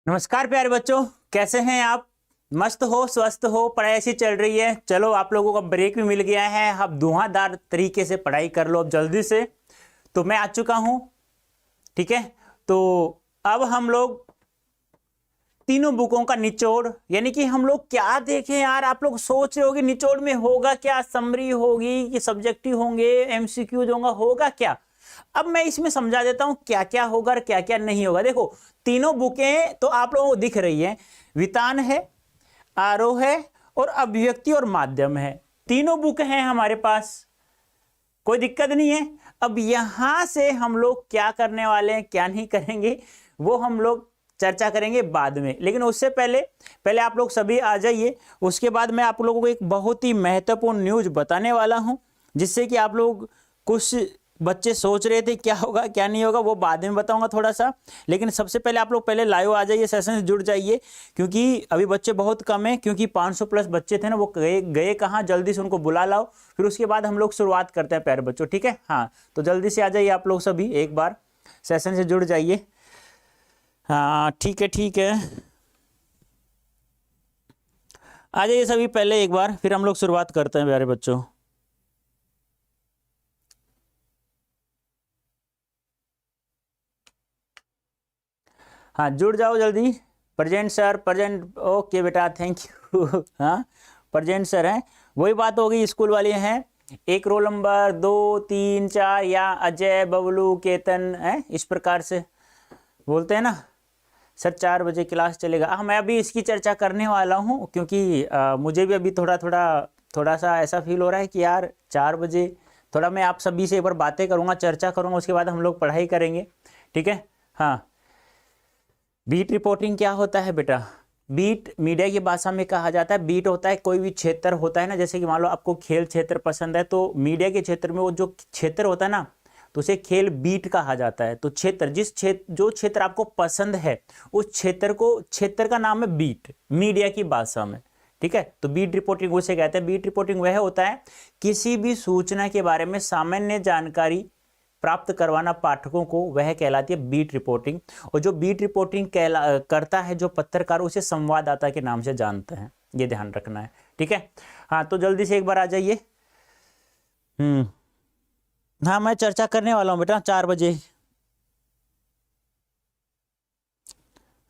नमस्कार प्यारे बच्चों, कैसे हैं आप? मस्त हो, स्वस्थ हो, पढ़ाई ऐसी चल रही है? चलो, आप लोगों को ब्रेक भी मिल गया है। अब धुआंधार तरीके से पढ़ाई कर लो अब जल्दी से। तो मैं आ चुका हूं, ठीक है। तो अब हम लोग तीनों बुकों का निचोड़, यानी कि हम लोग क्या देखें यार। आप लोग सोच रहे हो कि निचोड़ में होगा क्या, समरी होगी कि सब्जेक्टिव होंगे, एमसीक्यूज होगा क्या। अब मैं इसमें समझा देता हूं क्या क्या होगा और क्या क्या नहीं होगा। देखो, तीनों बुकें तो आप लोगों को दिख रही हैं। वितान है, आरोह है और अभिव्यक्ति और माध्यम है। तीनों बुक हैं हमारे पास, कोई दिक्कत नहीं है। अब यहां से हम लोग क्या करने वाले हैं, क्या नहीं करेंगे, वो हम लोग चर्चा करेंगे बाद में। लेकिन उससे पहले पहले आप लोग सभी आ जाइए। उसके बाद मैं आप लोगों को एक बहुत ही महत्वपूर्ण न्यूज बताने वाला हूं, जिससे कि आप लोग, कुछ बच्चे सोच रहे थे क्या होगा क्या नहीं होगा, वो बाद में बताऊंगा थोड़ा सा। लेकिन सबसे पहले आप लोग पहले लाइव आ जाइए, सेशन से जुड़ जाइए, क्योंकि अभी बच्चे बहुत कम हैं। क्योंकि 500 प्लस बच्चे थे ना, वो गए कहाँ, जल्दी से उनको बुला लाओ। फिर उसके बाद हम लोग शुरुआत करते हैं प्यारे बच्चों, ठीक है। हाँ, तो जल्दी से आ जाइए आप लोग सभी, एक बार सेशन से जुड़ जाइए। हाँ, ठीक है ठीक है, आ जाइए सभी पहले एक बार, फिर हम लोग शुरुआत करते हैं प्यारे बच्चों। हाँ, जुड़ जाओ जल्दी। प्रेजेंट सर, प्रेजेंट, ओके बेटा, थैंक यू। हाँ, प्रेजेंट सर हैं। वही बात होगी, स्कूल वाले हैं। एक रोल नंबर 2 3 4, या अजय, बबलू, केतन है, इस प्रकार से बोलते हैं ना। सर 4 बजे क्लास चलेगा। हाँ, मैं अभी इसकी चर्चा करने वाला हूँ, क्योंकि मुझे भी अभी थोड़ा सा ऐसा फील हो रहा है कि यार 4 बजे थोड़ा मैं आप सभी से एक बार बातें करूँगा, चर्चा करूँगा, उसके बाद हम लोग पढ़ाई करेंगे, ठीक है। हाँ, बीट रिपोर्टिंग क्या होता है बेटा? बीट मीडिया की भाषा में कहा जाता है, बीट होता है कोई भी क्षेत्र होता है ना। जैसे कि मान लो आपको खेल क्षेत्र पसंद है, तो मीडिया के क्षेत्र में वो जो क्षेत्र होता है ना, तो उसे खेल बीट कहा जाता है। तो क्षेत्र, जो क्षेत्र आपको पसंद है, उस क्षेत्र का नाम है बीट मीडिया की भाषा में, ठीक है। तो बीट रिपोर्टिंग उसे कहते हैं। बीट रिपोर्टिंग वह होता है किसी भी सूचना के बारे में सामान्य जानकारी प्राप्त करवाना पाठकों को, वह कहलाती है बीट रिपोर्टिंग। और जो बीट रिपोर्टिंग करता है जो पत्रकार, उसे संवाददाता के नाम से जानते हैं, ये ध्यान रखना है, ठीक है। हाँ, तो जल्दी से एक बार आ जाइए। हाँ, मैं चर्चा करने वाला हूँ बेटा 4 बजे।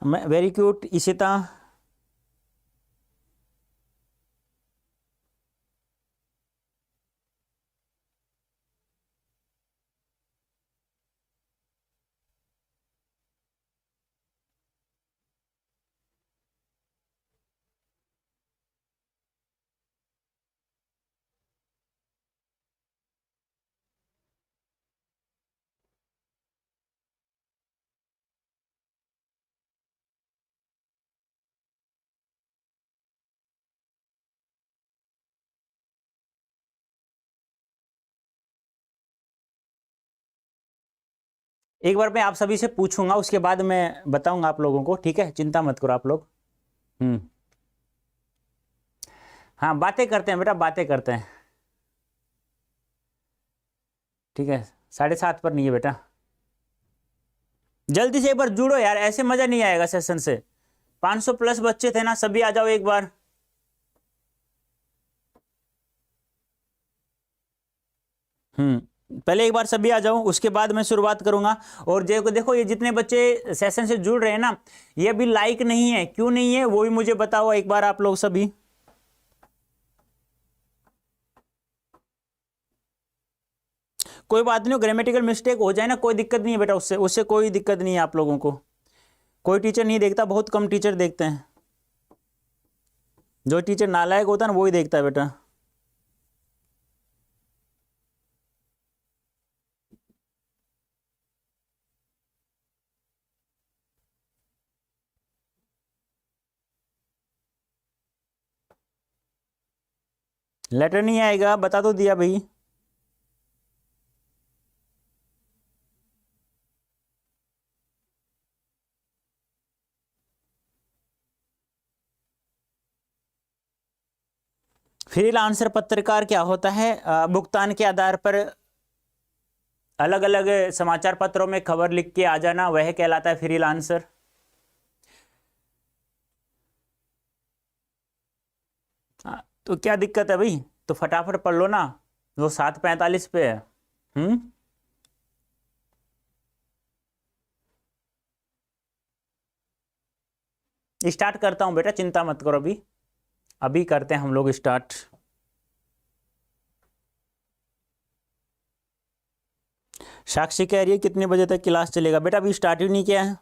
मैं वेरी क्यूट इशिता। एक बार मैं आप सभी से पूछूंगा, उसके बाद मैं बताऊंगा आप लोगों को, ठीक है। चिंता मत करो आप लोग। हाँ, बातें करते हैं बेटा, बातें करते हैं, ठीक है। 7:30 पर नहीं है बेटा। जल्दी से एक बार जुड़ो यार, ऐसे मजा नहीं आएगा सेशन से। 500 प्लस बच्चे थे ना, सभी आ जाओ एक बार। पहले एक बार सभी आ जाओ, उसके बाद मैं शुरुआत करूंगा। और देखो, ये जितने बच्चे सेशन से जुड़ रहे हैं ना, ये अभी लाइक नहीं है, क्यों नहीं है वो भी मुझे बताओ एक बार आप लोग सभी। कोई बात नहीं, ग्रामेटिकल मिस्टेक हो जाए ना, कोई दिक्कत नहीं है बेटा, उससे उससे कोई दिक्कत नहीं है आप लोगों को। कोई टीचर नहीं देखता, बहुत कम टीचर देखते हैं। जो टीचर नालायक होता है ना, वो ही देखता है बेटा। लेटर नहीं आएगा, बता तो दिया भाई। फ्रीलांसर पत्रकार क्या होता है? भुगतान के आधार पर अलग अलग समाचार पत्रों में खबर लिख के आ जाना, वह कहलाता है फ्रीलांसर। तो क्या दिक्कत है भाई, तो फटाफट पढ़ लो ना, वो 7:45 पे है। स्टार्ट करता हूं बेटा, चिंता मत करो, अभी अभी करते हैं हम लोग स्टार्ट। साक्षी कह रही है कितने बजे तक क्लास चलेगा? बेटा अभी स्टार्ट ही नहीं किया है।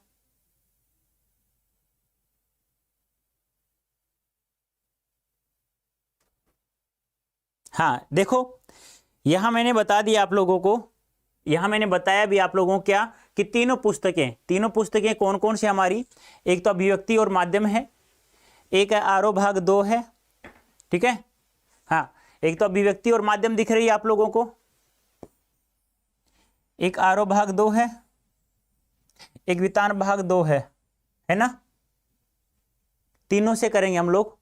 हाँ देखो, यहां मैंने बता दिया आप लोगों को, यहां मैंने बताया भी आप लोगों को क्या, कि तीनों पुस्तकें कौन कौन सी हमारी, एक तो अभिव्यक्ति और माध्यम है, एक है आरो भाग 2 है, ठीक है। हाँ, एक तो अभिव्यक्ति और माध्यम दिख रही है आप लोगों को, एक आरो भाग 2 है, एक वितान भाग 2 है ना। तीनों से करेंगे हम लोग।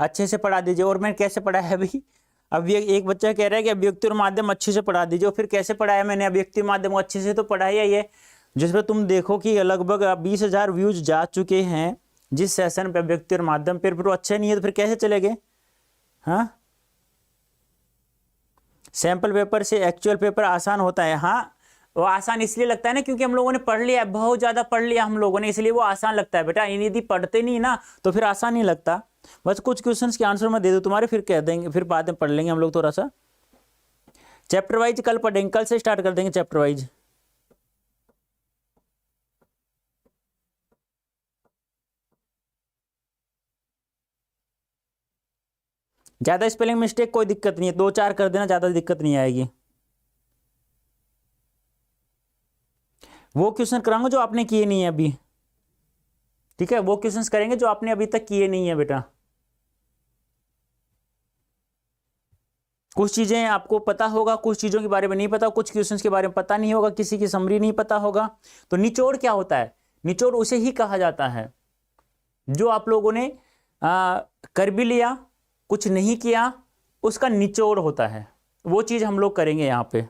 अच्छे से पढ़ा दीजिए। और मैंने कैसे पढ़ाया है अभी? अब ये एक बच्चा कह रहा है कि अभिव्यक्ति और माध्यम अच्छे से पढ़ा दीजिए, और फिर कैसे पढ़ाया मैंने? अभिव्यक्ति माध्यम अच्छे से तो पढ़ाया ही है, जिसमें तुम देखो कि लगभग 20,000 व्यूज जा चुके हैं जिस सेशन पे अभिव्यक्ति और माध्यम पे। फिर वो अच्छे नहीं है तो फिर कैसे चलेंगे? हाँ, सैंपल पेपर से एक्चुअल पेपर आसान होता है। हाँ, वो आसान इसलिए लगता है ना क्योंकि हम लोगों ने पढ़ लिया, बहुत ज्यादा पढ़ लिया हम लोगों ने, इसलिए वो आसान लगता है बेटा। यदि पढ़ते नहीं ना तो फिर आसान नहीं लगता। बस कुछ क्वेश्चंस के आंसर मैं दे दूं तुम्हारे, फिर कह देंगे, फिर बाद में पढ़ लेंगे हम लोग थोड़ा सा। चैप्टर वाइज कल पढ़ेंगे, कल से स्टार्ट कर देंगे चैप्टर वाइज। ज्यादा स्पेलिंग मिस्टेक कोई दिक्कत नहीं है, 2-4 कर देना, ज्यादा दिक्कत नहीं आएगी। वो क्वेश्चन कराऊंगा जो आपने किए नहीं है अभी, ठीक है। वो क्वेश्चंस करेंगे जो आपने अभी तक किए नहीं है बेटा। कुछ चीजें आपको पता होगा, कुछ चीजों के बारे में नहीं पता, कुछ क्वेश्चंस के बारे में पता नहीं होगा, किसी की समरी नहीं पता होगा। तो निचोड़ क्या होता है? निचोड़ उसे ही कहा जाता है जो आप लोगों ने कर भी लिया, कुछ नहीं किया, उसका निचोड़ होता है। वो चीज हम लोग करेंगे यहां पे।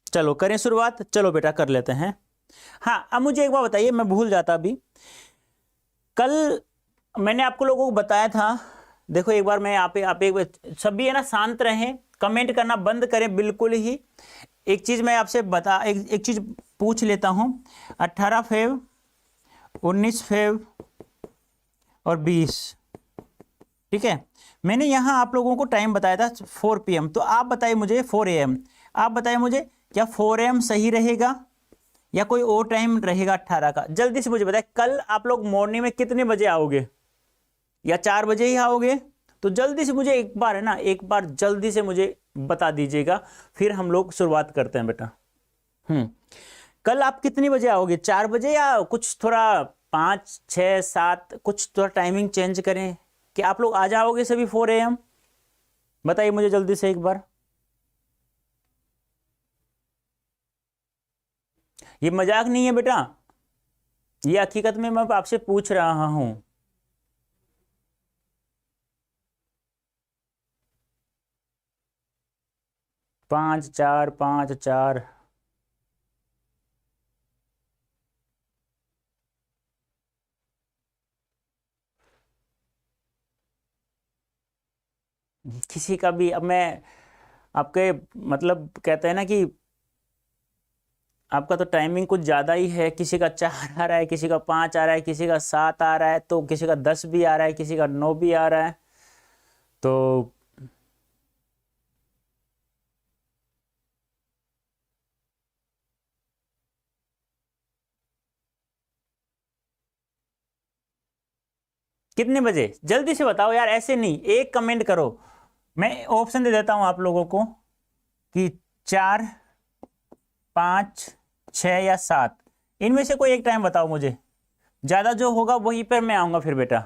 चलो करें शुरुआत, चलो बेटा कर लेते हैं। हाँ, अब मुझे एक बात बताइए, मैं भूल जाता अभी। कल मैंने आपको लोगों को बताया था, देखो एक बार मैं यहाँ पे, आप एक सभी है ना शांत रहें, कमेंट करना बंद करें बिल्कुल ही। एक चीज मैं आपसे एक चीज पूछ लेता हूं। 18 फेब, 19 फेब और 20, ठीक है। मैंने यहां आप लोगों को टाइम बताया था 4 PM, तो आप बताइए मुझे 4 AM, आप बताइए मुझे क्या 4 AM सही रहेगा या कोई और टाइम रहेगा 18 का? जल्दी से मुझे बताइए। कल आप लोग मॉर्निंग में कितने बजे आओगे, या 4 बजे ही आओगे? तो जल्दी से मुझे एक बार है ना, एक बार जल्दी से मुझे बता दीजिएगा, फिर हम लोग शुरुआत करते हैं बेटा। कल आप कितने बजे आओगे? 4 बजे या कुछ थोड़ा 5, 6, 7, कुछ थोड़ा टाइमिंग चेंज करें कि आप लोग आ जाओगे सभी 4 AM? बताइए मुझे जल्दी से एक बार। ये मजाक नहीं है बेटा, ये हकीकत में मैं आपसे पूछ रहा हूं। पांच चार, 5-4, किसी का भी, अब मैं आपके मतलब कहते हैं ना कि आपका तो टाइमिंग कुछ ज़्यादा ही है। किसी का 4 आ रहा है, किसी का 5 आ रहा है, किसी का 7 आ रहा है, तो किसी का 10 भी आ रहा है, किसी का 9 भी आ रहा है। तो कितने बजे? जल्दी से बताओ यार, ऐसे नहीं, एक कमेंट करो। मैं ऑप्शन दे देता हूं आप लोगों को कि 4, 5, 6 या 7, इनमें से कोई एक टाइम बताओ मुझे। ज़्यादा जो होगा वहीं पर मैं आऊँगा फिर बेटा।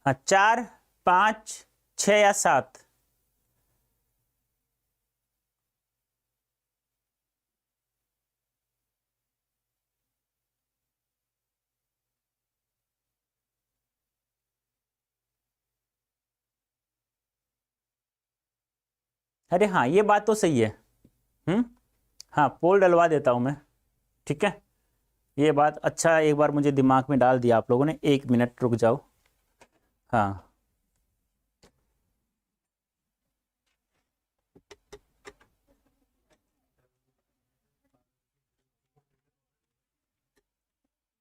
हाँ, 4, 5, 6 या 7। अरे हाँ, ये बात तो सही है। हाँ, पोल डलवा देता हूँ मैं, ठीक है। ये बात अच्छा एक बार मुझे दिमाग में डाल दिया आप लोगों ने। 1 मिनट रुक जाओ। हाँ,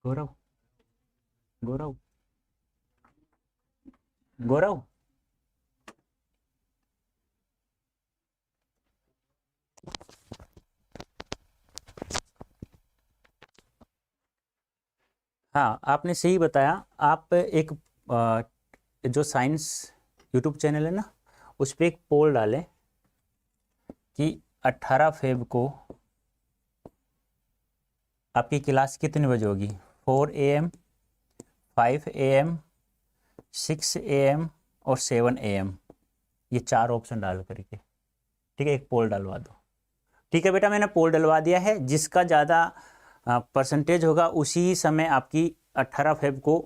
गौरव गौरव गौरव, हाँ आपने सही बताया। आप एक जो साइंस यूट्यूब चैनल है ना, उस पर एक पोल डालें कि 18 फेब को आपकी क्लास कितने बजे होगी। 4 AM, 5 AM, 6 AM और 7 AM, ये 4 ऑप्शन डाल करके, ठीक है, एक पोल डलवा दो। ठीक है बेटा, मैंने पोल डलवा दिया है। जिसका ज़्यादा परसेंटेज होगा उसी समय आपकी 18 फेब को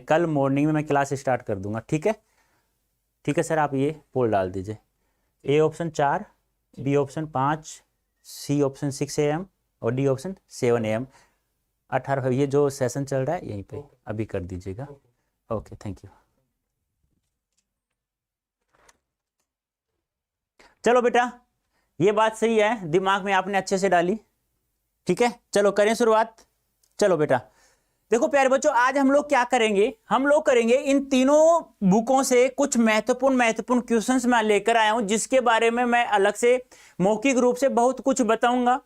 कल मॉर्निंग में मैं क्लास स्टार्ट कर दूंगा। ठीक है, ठीक है सर, आप ये पोल डाल दीजिए। A option 4, B option 5, C option 6 AM और डी ऑप्शन 7 AM। 18 फेब, ये जो सेशन चल रहा है यहीं पे अभी कर दीजिएगा। Okay, thank you. चलो बेटा, ये बात सही है, दिमाग में आपने अच्छे से डाली। ठीक है, चलो करें शुरुआत। चलो बेटा, देखो प्यारे बच्चों, आज हम लोग क्या करेंगे, हम लोग करेंगे इन तीनों बुकों से कुछ महत्वपूर्ण क्वेश्चंस मैं लेकर आया हूं, जिसके बारे में मैं अलग से मौखिक रूप से बहुत कुछ बताऊंगा।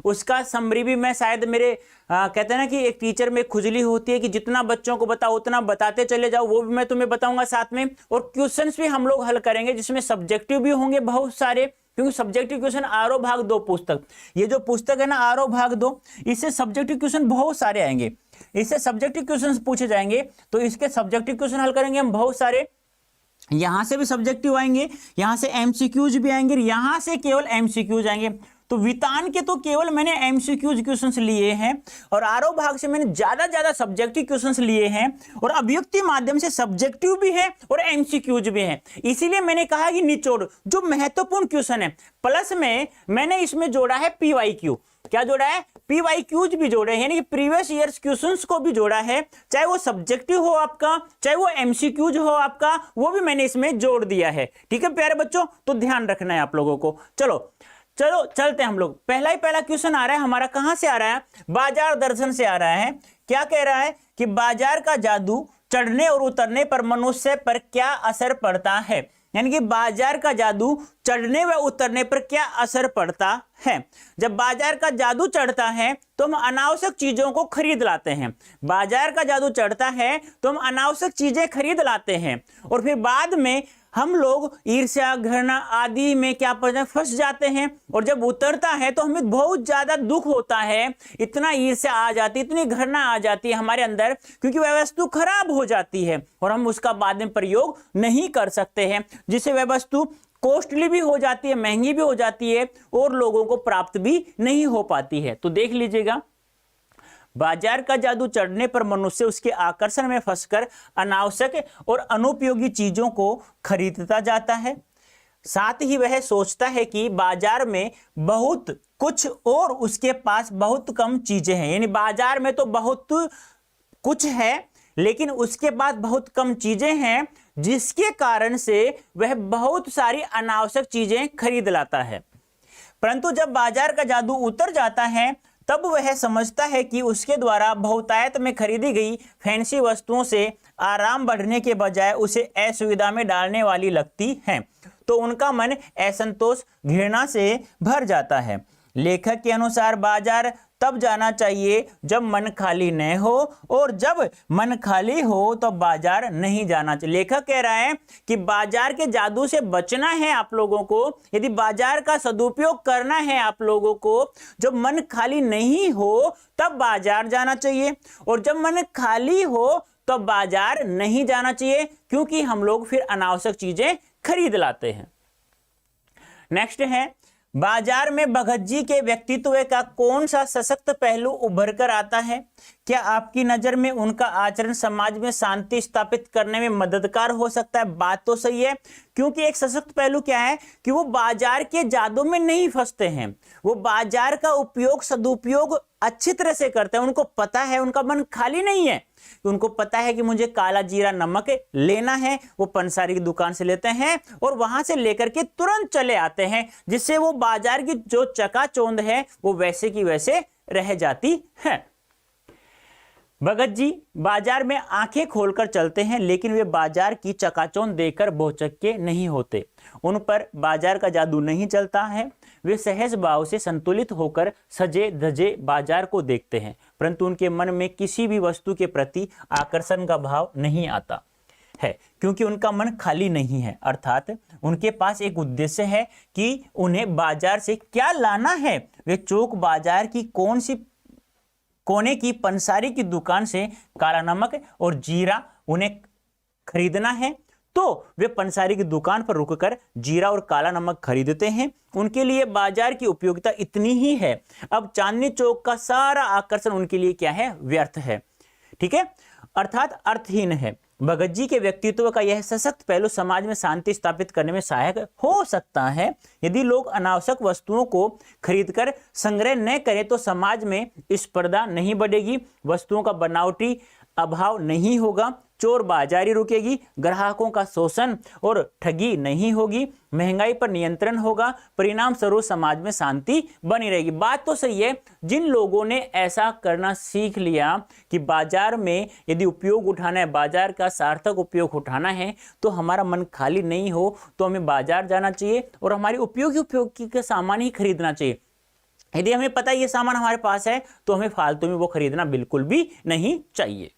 उसका समरी भी मैं शायद मेरे कहते हैं ना कि एक टीचर में खुजली होती है कि जितना बच्चों को बताओ उतना बताते चले जाओ, वो भी मैं तुम्हें बताऊंगा साथ में। और क्वेश्चंस भी हम लोग हल करेंगे जिसमें सब्जेक्टिव भी होंगे बहुत सारे, क्योंकि सब्जेक्टिव क्वेश्चन आरो भाग 2 पुस्तक, ये जो पुस्तक है ना आरो भाग 2, इससे सब्जेक्टिव क्वेश्चन बहुत सारे आएंगे, इससे सब्जेक्टिव क्वेश्चन पूछे जाएंगे। तो इसके सब्जेक्टिव क्वेश्चन हल करेंगे हम बहुत सारे। यहां से भी सब्जेक्टिव आएंगे, यहां से एमसीक्यूज भी आएंगे, यहां से केवल एमसीक्यूज आएंगे। तो वितान के तो केवल मैंने एमसीक्यूज क्वेश्चंस लिए हैं और आरो भाग से मैंने ज्यादा सब्जेक्टिव क्वेश्चंस लिए हैं, और अभिव्यक्ति माध्यम से सब्जेक्टिव भी है और एमसीक्यूज भी है। इसीलिए मैंने कहा कि निचोड़ जो महत्वपूर्ण क्वेश्चन है, प्लस में मैंने इसमें जोड़ा है पीवाईक्यू। क्या जोड़ा है? पीवाईक्यूज भी जोड़े हैं, यानी कि प्रीवियस ईयर्स क्वेश्चंस को भी जोड़ा है, चाहे वो सब्जेक्टिव हो आपका, चाहे वो एमसीक्यूज हो आपका, वो भी मैंने इसमें जोड़ दिया है। ठीक है प्यारे बच्चों, तो ध्यान रखना है आप लोगों को। चलो चलते हैं हम लोग। पहला क्वेश्चन आ रहा है हमारा, कहां से आ रहा है? बाजार दर्शन से आ रहा है। क्या कह रहा है कि बाजार का जादू चढ़ने और उतरने पर मनुष्य पर क्या असर पड़ता है, यानी कि बाजार का जादू चढ़ने व उतरने पर क्या असर पड़ता है। जब बाजार का जादू चढ़ता है तो हम अनावश्यक चीजों को खरीद लाते हैं, बाजार का जादू चढ़ता है तो हम अनावश्यक चीजें खरीद लाते हैं, और फिर बाद में हम लोग ईर्ष्या घृणा आदि में क्या फंस जाते हैं। और जब उतरता है तो हमें बहुत ज्यादा दुख होता है, इतना ईर्ष्या आ जाती है, इतनी घृणा आ जाती है हमारे अंदर, क्योंकि वह वस्तु खराब हो जाती है और हम उसका बाद में प्रयोग नहीं कर सकते हैं, जिससे वह वस्तु कॉस्टली भी हो जाती है, महंगी भी हो जाती है और लोगों को प्राप्त भी नहीं हो पाती है। तो देख लीजिएगा, बाजार का जादू चढ़ने पर मनुष्य उसके आकर्षण में फंसकर अनावश्यक और अनुपयोगी चीजों को खरीदता जाता है। साथ ही वह सोचता है कि बाजार में बहुत कुछ और उसके पास बहुत कम चीजें हैं, यानी बाजार में तो बहुत कुछ है लेकिन उसके पास बहुत कम चीजें हैं, जिसके कारण से वह बहुत सारी अनावश्यक चीजें खरीद लाता है। परंतु जब बाजार का जादू उतर जाता है तब वह समझता है कि उसके द्वारा बहुतायत में खरीदी गई फैंसी वस्तुओं से आराम बढ़ने के बजाय उसे असुविधा में डालने वाली लगती हैं, तो उनका मन असंतोष घृणा से भर जाता है। लेखक के अनुसार बाजार तब जाना चाहिए जब मन खाली न हो, और जब मन खाली हो तो बाजार नहीं जाना चाहिए। लेखक कह रहा है कि बाजार के जादू से बचना है आप लोगों को, यदि बाजार का सदुपयोग करना है आप लोगों को, जब मन खाली नहीं हो तब बाजार जाना चाहिए, और जब मन खाली हो तो बाजार नहीं जाना चाहिए, क्योंकि हम लोग फिर अनावश्यक चीजें खरीद लाते हैं। नेक्स्ट है, बाजार में भगत जी के व्यक्तित्व का कौन सा सशक्त पहलू उभर कर आता है? क्या आपकी नजर में उनका आचरण समाज में शांति स्थापित करने में मददगार हो सकता है? बात तो सही है, क्योंकि एक सशक्त पहलू क्या है कि वो बाजार के जादू में नहीं फंसते हैं, वो बाजार का उपयोग सदुपयोग अच्छी तरह से करते हैं। उनको पता है, उनका मन खाली नहीं है, उनको पता है कि मुझे काला जीरा नमक लेना है, वो पंसारी की दुकान से लेते हैं और वहां से लेकर के तुरंत चले आते हैं, जिससे वो बाजार की जो चकाचौंध है वो वैसे की वैसे रह जाती है। भगत जी बाजार में आंखें खोलकर चलते हैं, लेकिन वे बाजार की चकाचौंध देखकर भौचक्के नहीं होते, उन पर बाजार का जादू नहीं चलता है। वे सहज भाव से संतुलित होकर सजे धजे बाजार को देखते हैं, परंतु उनके मन में किसी भी वस्तु के प्रति आकर्षण का भाव नहीं आता है, क्योंकि उनका मन खाली नहीं है, अर्थात उनके पास एक उद्देश्य है कि उन्हें बाजार से क्या लाना है। वे चौक बाजार की कोने की पंसारी की दुकान से काला नमक और जीरा उन्हें खरीदना है, तो वे पंसारी की दुकान पर रुककर जीरा और काला नमक खरीदते हैं। उनके लिए बाजार की उपयोगिता इतनी ही है। अब चांदनी चौक का सारा आकर्षण उनके लिए क्या है? व्यर्थ है, ठीक है, अर्थात अर्थहीन है। भगत जी के व्यक्तित्व का यह सशक्त पहलू समाज में शांति स्थापित करने में सहायक हो सकता है। यदि लोग अनावश्यक वस्तुओं को खरीदकर संग्रह न करें तो समाज में स्पर्धा नहीं बढ़ेगी, वस्तुओं का बनावटी अभाव नहीं होगा, चोर बाजारी रुकेगी, ग्राहकों का शोषण और ठगी नहीं होगी, महंगाई पर नियंत्रण होगा, परिणाम स्वरूप समाज में शांति बनी रहेगी। बात तो सही है। जिन लोगों ने ऐसा करना सीख लिया कि बाजार में यदि उपयोग उठाना है, बाजार का सार्थक उपयोग उठाना है, तो हमारा मन खाली नहीं हो तो हमें बाजार जाना चाहिए और हमारी उपयोगी के सामान ही खरीदना चाहिए। यदि हमें पता है ये सामान हमारे पास है तो हमें फालतू में वो खरीदना बिल्कुल भी नहीं चाहिए।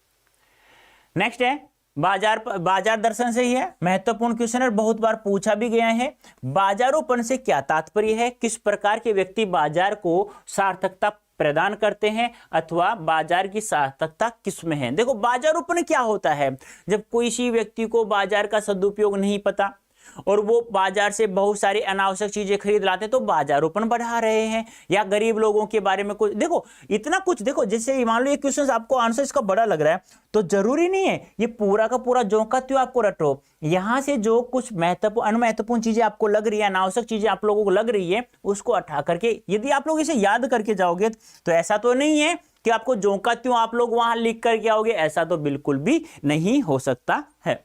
नेक्स्ट है बाजार दर्शन से ही है, महत्वपूर्ण क्वेश्चन है, बहुत बार पूछा भी गया है। बाजारोपन से क्या तात्पर्य है? किस प्रकार के व्यक्ति बाजार को सार्थकता प्रदान करते हैं अथवा बाजार की सार्थकता किसमें है? देखो, बाजारोपन क्या होता है? जब किसी व्यक्ति को बाजार का सदुपयोग नहीं पता और वो बाजार से बहुत सारी अनावश्यक चीजें खरीद लाते तो बाजारोपन बढ़ा रहे हैं। या गरीब लोगों के बारे में कुछ देखो, इतना कुछ देखो, जैसे मान लो ये क्वेश्चन आपको आंसर इसका बड़ा लग रहा है तो जरूरी नहीं है ये पूरा का पूरा जोका त्यों आपको रटो। यहां से जो कुछ महत्वपूर्ण चीजें आपको लग रही है, अनावश्यक चीजें आप लोगों को लग रही है, उसको हटा करके यदि आप लोग इसे याद करके जाओगे तो ऐसा तो नहीं है कि आपको जोका त्यों आप लोग वहां लिख करके आओगे, ऐसा तो बिल्कुल भी नहीं हो सकता है।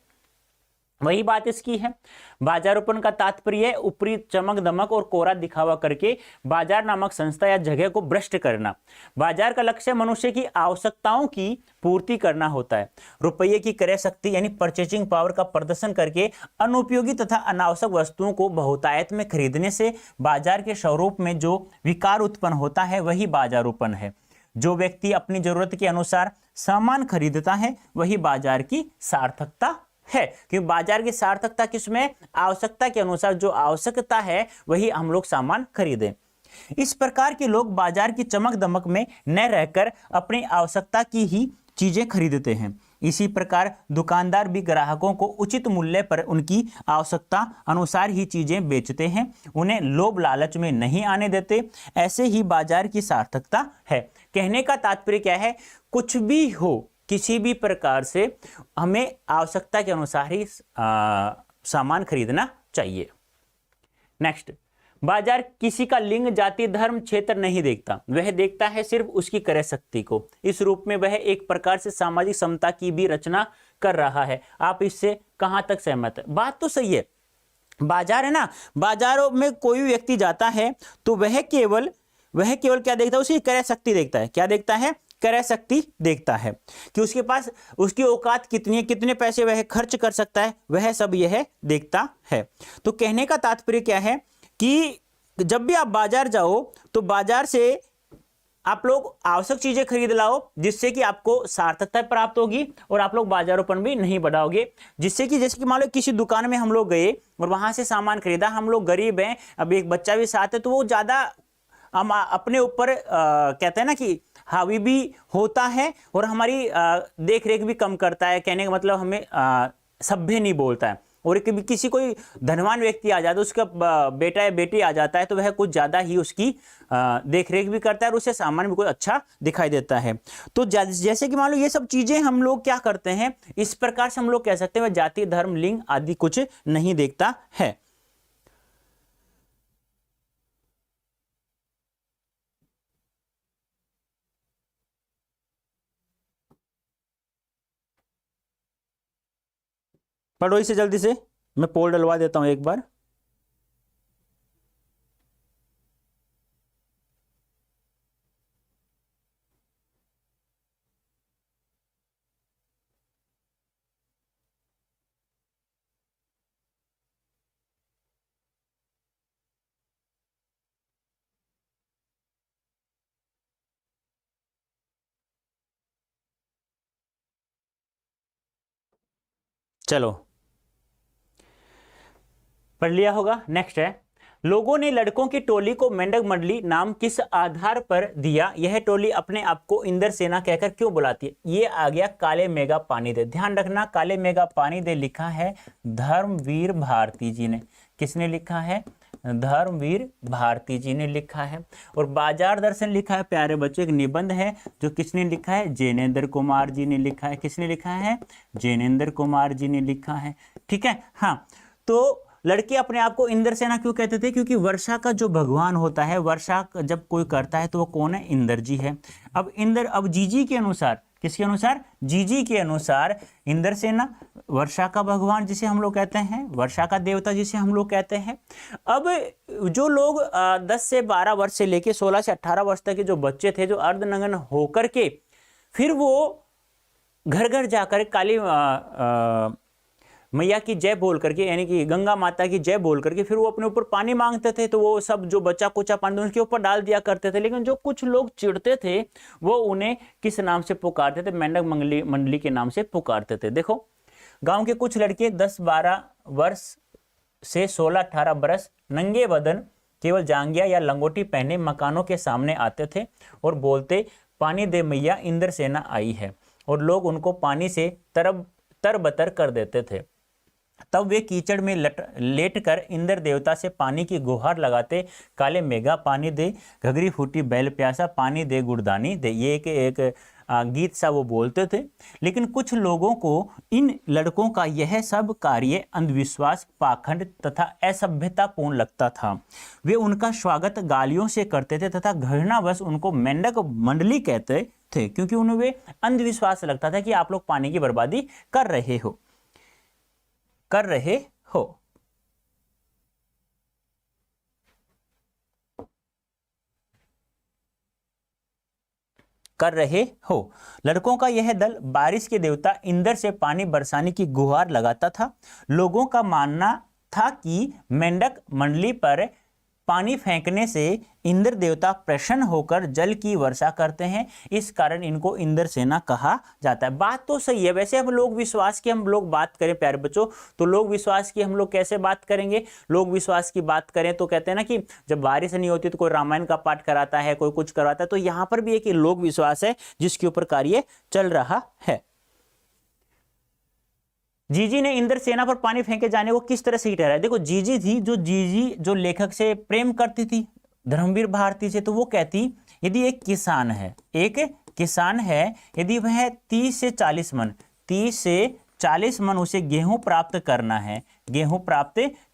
वही बात इसकी है। बाजारोपन का तात्पर्य है ऊपरी चमक दमक और कोरा दिखावा करके बाजार नामक संस्था या जगह को भ्रष्ट करना। बाजार का लक्ष्य मनुष्य की आवश्यकताओं की पूर्ति करना होता है। रुपये की क्रय शक्ति यानी परचेजिंग पावर का प्रदर्शन करके अनुपयोगी तथा अनावश्यक वस्तुओं को बहुतायत में खरीदने से बाजार के स्वरूप में जो विकार उत्पन्न होता है वही बाजारोपन है। जो व्यक्ति अपनी जरूरत के अनुसार सामान खरीदता है वही बाजार की सार्थकता है, क्योंकि बाजार की सार्थकता किसमें? आवश्यकता के अनुसार जो आवश्यकता है वही हम लोग सामान खरीदें। इस प्रकार के लोग बाजार की चमक दमक में न रहकर अपनी आवश्यकता की ही चीजें खरीदते हैं। इसी प्रकार दुकानदार भी ग्राहकों को उचित मूल्य पर उनकी आवश्यकता अनुसार ही चीजें बेचते हैं, उन्हें लोभ लालच में नहीं आने देते। ऐसे ही बाजार की सार्थकता है। कहने का तात्पर्य क्या है? कुछ भी हो, किसी भी प्रकार से हमें आवश्यकता के अनुसार ही सामान खरीदना चाहिए। नेक्स्ट, बाजार किसी का लिंग जाति धर्म क्षेत्र नहीं देखता, वह देखता है सिर्फ उसकी क्रय शक्ति को। इस रूप में वह एक प्रकार से सामाजिक समता की भी रचना कर रहा है। आप इससे कहां तक सहमत है? बात तो सही है। बाजार है ना, बाजारों में कोई व्यक्ति जाता है तो वह केवल क्या देखता है? उसकी क्रय शक्ति देखता है। क्या देखता है? क्रय शक्ति देखता है कि उसके पास उसकी औकात कितनी है, कितने पैसे वह खर्च कर सकता है, वह सब यह देखता है। तो कहने का तात्पर्य क्या है कि जब भी आप बाजार जाओ तो बाजार से आप लोग आवश्यक चीजें खरीद लाओ, जिससे कि आपको सार्थकता प्राप्त होगी और आप लोग बाजारोपन भी नहीं बढ़ाओगे। जिससे कि जैसे कि मान लो किसी दुकान में हम लोग गए और वहां से सामान खरीदा, हम लोग गरीब हैं, अब एक बच्चा भी साथ है, तो वो ज्यादा हम अपने ऊपर कहते हैं ना कि हावी भी होता है और हमारी देख रेख भी कम करता है। कहने का मतलब हमें सभ्य नहीं बोलता है। और कभी किसी कोई धनवान व्यक्ति आ जाता है, उसका बेटा या बेटी आ जाता है, तो वह कुछ ज़्यादा ही उसकी देख रेख भी करता है और उसे सामान भी कुछ अच्छा दिखाई देता है। तो जैसे कि मान लो ये सब चीज़ें हम लोग क्या करते हैं, इस प्रकार से हम लोग कह सकते हैं वह जाति धर्म लिंग आदि कुछ नहीं देखता है। पढ़ो इसे जल्दी से, मैं पोल डलवा देता हूं एक बार। चलो पढ़ लिया होगा। नेक्स्ट है, लोगों ने लड़कों की टोली को मेंढक मंडली नाम किस आधार पर दिया? यह टोली अपने आप को इंद्र सेना कहकर क्यों बुलाती है? ये आ गया काले मेघा पानी दे। ध्यान रखना, काले मेघा पानी दे लिखा है धर्मवीर भारती जी ने। किसने लिखा है? धर्मवीर भारती जी ने लिखा है। और बाजार दर्शन लिखा है प्यारे बच्चों, एक निबंध है जो किसने लिखा है? जैनेन्द्र कुमार जी ने लिखा है। किसने लिखा है? जैनेन्द्र कुमार जी ने लिखा है। ठीक है। हाँ, तो लड़के अपने आप को इंद्र सेना क्यों कहते थे? क्योंकि वर्षा का जो भगवान होता है, वर्षा जब कोई करता है तो वो कौन है? इंद्र जी है। अब जीजी के अनुसार, किसके अनुसार? जीजी के अनुसार इंद्र सेना वर्षा का भगवान जिसे हम लोग कहते हैं, वर्षा का देवता जिसे हम लोग कहते हैं। अब जो लोग 10 से 12 वर्ष से लेके 16 से 18 वर्ष तक के जो बच्चे थे, जो अर्धनग्न होकर के फिर वो घर घर जाकर काली मैया की जय बोल करके, यानी कि गंगा माता की जय बोल करके फिर वो अपने ऊपर पानी मांगते थे, तो वो सब जो बचा कुचा पानी उनके ऊपर डाल दिया करते थे। लेकिन जो कुछ लोग चिढ़ते थे वो उन्हें किस नाम से पुकारते थे? मेंढक मंडली के नाम से पुकारते थे। देखो, गांव के कुछ लड़के 10-12 वर्ष से 16-18 बरस नंगे बदन केवल जांघिया या लंगोटी पहने मकानों के सामने आते थे और बोलते, पानी दे मैया, इंद्र सेना आई है। और लोग उनको पानी से तरबतर कर देते थे। तब वे कीचड़ में लेट कर इंद्र देवता से पानी की गुहार लगाते, काले मेघा पानी दे, घघरी फूटी बैल प्यासा, पानी दे गुड़दानी दे। ये एक गीत सा वो बोलते थे। लेकिन कुछ लोगों को इन लड़कों का यह सब कार्य अंधविश्वास, पाखंड तथा असभ्यतापूर्ण लगता था। वे उनका स्वागत गालियों से करते थे तथा घृणावश उनको मेंढक मंडली कहते थे, क्योंकि उन्हें वे अंधविश्वास लगता था कि आप लोग पानी की बर्बादी कर रहे हो। कर रहे हो। लड़कों का यह दल बारिश के देवता इंद्र से पानी बरसाने की गुहार लगाता था। लोगों का मानना था कि मेंढक मंडली पर पानी फेंकने से इंद्र देवता प्रसन्न होकर जल की वर्षा करते हैं, इस कारण इनको इंद्र सेना कहा जाता है। बात तो सही है। वैसे अब लोग विश्वास की हम लोग बात करें प्यारे बच्चों, तो लोग विश्वास की हम लोग कैसे बात करेंगे? लोग विश्वास की बात करें तो कहते हैं ना कि जब बारिश नहीं होती तो कोई रामायण का पाठ कराता है, कोई कुछ करवाता है। तो यहाँ पर भी एक लोक विश्वास है जिसके ऊपर कार्य चल रहा है। जीजी ने इंद्र सेना पर पानी फेंके जाने को किस तरह से ठहराया? देखो, जीजी थी जीजी जो लेखक से प्रेम करती थी, धर्मवीर भारती से, तो वो कहती, यदि एक किसान है, यदि वह 30 से 40 मन उसे गेहूं प्राप्त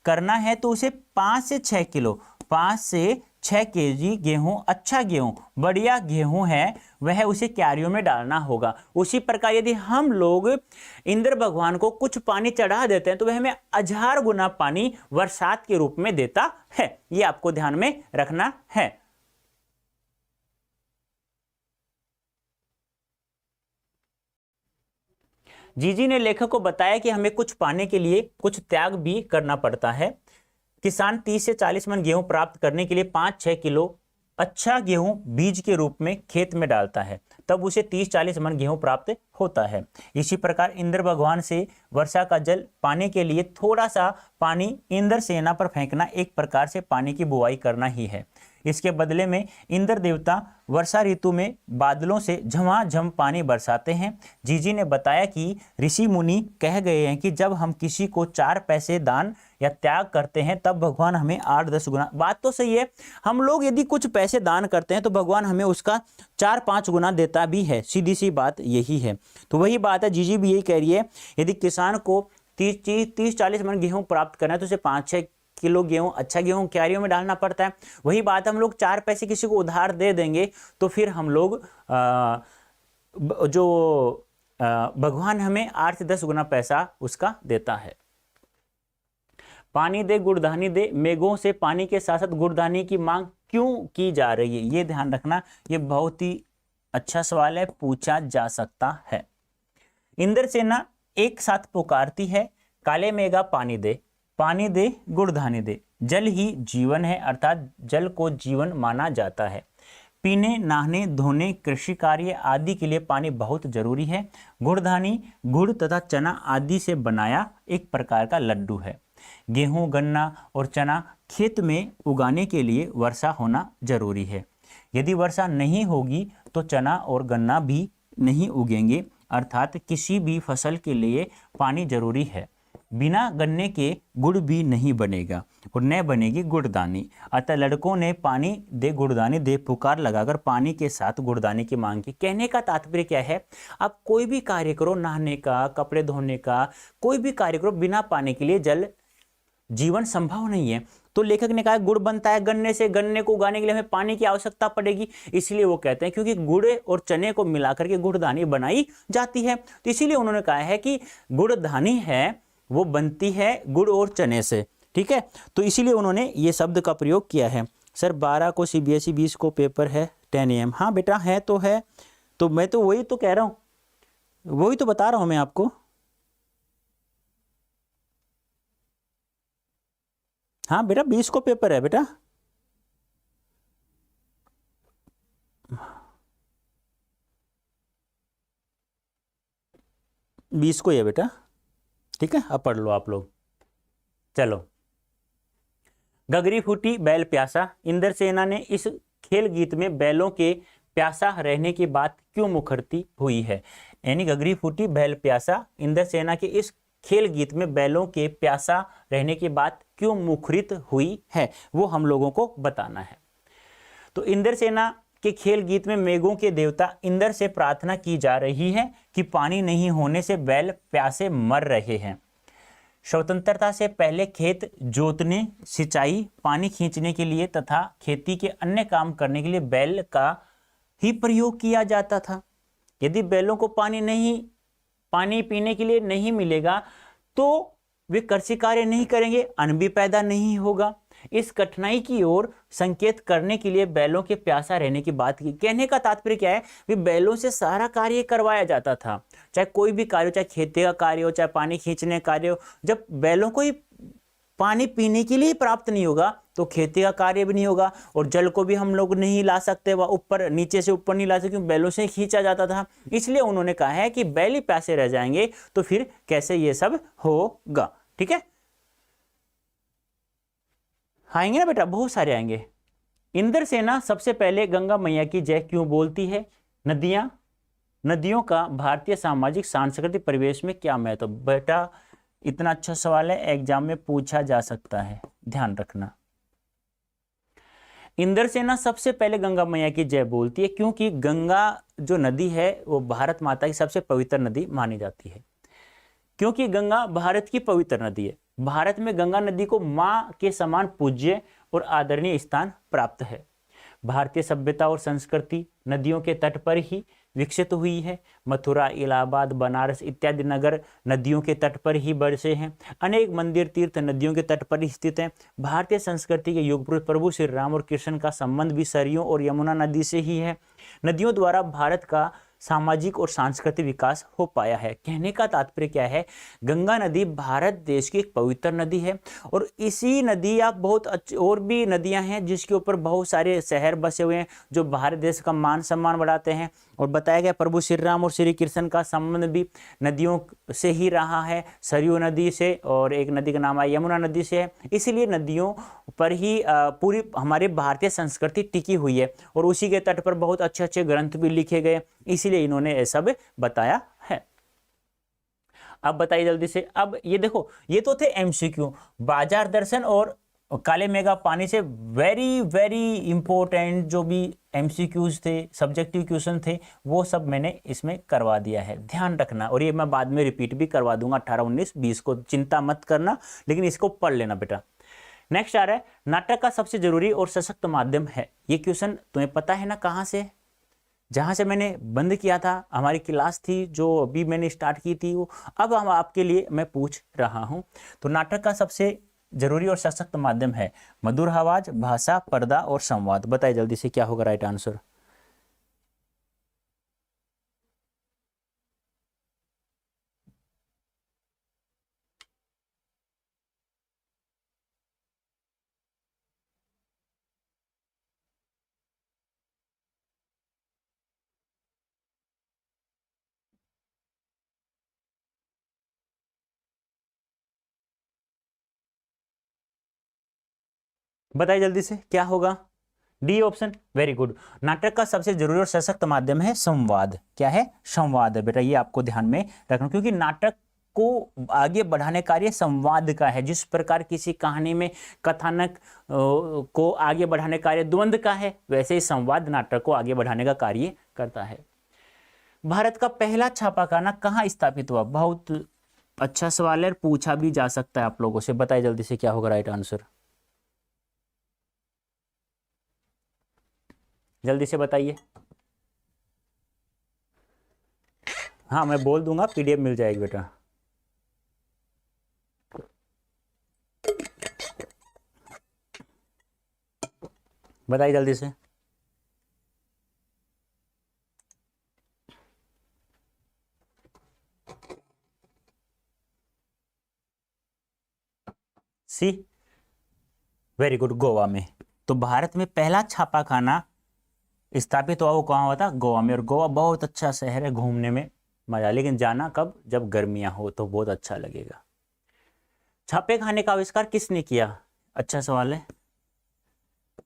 करना है तो उसे 5 से 6 केजी गेहूं, अच्छा गेहूं, बढ़िया गेहूं है, वह उसे क्यारियों में डालना होगा। उसी प्रकार यदि हम लोग इंद्र भगवान को कुछ पानी चढ़ा देते हैं तो वह हमें 1000 गुना पानी बरसात के रूप में देता है। ये आपको ध्यान में रखना है। जीजी ने लेखक को बताया कि हमें कुछ पाने के लिए कुछ त्याग भी करना पड़ता है। किसान 30 से 40 मन गेहूं प्राप्त करने के लिए 5-6 किलो अच्छा गेहूं बीज के रूप में खेत में डालता है, तब उसे 30-40 मन गेहूं प्राप्त होता है। इसी प्रकार इंद्र भगवान से वर्षा का जल पाने के लिए थोड़ा सा पानी इंद्र सेना पर फेंकना एक प्रकार से पानी की बुआई करना ही है। इसके बदले में इंद्र देवता वर्षा ऋतु में बादलों से झमाझम पानी बरसाते हैं। जीजी ने बताया कि ऋषि मुनि कह गए हैं कि जब हम किसी को 4 पैसे दान या त्याग करते हैं तब भगवान हमें 8-10 गुना, बात तो सही है, हम लोग यदि कुछ पैसे दान करते हैं तो भगवान हमें उसका 4-5 गुना देता भी है, सीधी सी बात यही है। तो वही बात है, जीजी भी यही कह रही है, यदि किसान को 30-40 मन गेहूं प्राप्त करना है तो उसे 5-6 किलो गेहूं, अच्छा गेहूं क्यारियों में डालना पड़ता है। वही बात, हम लोग 4 पैसे किसी को उधार दे देंगे तो फिर हम लोग भगवान हमें 8 से 10 गुना पैसा उसका देता है। पानी दे गुड़धानी दे, मेघों से पानी के साथ साथ गुड़धानी की मांग क्यों की जा रही है, ये ध्यान रखना, ये बहुत ही अच्छा सवाल है, पूछा जा सकता है। इंद्र सेना एक साथ पुकारती है, काले मेघा पानी दे गुड़धानी दे। जल ही जीवन है, अर्थात जल को जीवन माना जाता है। पीने, नहाने, धोने, कृषि कार्य आदि के लिए पानी बहुत जरूरी है। गुड़धानी गुड़ तथा चना आदि से बनाया एक प्रकार का लड्डू है। गेहूं, गन्ना और चना खेत में उगाने के लिए वर्षा होना जरूरी है। यदि वर्षा नहीं होगी तो चना और गन्ना भी नहीं उगेंगे, अर्थात किसी भी फसल के लिए पानी जरूरी है। बिना गन्ने के गुड़ भी नहीं बनेगा और न बनेगी गुड़दानी। अतः लड़कों ने पानी दे गुड़दानी दे पुकार लगाकर पानी के साथ गुड़दानी की मांग की। कहने का तात्पर्य क्या है, आप कोई भी कार्य करो, नहाने का, कपड़े धोने का, कोई भी कार्य करो, बिना पानी के लिए जल जीवन संभव नहीं है। तो लेखक ने कहा गुड़ बनता है गन्ने से, गन्ने को उगाने के लिए हमें पानी की आवश्यकता पड़ेगी, इसलिए वो कहते हैं क्योंकि गुड़ और चने को मिलाकर के गुड़धानी बनाई जाती है। तो इसीलिए उन्होंने कहा है कि गुड़धानी है वो बनती है गुड़ और चने से, ठीक है। तो इसीलिए उन्होंने ये शब्द का प्रयोग किया है। सर 12 को CBSE, 20 को पेपर है 10 AM। हाँ बेटा है तो है, तो मैं तो वही तो कह रहा हूँ, वही तो बता रहा हूँ मैं आपको। हाँ बेटा 20 को पेपर है बेटा, बीस को ही है बेटा, ठीक है। अब पढ़ लो आप लोग। चलो, गगरी फूटी बैल प्यासा। इंद्र सेना ने इस खेल गीत में बैलों के प्यासा रहने की बात क्यों मुखरती हुई है, यानी गगरी फूटी बैल प्यासा, इंद्र सेना के इस खेल गीत में बैलों के प्यासा रहने की बात क्यों मुखरित हुई है, वो हम लोगों को बताना है। तो इंद्र सेना के खेल गीत में मेघों के देवता इंद्र से प्रार्थना की जा रही है कि पानी नहीं होने से बैल प्यासे मर रहे हैं। स्वतंत्रता से पहले खेत जोतने, सिंचाई, पानी खींचने के लिए तथा खेती के अन्य काम करने के लिए बैल का ही प्रयोग किया जाता था। यदि बैलों को पानी पीने के लिए नहीं मिलेगा तो वे कृषि कार्य नहीं करेंगे, अन्न भी पैदा नहीं होगा। इस कठिनाई की ओर संकेत करने के लिए बैलों के प्यासा रहने की बात की। कहने का तात्पर्य क्या है, वे बैलों से सारा कार्य करवाया जाता था, चाहे कोई भी कार्य हो, चाहे खेती का कार्य हो, चाहे पानी खींचने का कार्य हो। जब बैलों को ही पानी पीने के लिए प्राप्त नहीं होगा तो खेती का कार्य भी नहीं होगा और जल को भी हम लोग नहीं ला सकते, वह ऊपर नीचे से ऊपर नहीं ला सकते क्योंकि बैलों से ही खींचा जाता था। इसलिए उन्होंने कहा है कि बैल ही प्यासे रह जाएंगे तो फिर कैसे ये सब होगा, ठीक है। आएंगे ना बेटा, बहुत सारे आएंगे। इंद्र सेना सबसे पहले गंगा मैया की जय क्यों बोलती है। नदियों का भारतीय सामाजिक सांस्कृतिक परिवेश में क्या महत्व। तो बेटा इतना अच्छा सवाल है, एग्जाम में पूछा जा सकता है, ध्यान रखना। इंद्र सेना सबसे पहले गंगा मैया की जय बोलती है क्योंकि गंगा जो नदी है वो भारत माता की सबसे पवित्र नदी मानी जाती है। क्योंकि गंगा भारत की पवित्र नदी है, भारत में गंगा नदी को मां के समान पूज्य और आदरणीय स्थान प्राप्त है। भारतीय सभ्यता और संस्कृति नदियों के तट पर ही विकसित हुई है। मथुरा, इलाहाबाद, बनारस इत्यादि नगर नदियों के तट पर ही बसे हैं। अनेक मंदिर तीर्थ नदियों के तट पर ही स्थित हैं। भारतीय संस्कृति के युग पुरुष प्रभु श्री राम और कृष्ण का संबंध भी सरयू और यमुना नदी से ही है। नदियों द्वारा भारत का सामाजिक और सांस्कृतिक विकास हो पाया है। कहने का तात्पर्य क्या है, गंगा नदी भारत देश की एक पवित्र नदी है और इसी नदी या बहुत और भी नदियां हैं जिसके ऊपर बहुत सारे शहर बसे हुए हैं जो भारत देश का मान सम्मान बढ़ाते हैं। और बताया गया प्रभु श्री राम और श्री कृष्ण का संबंध भी नदियों से ही रहा है, सरयू नदी से, और एक नदी का नाम है यमुना नदी से है। इसीलिए नदियों पर ही पूरी हमारी भारतीय संस्कृति टिकी हुई है, और उसी के तट पर बहुत अच्छे अच्छे ग्रंथ भी लिखे गए, इसीलिए इन्होंने ये सब बताया है। अब बताइए जल्दी से। अब ये देखो, ये तो थे एमसीक्यू। बाजार दर्शन और काले मेघा पानी से वेरी वेरी इंपॉर्टेंट जो भी एमसीक्यूज थे, सब्जेक्टिव क्वेश्चन थे, वो सब मैंने इसमें करवा दिया है, ध्यान रखना। और ये मैं बाद में रिपीट भी करवा दूंगा 18, 19, 20 को, चिंता मत करना, लेकिन इसको पढ़ लेना बेटा। नेक्स्ट आ रहा है, नाटक का सबसे जरूरी और सशक्त माध्यम है। ये क्वेश्चन तुम्हें पता है ना कहाँ से? जहां से मैंने बंद किया था, हमारी क्लास थी जो अभी मैंने स्टार्ट की थी, वो अब हम आपके लिए मैं पूछ रहा हूं। तो नाटक का सबसे जरूरी और सशक्त माध्यम है मधुर आवाज, भाषा, पर्दा और संवाद। बताइए जल्दी से क्या होगा राइट आंसर? बताइए जल्दी से क्या होगा? D option, very good. नाटक का सबसे जरूरी और सशक्त माध्यम है संवाद। क्या है? संवाद है बेटा, ये आपको ध्यान में रखना, क्योंकि नाटक को आगे बढ़ाने का कार्य संवाद का है। जिस प्रकार किसी कहानी में कथानक को आगे बढ़ाने का कार्य द्वंद का है, वैसे ही संवाद नाटक को आगे बढ़ाने का कार्य करता है। भारत का पहला छापाखाना कहाँ स्थापित हुआ? बहुत अच्छा सवाल है, पूछा भी जा सकता है आप लोगों से। बताइए जल्दी से क्या होगा राइट आंसर? जल्दी से बताइए। हाँ, मैं बोल दूंगा, पीडीएफ मिल जाएगी बेटा। बताइए जल्दी से। सी, वेरी गुड, गोवा में। तो भारत में पहला छापाखाना स्थापित हुआ, वो कहाँ हुआ था? गोवा में। और गोवा बहुत अच्छा शहर है, घूमने में मजा, लेकिन जाना कब? जब गर्मियां हो तो बहुत अच्छा लगेगा। छापे खाने का आविष्कार किसने किया? अच्छा सवाल है,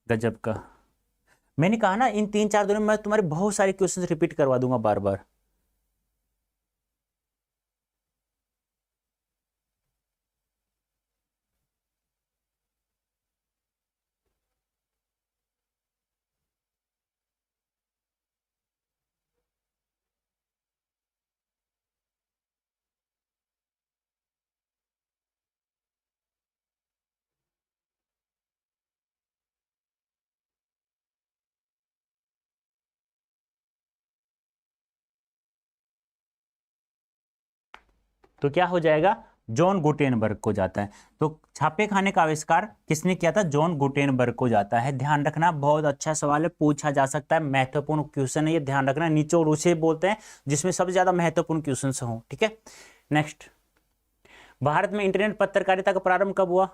गजब का। मैंने कहा ना, इन 3-4 दिनों में मैं तुम्हारे बहुत सारे क्वेश्चंस रिपीट करवा दूंगा बार बार। तो क्या हो जाएगा? जॉन गुटेनबर्ग को जाता है। तो छापे खाने का आविष्कार किसने किया था? जॉन गुटेनबर्ग को जाता है। ध्यान रखना, बहुत अच्छा सवाल है, पूछा जा सकता है, महत्वपूर्ण क्वेश्चन है ये, ध्यान रखना। निचोड़ उसे बोलते हैं जिसमें सबसे ज्यादा महत्वपूर्ण क्वेश्चन हो, ठीक है। नेक्स्ट, भारत में इंटरनेट पत्रकारिता का प्रारंभ कब हुआ?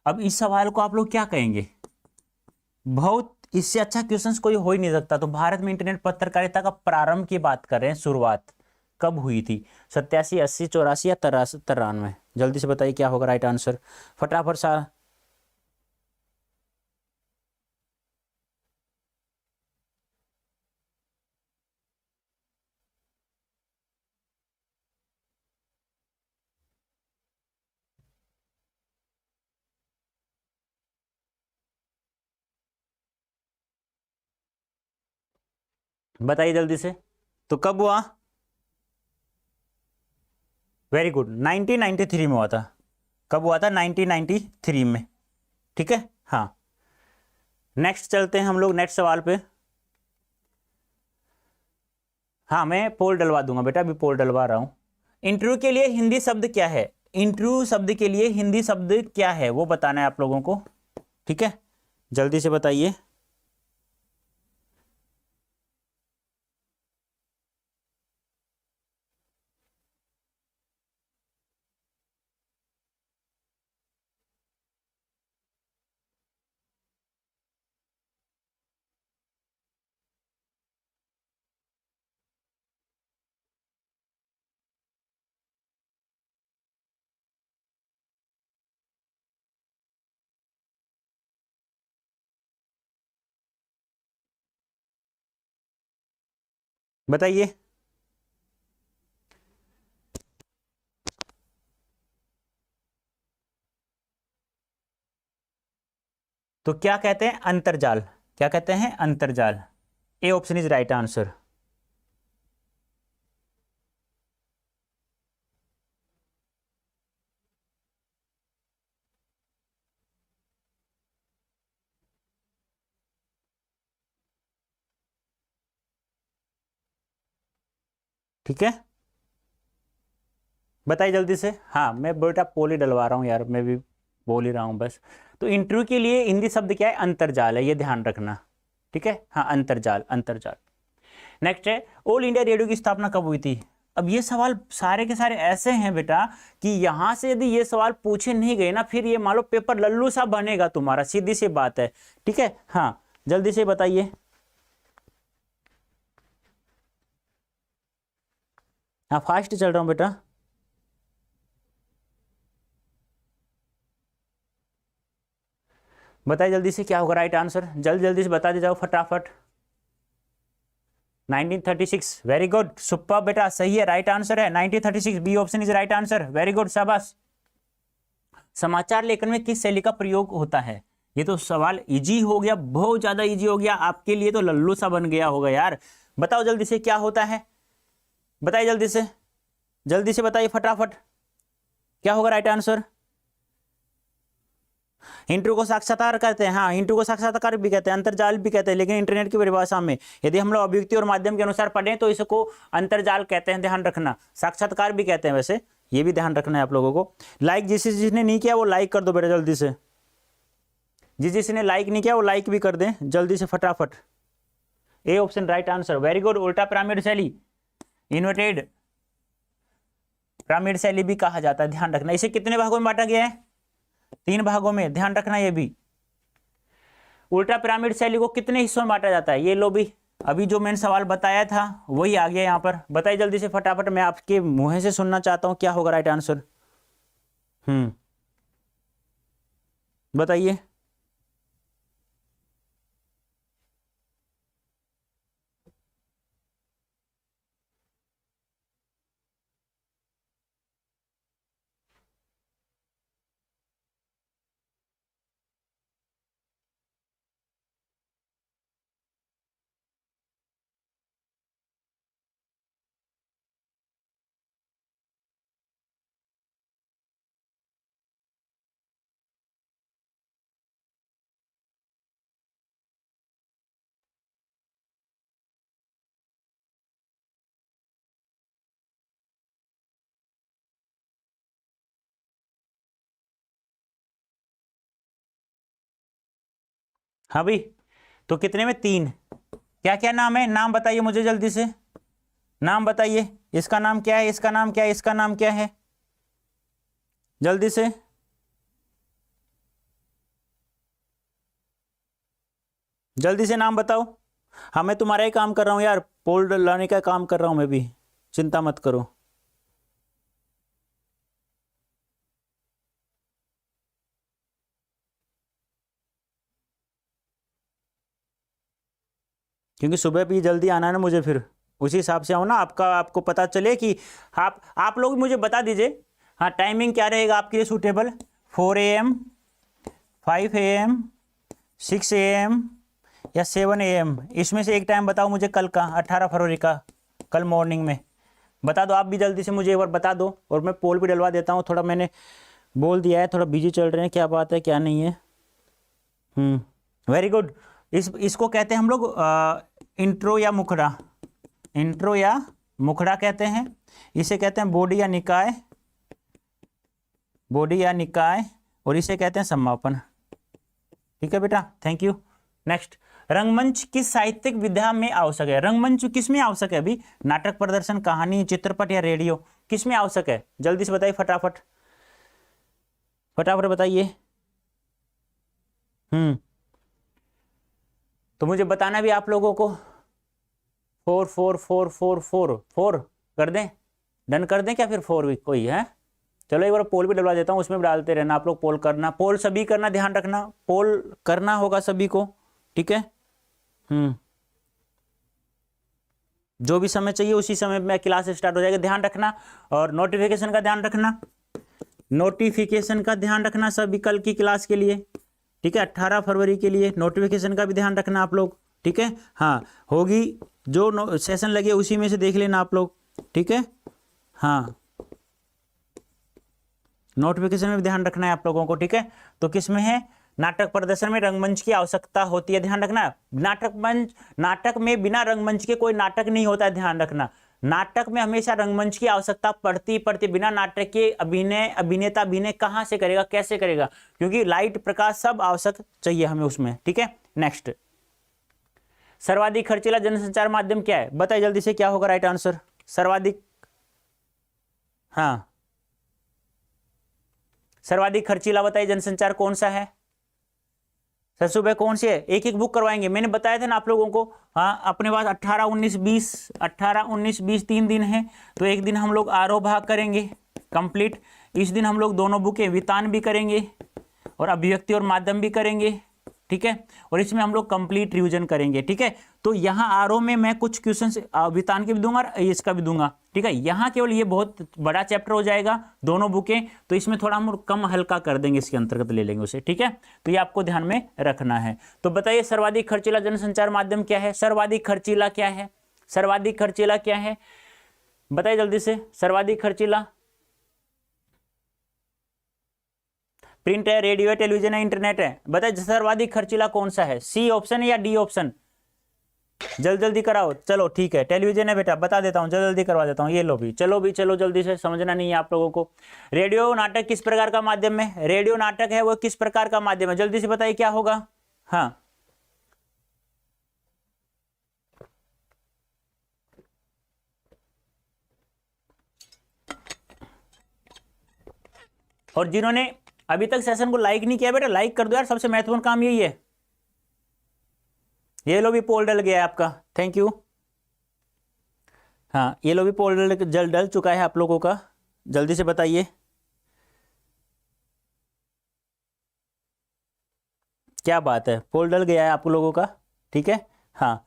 अब इस सवाल को आप लोग क्या कहेंगे? बहुत इससे अच्छा क्वेश्चन कोई हो ही नहीं सकता। तो भारत में इंटरनेट पत्रकारिता का प्रारंभ की बात कर रहे हैं, शुरुआत कब हुई थी? 87, 80, 84 या 93? जल्दी से बताइए क्या होगा राइट आंसर? फटाफट सा। बताइए जल्दी से। तो कब हुआ? वेरी गुड, 1993 में हुआ था। कब हुआ था? 1993 में, ठीक है। हाँ, नेक्स्ट चलते हैं हम लोग नेक्स्ट सवाल पे। हाँ, मैं पोल डलवा दूंगा बेटा, अभी पोल डलवा रहा हूं। इंटरव्यू के लिए हिंदी शब्द क्या है? इंटरव्यू शब्द के लिए हिंदी शब्द क्या है, वो बताना है आप लोगों को, ठीक है। जल्दी से बताइए। बताइए। तो क्या कहते हैं? अंतर्जाल। क्या कहते हैं? अंतर्जाल। A option is right answer. ठीक है, बताइए जल्दी से। हाँ, मैं बेटा पोल ही डलवा रहा हूँ यार, मैं भी बोल ही रहा हूँ बस। तो इंटरव्यू के लिए हिंदी शब्द क्या है? अंतर्जाल है, ये ध्यान रखना। ठीक है, हाँ, अंतर्जाल, अंतर्जाल। नेक्स्ट है, ऑल इंडिया रेडियो की स्थापना कब हुई थी? अब ये सवाल सारे के सारे ऐसे हैं बेटा कि यहां से यदि ये सवाल पूछे नहीं गए ना, फिर ये मान लो पेपर लल्लू सा बनेगा तुम्हारा, सीधी सी बात है। ठीक है, हाँ, जल्दी से बताइए। हाँ, फास्ट चल रहा हूं बेटा। बताइए जल्दी से क्या होगा राइट आंसर, जल्दी जल्दी से बता दे जाओ फटाफट। 1936, वेरी गुड, सुपर बेटा, सही है, राइट आंसर है 1936, B option is right answer, very good, शाबाश। समाचार लेखन में किस शैली का प्रयोग होता है? ये तो सवाल इजी हो गया, बहुत ज्यादा इजी हो गया आपके लिए, तो लल्लू सा बन गया होगा यार। बताओ जल्दी से क्या होता है, बताइए जल्दी से बताइए फटाफट, क्या होगा राइट आंसर? इंटरव्यू को साक्षात्कार कहते हैं, हाँ, इंटरव्यू को साक्षात्कार भी कहते हैं, अंतर्जाल भी कहते हैं, लेकिन इंटरनेट की परिभाषा में यदि हम लोग अभिव्यक्ति और माध्यम के अनुसार पढ़ें तो इसको अंतर्जाल कहते हैं, ध्यान रखना। साक्षात्कार भी कहते हैं वैसे, ये भी ध्यान रखना है आप लोगों को। लाइक जिसने नहीं किया वो लाइक कर दो बेटा जल्दी से, जिसने लाइक नहीं किया वो लाइक भी कर दें जल्दी से फटाफट। A option right answer, very good. उल्टा पिरामिड शैली, इन्वर्टेड पिरामिड शैली भी कहा जाता है, ध्यान रखना। इसे कितने भागों में बांटा गया है? 3 भागों में, ध्यान रखना। ये भी उल्टा पिरामिड शैली को कितने हिस्सों में बांटा जाता है? ये लो भी, अभी जो मैंने सवाल बताया था वही आ गया यहाँ पर। बताइए जल्दी से फटाफट, मैं आपके मुंह से सुनना चाहता हूँ क्या होगा राइट आंसर। बताइए। हाँ भाई, तो कितने में? 3। क्या क्या नाम है? नाम बताइए मुझे जल्दी से, नाम बताइए। इसका नाम क्या है, इसका नाम क्या है, इसका नाम क्या है, जल्दी से। जल्दी से नाम बताओ। हाँ, मैं तुम्हारा ही काम कर रहा हूँ यार, पोल लाने का काम कर रहा हूँ मैं भी, चिंता मत करो। क्योंकि सुबह भी जल्दी आना है ना मुझे, फिर उसी हिसाब से आओ ना, आपको पता चले कि आप लोग मुझे बता दीजिए। हाँ, टाइमिंग क्या रहेगा आपके लिए सूटेबल? 4 AM, 5 AM, 6 AM या 7 AM? इसमें से एक टाइम बताओ मुझे, कल का, 18 फरवरी का, कल मॉर्निंग में बता दो। आप भी जल्दी से मुझे एक बार बता दो, और मैं पोल भी डलवा देता हूँ। थोड़ा मैंने बोल दिया है, थोड़ा बिजी चल रहे हैं, क्या बात है क्या नहीं है। Very good. इसको कहते हैं हम लोग इंट्रो या मुखड़ा, इंट्रो या मुखड़ा कहते हैं। इसे कहते हैं बॉडी या निकाय, बॉडी या निकाय, और इसे कहते हैं समापन। ठीक है बेटा, थैंक यू। नेक्स्ट, रंगमंच किस साहित्यिक विधा में आवश्यक है? रंगमंच किस में आवश्यक है अभी? नाटक प्रदर्शन, कहानी, चित्रपट या रेडियो, किस में आवश्यक है? जल्दी से बताइए फटाफट, फटाफट बताइए। तो मुझे बताना भी आप लोगों को। 4 4 4 4 4 4 कर दें, डन कर दें क्या? फिर 4 भी कोई है? चलो एक बार पोल भी डलवा देता हूँ, उसमें भी डालते रहना आप लोग, पोल करना, पोल सभी करना, ध्यान रखना, पोल करना होगा सभी को। ठीक है। जो भी समय चाहिए उसी समय में क्लास स्टार्ट हो जाएगा, ध्यान रखना। और नोटिफिकेशन का ध्यान रखना, नोटिफिकेशन का ध्यान रखना सभी कल की क्लास के लिए, ठीक है। 18 फरवरी के लिए नोटिफिकेशन का भी ध्यान रखना आप लोग, ठीक है। हाँ होगी, जो सेशन लगे उसी में से देख लेना आप लोग, ठीक है। हाँ नोटिफिकेशन में भी ध्यान रखना है आप लोगों को, ठीक है। तो किस में है, नाटक प्रदर्शन में रंगमंच की आवश्यकता होती है, ध्यान रखना। नाटक में बिना रंगमंच के कोई नाटक नहीं होता है, ध्यान रखना। नाटक में हमेशा रंगमंच की आवश्यकता पड़ती बिना नाटक के अभिनेता अभिनय कहां से करेगा, कैसे करेगा, क्योंकि लाइट प्रकाश सब आवश्यक चाहिए हमें उसमें, ठीक है। नेक्स्ट, सर्वाधिक खर्चीला जनसंचार माध्यम क्या है, बताइए जल्दी से क्या होगा राइट आंसर। सर्वाधिक, हाँ सर्वाधिक खर्चीला बताइए जनसंचार कौन सा है। सर सुबह कौन सी है, एक एक बुक करवाएंगे, मैंने बताया था ना आप लोगों को। हाँ अपने पास 18, 19, 20 3 दिन है, तो एक दिन हम लोग आरोह भाग करेंगे कंप्लीट। इस दिन हम लोग दोनों बुकें वितान भी करेंगे और अभिव्यक्ति और माध्यम भी करेंगे, ठीक है। और इसमें हम लोग कंप्लीट रिवीजन करेंगे, ठीक है। तो यहाँ आरोह में मैं कुछ क्वेश्चन वितान के भी दूंगा और इसका भी दूंगा, ठीक है। यहाँ केवल ये बहुत बड़ा चैप्टर हो जाएगा दोनों बुकें, तो इसमें थोड़ा हम कम हल्का कर देंगे, इसके अंतर्गत ले लेंगे उसे, ठीक है। तो ये आपको ध्यान में रखना है। तो बताइए सर्वाधिक खर्चीला जनसंचार माध्यम क्या है, सर्वाधिक खर्चीला क्या है, सर्वाधिक खर्चीला क्या है, बताइए जल्दी से। सर्वाधिक खर्चीला प्रिंट है, रेडियो है, टेलीविजन है, इंटरनेट है, बताइए सर्वाधिक खर्चीला कौन सा है, सी ऑप्शन है या डी ऑप्शन, जल्दी कराओ। चलो ठीक है, टेलीविजन है बेटा, बता देता हूँ, जल्दी करवा देता हूँ। ये लो भी, चलो भी, चलो जल्दी से, समझना नहीं है आप लोगों को। रेडियो नाटक किस प्रकार का माध्यम है, रेडियो नाटक है वो किस प्रकार का माध्यम है, जल्दी से बताइए क्या होगा। हाँ और जिन्होंने अभी तक सेशन को लाइक नहीं किया बेटा, लाइक कर दो यार, सबसे महत्वपूर्ण काम यही है। ये लो भी पोल डल गया है आपका, थैंक यू। हाँ ये लो भी पोल डल चुका है आप लोगों का, जल्दी से बताइए क्या बात है, पोल डल गया है आप लोगों का, ठीक है। हाँ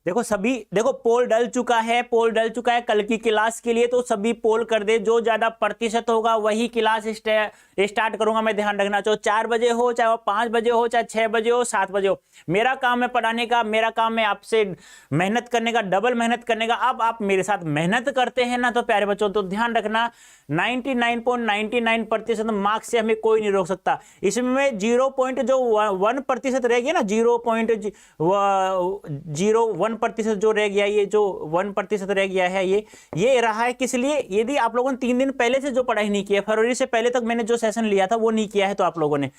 देखो सभी, देखो पोल डल चुका है, पोल डल चुका है कल की क्लास के लिए, तो सभी पोल कर दे, जो ज्यादा प्रतिशत होगा वही क्लास स्टार्ट करूंगा मैं, ध्यान रखना। चाहे 4 बजे हो, चाहे वो 5 बजे हो, चाहे 6 बजे हो, 7 बजे हो, मेरा काम है पढ़ाने का, मेरा काम है आपसे मेहनत करने का, डबल मेहनत करने का। अब आप मेरे साथ मेहनत करते हैं ना तो प्यारे बच्चों, तो ध्यान रखना 99.99% मार्क्स से हमें कोई नहीं रोक सकता। इसमें 0.1% रह गया ना, 0.01% जो रह गया, ये जो 1% रह गया है, ये रहा है किस लिए, यदि आप लोगों ने 3 दिन पहले से जो पढ़ाई नहीं किया, फरवरी से पहले तक मैंने जो सेशन लिया था वो नहीं किया है, तो आप लोगों ने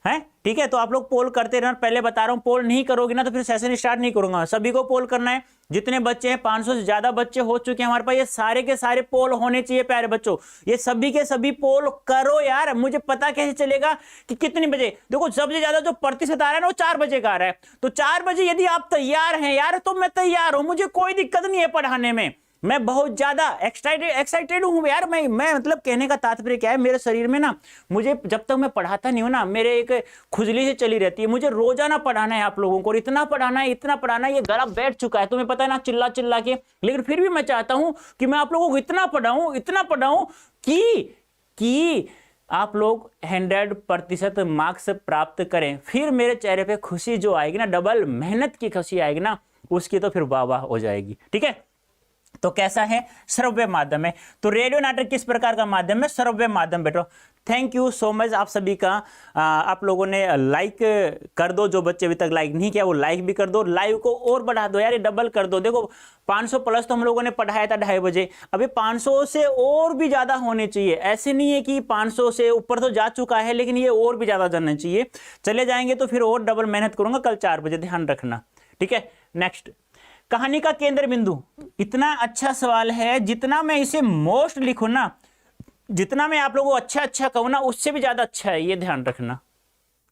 है, ठीक है। तो आप लोग पोल करते रहना, पहले बता रहा हूं, पोल नहीं करोगे ना तो फिर सेशन स्टार्ट नहीं करूंगा। सभी को पोल करना है, जितने बच्चे हैं 500 से ज्यादा बच्चे हो चुके हैं हमारे पास, ये सारे के सारे पोल होने चाहिए प्यारे बच्चों, ये सभी के सभी पोल करो यार। मुझे पता कैसे चलेगा कि कितने बजे, देखो सबसे ज्यादा जो प्रतिशत आ रहा है ना वो 4 बजे का आ रहा है, तो 4 बजे यदि आप तैयार हैं यार तो मैं तैयार हूं, मुझे कोई दिक्कत नहीं है पढ़ाने में, मैं बहुत ज्यादा एक्साइटेड हूं यार। मैं मतलब कहने का तात्पर्य क्या है, मेरे शरीर में ना, मुझे जब तक मैं पढ़ाता नहीं हूं ना, मेरे एक खुजली से चली रहती है, मुझे रोजाना पढ़ाना है आप लोगों को, इतना पढ़ाना है, इतना पढ़ाना है, ये गला बैठ चुका है, तुम्हें पता है ना, चिल्ला चिल्ला के, लेकिन फिर भी मैं चाहता हूं कि मैं आप लोगों को इतना पढ़ाऊं कि आप लोग 100% मार्क्स प्राप्त करें। फिर मेरे चेहरे पे खुशी जो आएगी ना, डबल मेहनत की खुशी आएगी ना, उसकी तो फिर वाह वाह हो जाएगी, ठीक है। तो कैसा है, श्रव्य माध्यम है। तो रेडियो नाटक किस प्रकार का माध्यम है, श्रव्य माध्यम बेटो। थैंक यू सो मच आप सभी का, आप लोगों ने लाइक कर दो, जो बच्चे अभी तक लाइक नहीं किया वो लाइक भी कर दो, लाइव को और बढ़ा दो यार, ये डबल कर दो। देखो 500 प्लस तो हम लोगों ने पढ़ाया था 2:30 बजे, अभी 500 से और भी ज्यादा होने चाहिए, ऐसे नहीं है कि 500 से ऊपर तो जा चुका है, लेकिन ये और भी ज्यादा जाना चाहिए। चले जाएंगे तो फिर और डबल मेहनत करूंगा कल 4 बजे, ध्यान रखना, ठीक है। नेक्स्ट, कहानी का केंद्र बिंदु, इतना अच्छा सवाल है, जितना मैं इसे मोस्ट लिखूं ना, जितना मैं आप लोगों को अच्छा कहूं ना, उससे भी ज्यादा अच्छा है, ये ध्यान रखना।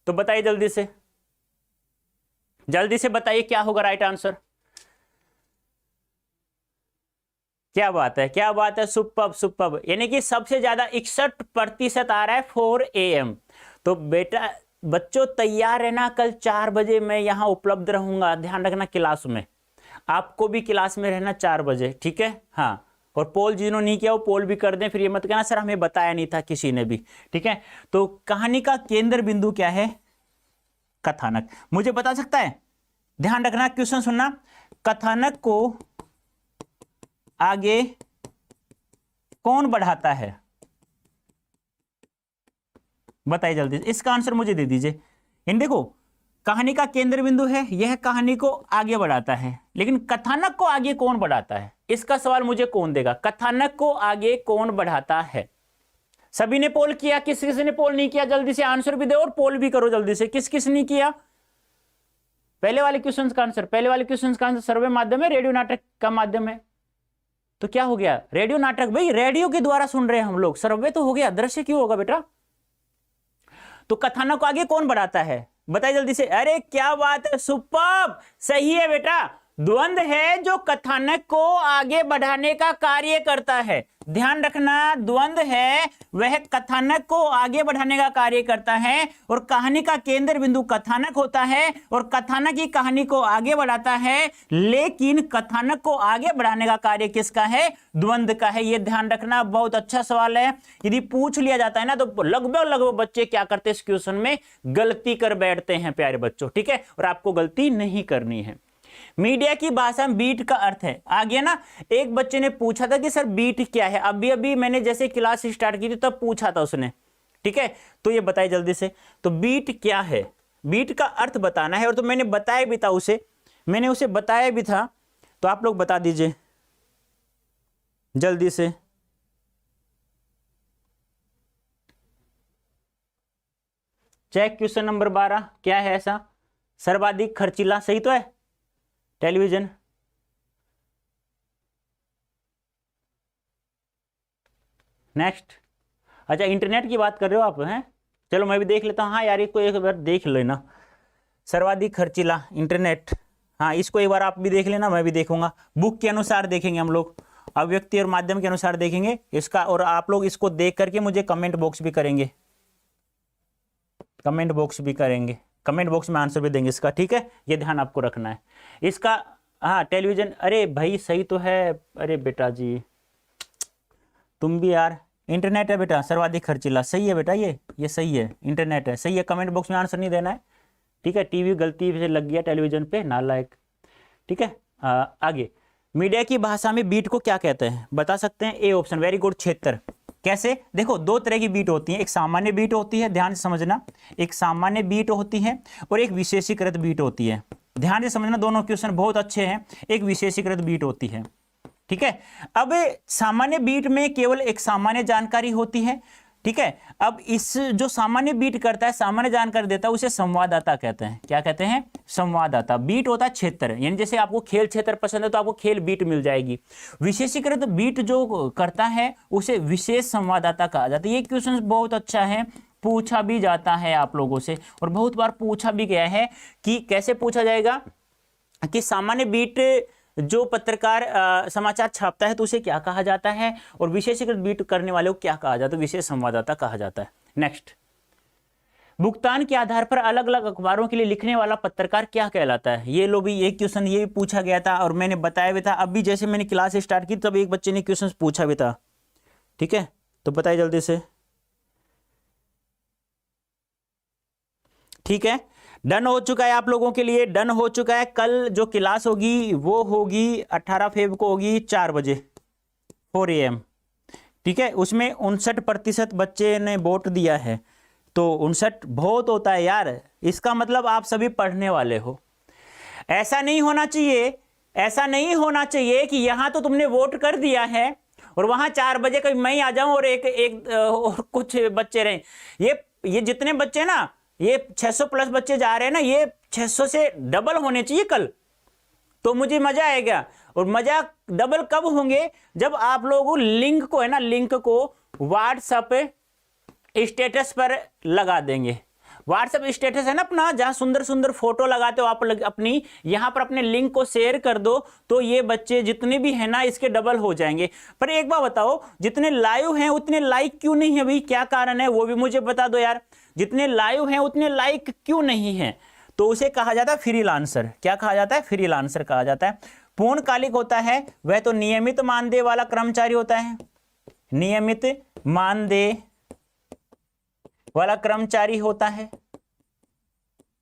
तो बताइए जल्दी से बताइए क्या होगा राइट आंसर। क्या बात है, सुपर्ब, यानी कि सबसे ज्यादा 61% आ रहा है 4 AM। तो बेटा बच्चों तैयार रहना, कल 4 बजे मैं यहां उपलब्ध रहूंगा, ध्यान रखना क्लास में। आपको भी क्लास में रहना 4 बजे, ठीक है। हाँ, और पोल जिन्होंने नहीं किया वो पोल भी कर दें, फिर ये मत कहना सर हमें बताया नहीं था किसी ने भी, ठीक है। तो कहानी का केंद्र बिंदु क्या है? कथानक। मुझे बता सकता है? ध्यान रखना, क्वेश्चन सुनना। कथानक को आगे कौन बढ़ाता है? बताइए जल्दी, इसका आंसर मुझे दे दीजिए। इन देखो, कहानी का केंद्र बिंदु है, यह कहानी को आगे बढ़ाता है, लेकिन कथानक को आगे कौन बढ़ाता है? इसका सवाल मुझे कौन देगा? कथानक को आगे कौन बढ़ाता है? सभी ने पोल किया, किस किस ने पोल नहीं किया? जल्दी से आंसर भी दो और पोल भी करो जल्दी से। किस किस ने किया पहले वाले क्वेश्चन का आंसर? पहले वाले क्वेश्चन का आंसर सर्वे माध्यम है, रेडियो नाटक का माध्यम है। तो क्या हो गया? रेडियो नाटक। भाई रेडियो के द्वारा सुन रहे हैं हम लोग, सर्वे तो हो गया, दृश्य क्यों होगा बेटा? तो कथानक को आगे कौन बढ़ाता है? बताइए जल्दी से। अरे क्या बात है, सुपर्ब, सही है बेटा। द्वंद है जो कथानक को आगे बढ़ाने का कार्य करता है। ध्यान रखना, द्वंद है वह कथानक को आगे बढ़ाने का कार्य करता है, और कहानी का केंद्र बिंदु कथानक होता है, और कथानक ही कहानी को आगे बढ़ाता है। लेकिन कथानक को आगे बढ़ाने का कार्य किसका है? द्वंद का है। यह ध्यान रखना, बहुत अच्छा सवाल है। यदि पूछ लिया जाता है ना तो लगभग बच्चे क्या करते हैं, इस क्वेश्चन में गलती कर बैठते हैं प्यारे बच्चों, ठीक है। और आपको गलती नहीं करनी है। मीडिया की भाषा में बीट का अर्थ है, आ गया ना। एक बच्चे ने पूछा था कि सर बीट क्या है, अभी मैंने जैसे क्लास स्टार्ट की थी तब पूछा था उसने, ठीक है। तो ये बताइए जल्दी से, तो बीट क्या है? बीट का अर्थ बताना है, और तो मैंने बताया भी था उसे, मैंने उसे बताया भी था, तो आप लोग बता दीजिए जल्दी से। चेक क्वेश्चन नंबर 12 क्या है ऐसा? सर्वाधिक खर्चीला, सही तो है। Television, next. अच्छा, इंटरनेट की बात कर रहे हो आप, हैं? चलो मैं भी देख लेता हूँ। हाँ यार, इसको एक बार देख लेना। सर्वाधिक खर्चीला इंटरनेट, हाँ इसको एक बार आप भी देख लेना, मैं भी देखूंगा। बुक के अनुसार देखेंगे हम लोग, अभिव्यक्ति और माध्यम के अनुसार देखेंगे इसका, और आप लोग इसको देख करके मुझे कमेंट बॉक्स भी करेंगे, कमेंट बॉक्स में आंसर भी देंगे इसका, ठीक है। ये ध्यान आपको रखना है इसका। हाँ टेलीविजन, अरे भाई सही तो है। अरे बेटा जी तुम भी यार। इंटरनेट है बेटा सर्वाधिक खर्चीला, सही है बेटा, ये सही है, इंटरनेट है, सही है। कमेंट बॉक्स में आंसर नहीं देना है, ठीक है। टीवी गलती से लग गया टेलीविजन पे, नालायक, ठीक है। आगे, मीडिया की भाषा में बीट को क्या कहते हैं? बता सकते हैं? ए ऑप्शन, वेरी गुड, क्षेत्र। कैसे? देखो, दो तरह की बीट होती है, एक सामान्य बीट होती है, ध्यान से समझना, एक सामान्य बीट होती है और एक विशेषीकृत बीट होती है। ध्यान से समझना, दोनों क्वेश्चन बहुत अच्छे हैं। एक विशेषीकृत बीट होती है, ठीक है। अब सामान्य बीट में केवल एक सामान्य जानकारी होती है, ठीक है। अब इस जो सामान्य बीट करता है, सामान्य जानकारी देता है, उसे संवाददाता कहते हैं। क्या कहते हैं? संवाददाता। बीट होता है क्षेत्र, यानी जैसे आपको खेल क्षेत्र पसंद है तो आपको खेल बीट मिल जाएगी। विशेषीकृत बीट जो करता है उसे विशेष संवाददाता कहा जाता है। ये क्वेश्चन बहुत अच्छा है, पूछा भी जाता है आप लोगों से, और बहुत बार पूछा भी गया है कि कैसे पूछा जाएगा कि सामान्य बीट जो पत्रकार समाचार छापता है तो उसे क्या कहा जाता है, और विशेषीकृत बीट करने वाले को क्या कहा जाता है? विशेष संवाददाता कहा जाता है। नेक्स्ट, भुगतान के आधार पर अलग अलग अखबारों के लिए लिखने वाला पत्रकार क्या कहलाता है? ये लो भी, एक क्वेश्चन ये भी पूछा गया था और मैंने बताया भी था। अभी जैसे मैंने क्लास स्टार्ट की तब एक बच्चे ने क्वेश्चन पूछा भी था, ठीक है। तो बताइए जल्दी से, ठीक है। डन हो चुका है आप लोगों के लिए, डन हो चुका है। कल जो क्लास होगी वो होगी 18 फेब को, होगी 4 बजे 4 AM, ठीक है। उसमें 59% बच्चे ने वोट दिया है, तो 59 बहुत होता है यार, इसका मतलब आप सभी पढ़ने वाले हो। ऐसा नहीं होना चाहिए, ऐसा नहीं होना चाहिए कि यहां तो तुमने वोट कर दिया है और वहां 4 बजे कभी मैं आ जाऊं और एक और कुछ बच्चे रहें। ये जितने बच्चे ना, ये 600 प्लस बच्चे जा रहे हैं ना, ये 600 से डबल होने चाहिए कल, तो मुझे मजा आएगा। और मजा डबल कब होंगे? जब आप लोग लिंक को, है ना, लिंक को व्हाट्सएप स्टेटस पर लगा देंगे। व्हाट्सएप स्टेटस है ना अपना, जहां सुंदर सुंदर फोटो लगाते हो आप अपनी, यहां पर अपने लिंक को शेयर कर दो, तो ये बच्चे जितने भी है ना इसके डबल हो जाएंगे। पर एक बार बताओ, जितने लाइव हैं उतने लाइक क्यों नहीं है भाई? क्या कारण है वो भी मुझे बता दो यार। जितने लाइव हैं उतने लाइक क्यों नहीं है? तो उसे कहा जाता है फ्रीलांसर। क्या कहा जाता है? फ्रीलांसर कहा जाता है। पूर्णकालिक होता है वह तो नियमित मानदेय वाला कर्मचारी होता है, नियमित मानदेय वाला कर्मचारी होता है,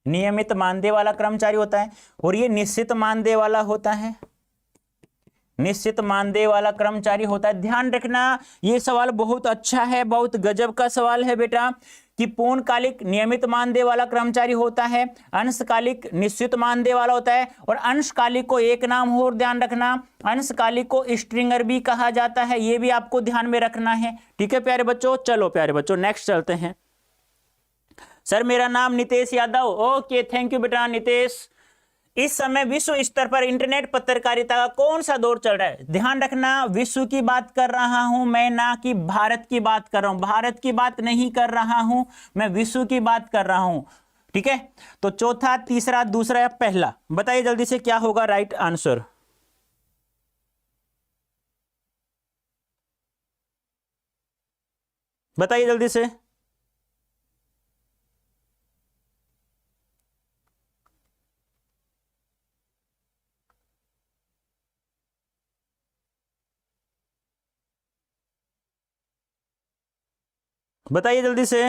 नियमित मानदेय वाला कर्मचारी होता है। और ये निश्चित मानदेय वाला होता है, निश्चित मानदेय वाला कर्मचारी होता है। ध्यान रखना ये सवाल बहुत अच्छा है, बहुत गजब का सवाल है बेटा, कि पूर्णकालिक नियमित मानदेय वाला कर्मचारी होता है, अंशकालिक निश्चित मानदेय वाला होता है, और अंशकालिक को एक नाम और ध्यान रखना, अंशकालिक को स्ट्रिंगर भी कहा जाता है, ये भी आपको ध्यान में रखना है। ठीक है प्यारे बच्चों, चलो प्यारे बच्चों नेक्स्ट चलते हैं। सर मेरा नाम Nitesh Yadav. Okay, thank you बेटा नितेश। इस समय विश्व स्तर पर इंटरनेट पत्रकारिता का कौन सा दौर चल रहा है? ध्यान रखना, विश्व की बात कर रहा हूं मैं, ना कि भारत की बात कर रहा हूं, भारत की बात नहीं कर रहा हूं मैं, विश्व की बात कर रहा हूं। ठीक है, तो चौथा, तीसरा, दूसरा या पहला, बताइए जल्दी से क्या होगा राइट आंसर। बताइए जल्दी से। बताइए जल्दी से।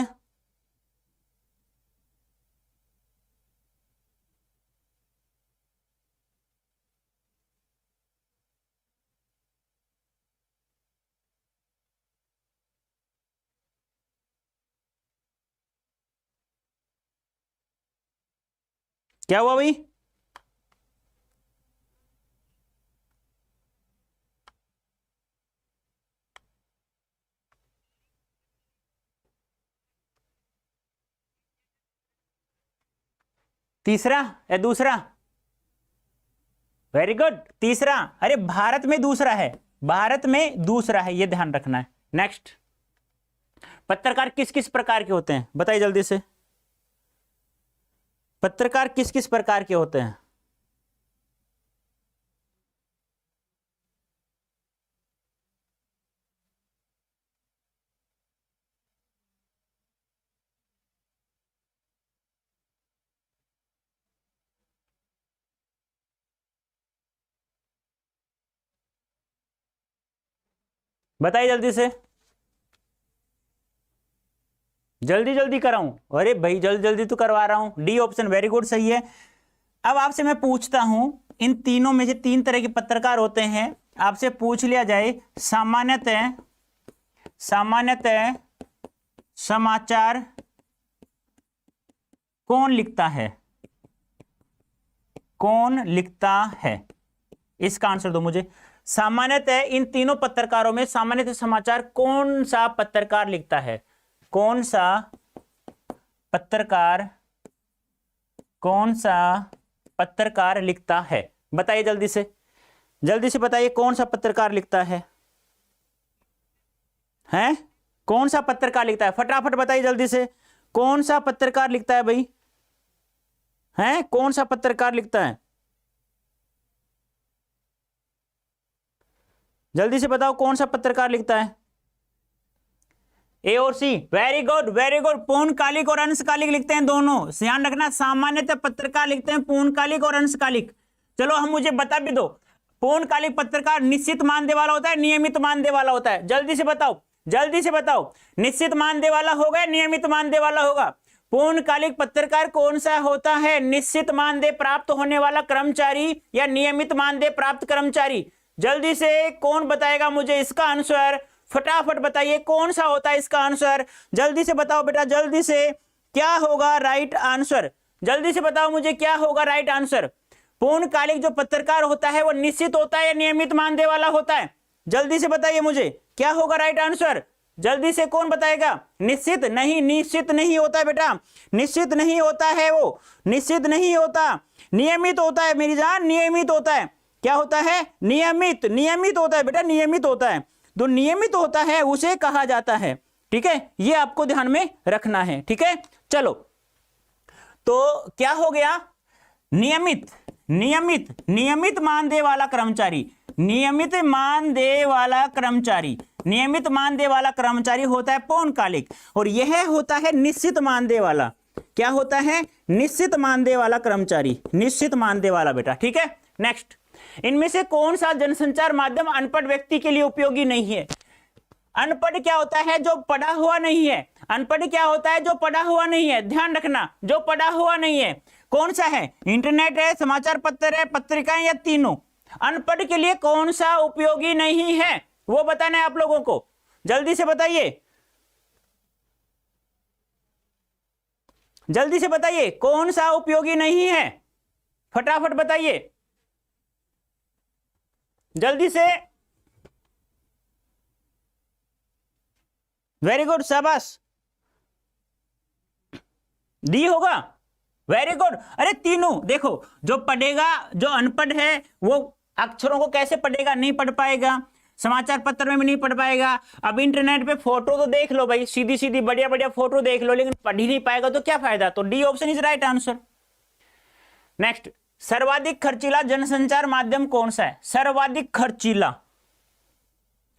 क्या हुआ भाई? तीसरा या दूसरा? वेरी गुड, तीसरा। अरे भारत में दूसरा है, भारत में दूसरा है, ये ध्यान रखना है। नेक्स्ट, पत्रकार किस किस प्रकार के होते हैं? बताइए जल्दी से, पत्रकार किस किस प्रकार के होते हैं? बताइए जल्दी से, जल्दी जल्दी कराऊं? अरे भाई जल्दी जल्दी तो करवा रहा हूं, डी ऑप्शन वेरी गुड, सही है। अब आपसे मैं पूछता हूं, इन तीनों में से तीन तरह के पत्रकार होते हैं, आपसे पूछ लिया जाए सामान्यतः सामान्यतः समाचार कौन लिखता है? कौन लिखता है? इसका आंसर दो मुझे। सामान्यतः इन तीनों पत्रकारों में सामान्यतः समाचार कौन सा पत्रकार लिखता है? कौन सा पत्रकार, कौन सा पत्रकार लिखता है? बताइए जल्दी से, जल्दी से बताइए कौन सा पत्रकार लिखता है? हैं? कौन सा पत्रकार लिखता है? फटाफट बताइए जल्दी से, कौन सा पत्रकार लिखता है भाई? हैं? कौन सा पत्रकार लिखता है? जल्दी से बताओ कौन सा पत्रकार लिखता है? ए और सी, वेरी गुड वेरी गुड। पूर्णकालिक और अंशकालिक लिखते हैं दोनों, ध्यान रखना, सामान्यतः पत्रकार लिखते हैं पूर्णकालिक और अंशकालिक। चलो हम मुझे बता भी दो, पूर्णकालिक पत्रकार निश्चित मानदेय वाला होता है, नियमित मानदेय वाला होता है? जल्दी से बताओ, जल्दी से बताओ, निश्चित मानदेय वाला होगा या नियमित मानदेय वाला होगा? पूर्णकालिक पत्रकार कौन सा होता है? निश्चित मानदेय प्राप्त होने वाला कर्मचारी या नियमित मानदेय प्राप्त कर्मचारी? जल्दी से कौन बताएगा मुझे इसका आंसर? फटाफट बताइए कौन सा होता है इसका आंसर? जल्दी से बताओ बेटा, जल्दी से, क्या होगा राइट आंसर? जल्दी से बताओ मुझे क्या होगा राइट आंसर? पूर्णकालिक जो पत्रकार होता है वो निश्चित होता है या नियमित मानदेय वाला होता है? जल्दी से बताइए मुझे क्या होगा राइट आंसर? जल्दी से कौन बताएगा? निश्चित नहीं, निश्चित नहीं होता है बेटा, निश्चित नहीं होता है, वो निश्चित नहीं होता, नियमित होता है मेरी जान, नियमित होता है। क्या होता है? नियमित, नियमित होता है बेटा, नियमित होता है। जो नियमित होता है उसे कहा जाता है। ठीक है, ये आपको ध्यान में रखना है। ठीक है, चलो, तो क्या हो गया? नियमित, नियमित, नियमित मानदेय वाला कर्मचारी, नियमित मानदेय वाला कर्मचारी, नियमित मानदेय वाला कर्मचारी होता है पूर्णकालिक, और यह होता है निश्चित मानदेय वाला। क्या होता है? निश्चित मानदेय वाला कर्मचारी, निश्चित मानदेय वाला बेटा। ठीक है, नेक्स्ट, इनमें से कौन सा जनसंचार माध्यम अनपढ़ व्यक्ति के लिए उपयोगी नहीं है? अनपढ़ क्या होता है? जो पढ़ा हुआ नहीं है। अनपढ़ क्या होता है? जो पढ़ा हुआ नहीं है। ध्यान रखना, जो पढ़ा हुआ नहीं है। कौन सा है? इंटरनेट है, समाचार पत्र है, पत्रिकाएं, या तीनों? अनपढ़ के लिए कौन सा उपयोगी नहीं है वो बताना है आप लोगों को। जल्दी से बताइए, जल्दी से बताइए, कौन सा उपयोगी नहीं है? फटाफट बताइए जल्दी से। वेरी गुड, शाबाश। डी होगा, वेरी गुड। अरे तीनों देखो, जो पढ़ेगा, जो अनपढ़ है वो अक्षरों को कैसे पढ़ेगा? नहीं पढ़ पाएगा, समाचार पत्र में भी नहीं पढ़ पाएगा। अब इंटरनेट पे फोटो तो देख लो भाई, सीधी सीधी बढ़िया बढ़िया फोटो देख लो, लेकिन पढ़ ही नहीं पाएगा तो क्या फायदा? तो D option is right answer. Next, सर्वाधिक खर्चीला जनसंचार माध्यम कौन सा है? सर्वाधिक खर्चीला,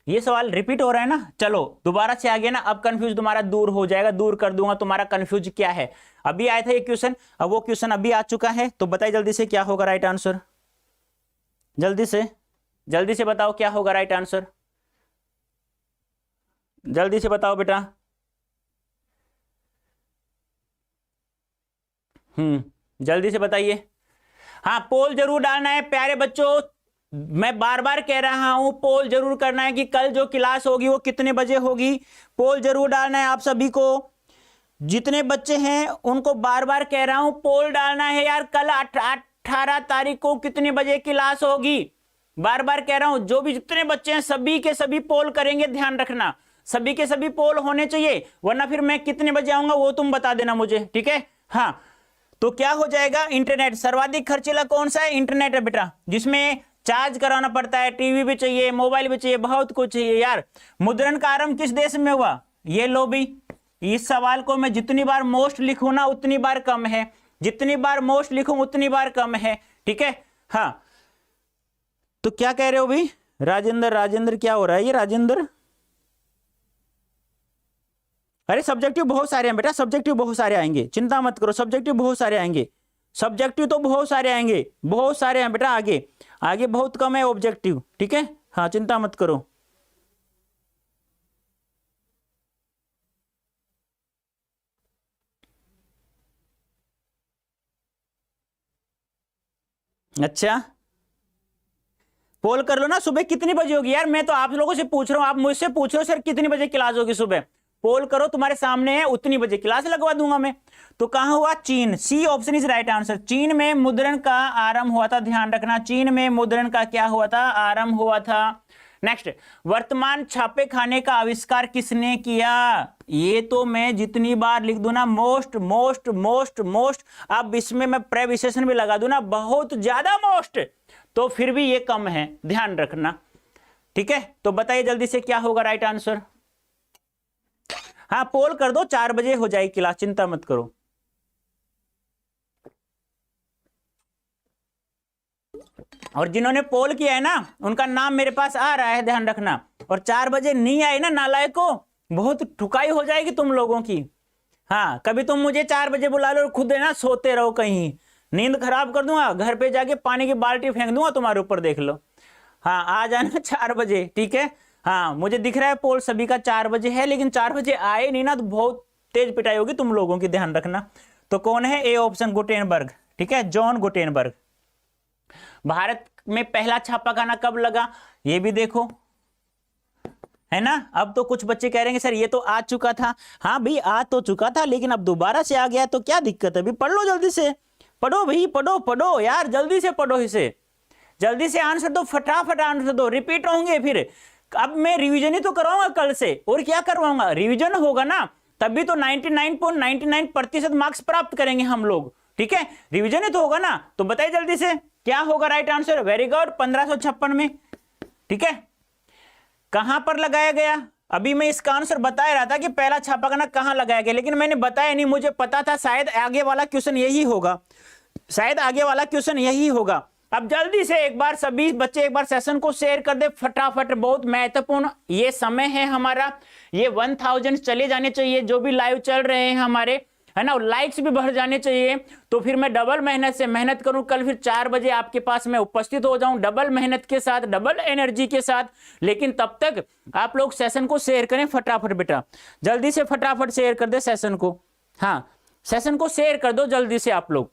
ये सवाल रिपीट हो रहा है ना। चलो दोबारा से आ गया ना, अब कंफ्यूज तुम्हारा दूर हो जाएगा, दूर कर दूंगा तुम्हारा कंफ्यूज क्या है। अभी आया था ये क्वेश्चन, अब वो क्वेश्चन अभी आ चुका है, तो बताइए जल्दी से क्या होगा राइट आंसर। जल्दी से, जल्दी से बताओ क्या होगा राइट आंसर। जल्दी से बताओ बेटा। जल्दी से बताइए। हाँ, पोल जरूर डालना है प्यारे बच्चों, मैं बार बार कह रहा हूं, पोल जरूर करना है कि कल जो क्लास होगी वो कितने बजे होगी। पोल जरूर डालना है आप सभी को, जितने बच्चे हैं उनको बार बार कह रहा हूं, पोल डालना है यार। कल 18 तारीख को कितने बजे क्लास होगी, बार बार कह रहा हूं। जो भी जितने बच्चे हैं सभी के सभी पोल करेंगे, ध्यान रखना, सभी के सभी पोल होने चाहिए, वरना फिर मैं कितने बजे आऊंगा वो तुम बता देना मुझे, ठीक है। हाँ, तो क्या हो जाएगा? इंटरनेट। सर्वाधिक खर्चीला कौन सा है? इंटरनेट है बेटा, जिसमें चार्ज कराना पड़ता है, टीवी भी चाहिए, मोबाइल भी चाहिए, बहुत कुछ चाहिए यार। मुद्रण का आरंभ किस देश में हुआ? ये लो भी, इस सवाल को मैं जितनी बार मोस्ट लिखूं ना उतनी बार कम है, जितनी बार मोस्ट लिखूं उतनी बार कम है, ठीक है। हाँ, तो क्या कह रहे हो भाई? राजेंद्र, राजेंद्र क्या हो रहा है ये राजेंद्र? अरे सब्जेक्टिव बहुत सारे हैं बेटा, सब्जेक्टिव बहुत सारे आएंगे, चिंता मत करो, सब्जेक्टिव बहुत सारे आएंगे, सब्जेक्टिव तो बहुत सारे आएंगे, बहुत सारे हैं बेटा, आगे आगे बहुत कम है ऑब्जेक्टिव, ठीक है। हाँ, चिंता मत करो। अच्छा, पोल कर लो ना, सुबह कितनी बजे होगी यार? मैं तो आप लोगों से पूछ रहा हूं, आप मुझसे पूछ रहे हो सर कितनी बजे क्लास होगी सुबह। पोल करो, तुम्हारे सामने है, उतनी बजे क्लास लगवा दूंगा मैं। तो कहां हुआ? चीन। C option is right answer. चीन में मुद्रण का आरंभ हुआ था, ध्यान रखना, चीन में मुद्रण का क्या हुआ था? आरंभ हुआ था। नेक्स्ट, वर्तमान छापे खाने का आविष्कार किसने किया? ये तो मैं जितनी बार लिख दूं ना, मोस्ट मोस्ट मोस्ट मोस्ट, अब इसमें मैं प्रेविसेशन भी लगा दूं ना, बहुत ज्यादा मोस्ट, तो फिर भी ये कम है, ध्यान रखना, ठीक है। तो बताइए जल्दी से क्या होगा राइट आंसर। हाँ, पोल कर दो, 4 बजे हो जाएगी क्लास, चिंता मत करो। और जिन्होंने पोल किया है ना, उनका नाम मेरे पास आ रहा है, ध्यान रखना। और 4 बजे नहीं आए ना नालायको, बहुत ठुकाई हो जाएगी तुम लोगों की। हाँ, कभी तुम मुझे 4 बजे बुला लो और खुद है ना सोते रहो, कहीं नींद खराब कर दूंगा, घर पे जाके पानी की बाल्टी फेंक दूंगा तुम्हारे ऊपर, देख लो। हाँ, आ जाना 4 बजे, ठीक है। हाँ, मुझे दिख रहा है पोल सभी का 4 बजे है, लेकिन 4 बजे आए नहीं ना तो बहुत तेज पिटाई होगी तुम लोगों की, ध्यान रखना। तो कौन है? ए ऑप्शन, गुटेनबर्ग, ठीक है, जॉन गुटेनबर्ग। भारत में पहला छापाखाना कब लगा? ये भी देखो, है ना। अब तो कुछ बच्चे कह रहे हैं सर ये तो आ चुका था। हाँ भाई, आ तो चुका था, लेकिन अब दोबारा से आ गया तो क्या दिक्कत है? अभी पढ़ लो, जल्दी से पढ़ो भाई, पढ़ो पढ़ो यार, जल्दी से पढ़ो इसे, जल्दी से आंसर दो, फटाफट आंसर दो, रिपीट होंगे फिर। अब मैं रिवीजन ही तो करवाऊंगा कल से, और क्या करवाऊंगा? रिवीजन होगा ना, तभी तो 99.99% मार्क्स प्राप्त करेंगे हम लोग, ठीक है। रिवीजन ही तो होगा ना। तो बताइए जल्दी से क्या होगा राइट आंसर। वेरी गुड, 1556 में, ठीक है। कहां पर लगाया गया? अभी मैं इसका आंसर बता रहा था कि पहला छापाखाना कहां लगाया गया, लेकिन मैंने बताया नहीं, मुझे पता था शायद आगे वाला क्वेश्चन यही होगा, शायद आगे वाला क्वेश्चन यही होगा। अब जल्दी से एक बार सभी बच्चे एक बार सेशन को शेयर कर दे फटाफट, बहुत महत्वपूर्ण ये समय है हमारा, ये 1000 चले जाने चाहिए जो भी लाइव चल रहे हैं हमारे, है ना, लाइक्स भी बढ़ जाने चाहिए। तो फिर मैं डबल मेहनत करूं, कल फिर 4 बजे आपके पास मैं उपस्थित हो जाऊं, डबल मेहनत के साथ, डबल एनर्जी के साथ। लेकिन तब तक आप लोग सेशन को शेयर करें फटाफट बेटा, जल्दी से फटाफट शेयर कर दे सेशन को। हाँ, सेशन को शेयर कर दो जल्दी से आप लोग।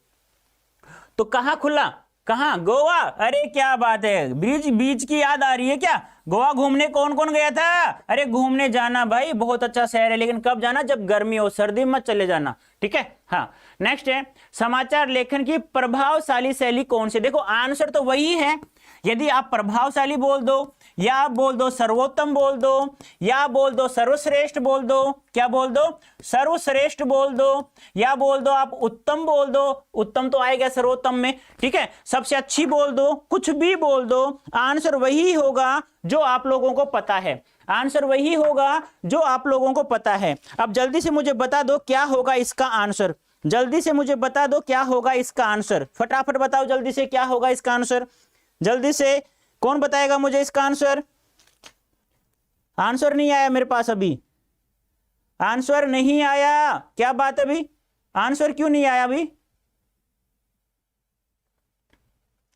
तो कहां खुला, कहां, गोवा, अरे क्या बात है, बीच की याद आ रही है क्या? गोवा घूमने कौन कौन गया था? अरे घूमने जाना भाई, बहुत अच्छा शहर है, लेकिन कब जाना? जब गर्मी हो, सर्दी मत चले जाना, ठीक है। हाँ, नेक्स्ट है समाचार लेखन की प्रभावशाली शैली कौन सी? देखो आंसर तो वही है, यदि आप प्रभावशाली बोल दो, या आप बोल दो सर्वोत्तम बोल दो, या आप बोल दो सर्वश्रेष्ठ बोल दो, क्या बोल दो? सर्वश्रेष्ठ बोल दो, या बोल दो आप उत्तम बोल दो, उत्तम तो आएगा सर्वोत्तम में, ठीक है। सबसे अच्छी बोल दो, कुछ भी बोल दो, आंसर वही होगा जो आप लोगों को पता है, आंसर वही होगा जो आप लोगों को पता है। अब जल्दी से मुझे बता दो क्या होगा इसका आंसर, जल्दी से मुझे बता दो क्या होगा इसका आंसर, फटाफट बताओ जल्दी से क्या होगा इसका आंसर, जल्दी से कौन बताएगा मुझे इसका आंसर? आंसर नहीं आया मेरे पास अभी, आंसर नहीं आया, क्या बात है अभी? आंसर क्यों नहीं आया अभी?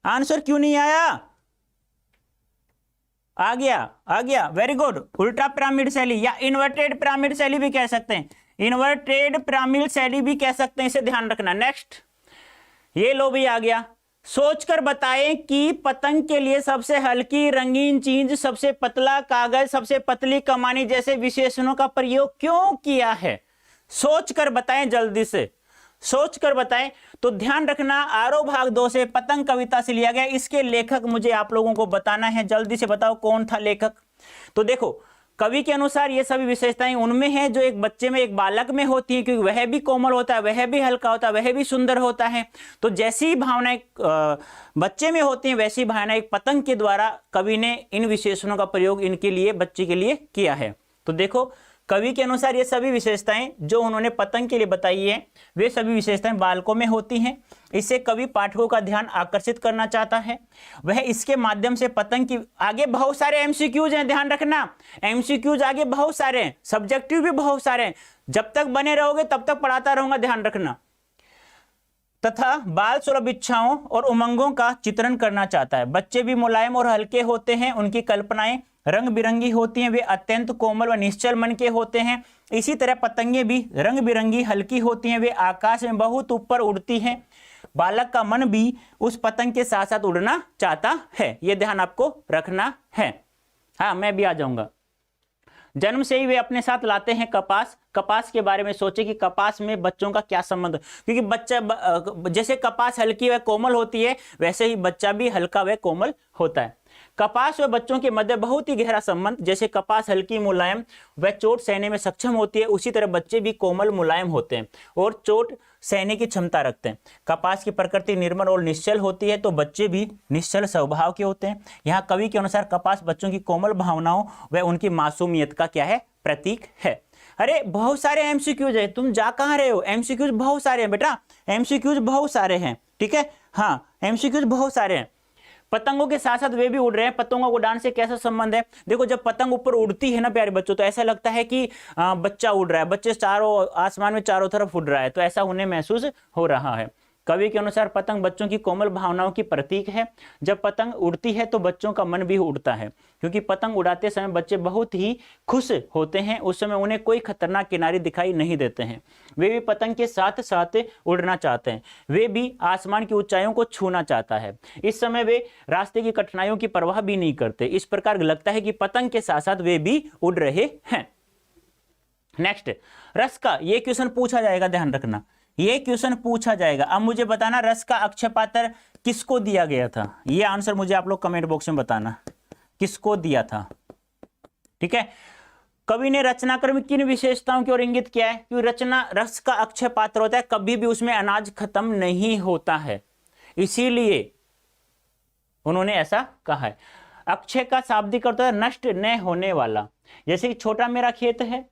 आंसर क्यों नहीं आया? आ गया, आ गया, वेरी गुड। उल्टा पिरामिड शैली या इन्वर्टेड पिरामिड शैली भी कह सकते हैं, इन्वर्टेड पिरामिड शैली भी कह सकते हैं, इसे ध्यान रखना। नेक्स्ट, ये लो भी आ गया। सोचकर बताएं कि पतंग के लिए सबसे हल्की रंगीन चीज, सबसे पतला कागज, सबसे पतली कमानी जैसे विशेषणों का प्रयोग क्यों किया है? सोचकर बताएं, जल्दी से सोचकर बताएं। तो ध्यान रखना, आरोह भाग 2 से पतंग कविता से लिया गया। इसके लेखक मुझे आप लोगों को बताना है, जल्दी से बताओ कौन था लेखक। तो देखो कवि के अनुसार ये सभी विशेषताएं उनमें हैं जो एक बच्चे में, एक बालक में होती है, क्योंकि वह भी कोमल होता है, वह भी हल्का होता है, वह भी सुंदर होता है। तो जैसी भावनाएं बच्चे में होती हैं, वैसी भावनाएं एक पतंग के द्वारा कवि ने इन विशेषणों का प्रयोग इनके लिए, बच्चे के लिए किया है। तो देखो कवि के अनुसार ये सभी विशेषताएं जो उन्होंने पतंग के लिए बताई है, वे सभी विशेषताएं बालकों में होती हैं। इससे कवि पाठकों का ध्यान आकर्षित करना चाहता है। वह इसके माध्यम से पतंग की, आगे बहुत सारे एमसीक्यूज हैं, ध्यान रखना, एमसीक्यूज आगे बहुत सारे हैं, सब्जेक्टिव भी बहुत सारे हैं। जब तक बने रहोगे तब तक पढ़ाता रहूंगा, ध्यान रखना। तथा बाल सुलभ इच्छाओं और उमंगों का चित्रण करना चाहता है। बच्चे भी मुलायम और हल्के होते हैं, उनकी कल्पनाएं रंग बिरंगी होती हैं, वे अत्यंत कोमल व निश्चल मन के होते हैं। इसी तरह पतंगे भी रंग बिरंगी हल्की होती हैं, वे आकाश में बहुत ऊपर उड़ती हैं। बालक का मन भी उस पतंग के साथ साथ उड़ना चाहता है, ये ध्यान आपको रखना है। हाँ, मैं भी आ जाऊंगा। जन्म से ही वे अपने साथ लाते हैं कपास। कपास के बारे में सोचे कि कपास में बच्चों का क्या संबंध, क्योंकि बच्चा जैसे कपास हल्की व कोमल होती है, वैसे ही बच्चा भी हल्का व कोमल होता है। कपास व बच्चों के मध्य बहुत ही गहरा संबंध, जैसे कपास हल्की मुलायम व चोट सहने में सक्षम होती है, उसी तरह बच्चे भी कोमल मुलायम होते हैं और चोट सहने की क्षमता रखते हैं। कपास की प्रकृति निर्मल और निश्चल होती है, तो बच्चे भी निश्चल स्वभाव के होते हैं। यहाँ कवि के अनुसार कपास बच्चों की कोमल भावनाओं व उनकी मासूमियत का क्या है? प्रतीक है। अरे बहुत सारे एमसीक्यूज है, तुम जा कहाँ रहे हो? एमसीक्यूज बहुत सारे हैं बेटा, एमसीक्यूज बहुत सारे हैं, ठीक है। हाँ, एमसीक्यूज बहुत सारे हैं। पतंगों के साथ साथ वे भी उड़ रहे हैं। पतंगों को उड़ान से कैसा संबंध है? देखो जब पतंग ऊपर उड़ती है ना प्यारे बच्चों, तो ऐसा लगता है कि बच्चा उड़ रहा है, बच्चे चारों आसमान में चारों तरफ उड़ रहा है, तो ऐसा उन्हें महसूस हो रहा है। कवि के अनुसार पतंग बच्चों की कोमल भावनाओं की प्रतीक है। जब पतंग उड़ती है तो बच्चों का मन भी उड़ता है, क्योंकि पतंग उड़ाते समय बच्चे बहुत ही खुश होते हैं। उस समय उन्हें कोई खतरनाक किनारे दिखाई नहीं देते हैं। वे भी पतंग के साथ साथ उड़ना चाहते हैं, वे भी आसमान की ऊंचाइयों को छूना चाहता है। इस समय वे रास्ते की कठिनाइयों की परवाह भी नहीं करते। इस प्रकार लगता है कि पतंग के साथ साथ वे भी उड़ रहे हैं। नेक्स्ट, रस का, ये क्वेश्चन पूछा जाएगा, ध्यान रखना, ये क्वेश्चन पूछा जाएगा। अब मुझे बताना रस का अक्षय पात्र किसको दिया गया था? ये आंसर मुझे आप लोग कमेंट बॉक्स में बताना, किसको दिया था, ठीक है। कवि ने रचनाक्रम में किन विशेषताओं की ओर इंगित किया है? क्योंकि रचना रस का अक्षय पात्र होता है, कभी भी उसमें अनाज खत्म नहीं होता है, इसीलिए उन्होंने ऐसा कहा है। अक्षय का शाब्दिक अर्थ है नष्ट न होने वाला। जैसे कि छोटा मेरा खेत है,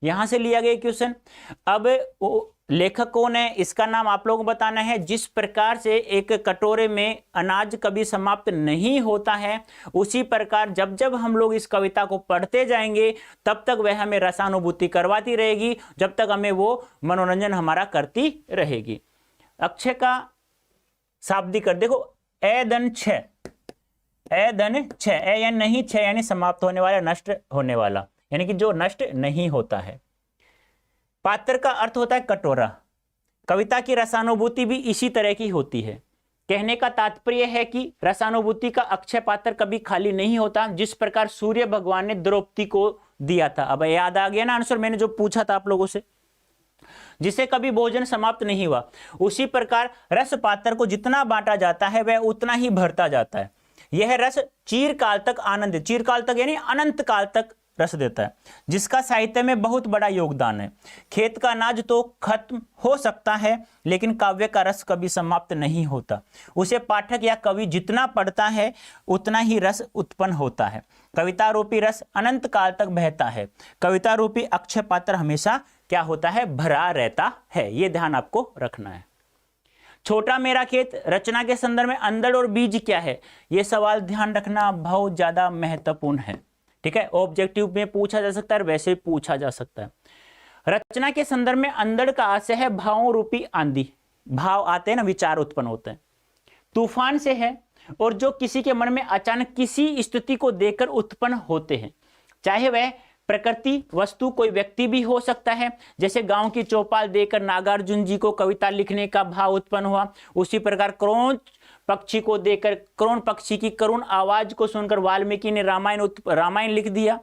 यहां से लिया गया क्वेश्चन। अब लेखक कौन है इसका नाम आप लोगों को बताना है। जिस प्रकार से एक कटोरे में अनाज कभी समाप्त नहीं होता है, उसी प्रकार जब जब हम लोग इस कविता को पढ़ते जाएंगे तब तक वह हमें रसानुभूति करवाती रहेगी, जब तक हमें वो मनोरंजन हमारा करती रहेगी। अक्षय का शाब्दिक अर्थ देखो, ए धन छह, ए धन छह, ए यानी नहीं, छह यानी समाप्त होने वाला, नष्ट होने वाला, यानी कि जो नष्ट नहीं होता है। पात्र का अर्थ होता है कटोरा। कविता की रसानुभूति भी इसी तरह की होती है। कहने का तात्पर्य है कि रसानुभूति का अक्षय पात्र कभी खाली नहीं होता, जिस प्रकार सूर्य भगवान ने द्रौपदी को दिया था। अब याद आ गया ना आंसर मैंने जो पूछा था आप लोगों से, जिसे कभी भोजन समाप्त नहीं हुआ। उसी प्रकार रस पात्र को जितना बांटा जाता है वह उतना ही भरता जाता है। यह रस चिरकाल तक आनंद, चिरकाल तक यानी अनंत काल तक रस देता है, जिसका साहित्य में बहुत बड़ा योगदान है। खेत का अनाज तो खत्म हो सकता है, लेकिन काव्य का रस कभी समाप्त नहीं होता। उसे पाठक या कवि जितना पढ़ता है उतना ही रस उत्पन्न होता है। कविता रूपी रस अनंत काल तक बहता है। कविता रूपी अक्षय पात्र हमेशा क्या होता है, भरा रहता है। यह ध्यान आपको रखना है। छोटा मेरा खेत रचना के संदर्भ में अंदड़ और बीज क्या है, यह सवाल ध्यान रखना बहुत ज्यादा महत्वपूर्ण है। ठीक है, ऑब्जेक्टिव में पूछा जा सकता है, वैसे पूछा जा सकता है। रचना के संदर्भ में अंदड़ का आशय है भावों रूपी आंधी। भाव आते हैं ना, विचार उत्पन्न होते हैं। तूफान से है और जो किसी के मन में अचानक किसी स्थिति को देखकर उत्पन्न होते हैं, चाहे वह प्रकृति, वस्तु, कोई व्यक्ति भी हो सकता है। जैसे गांव की चौपाल देखकर नागार्जुन जी को कविता लिखने का भाव उत्पन्न हुआ, उसी प्रकार क्रोंच पक्षी को देखकर, क्रोन पक्षी की करुण आवाज को सुनकर वाल्मीकि ने रामायण लिख दिया।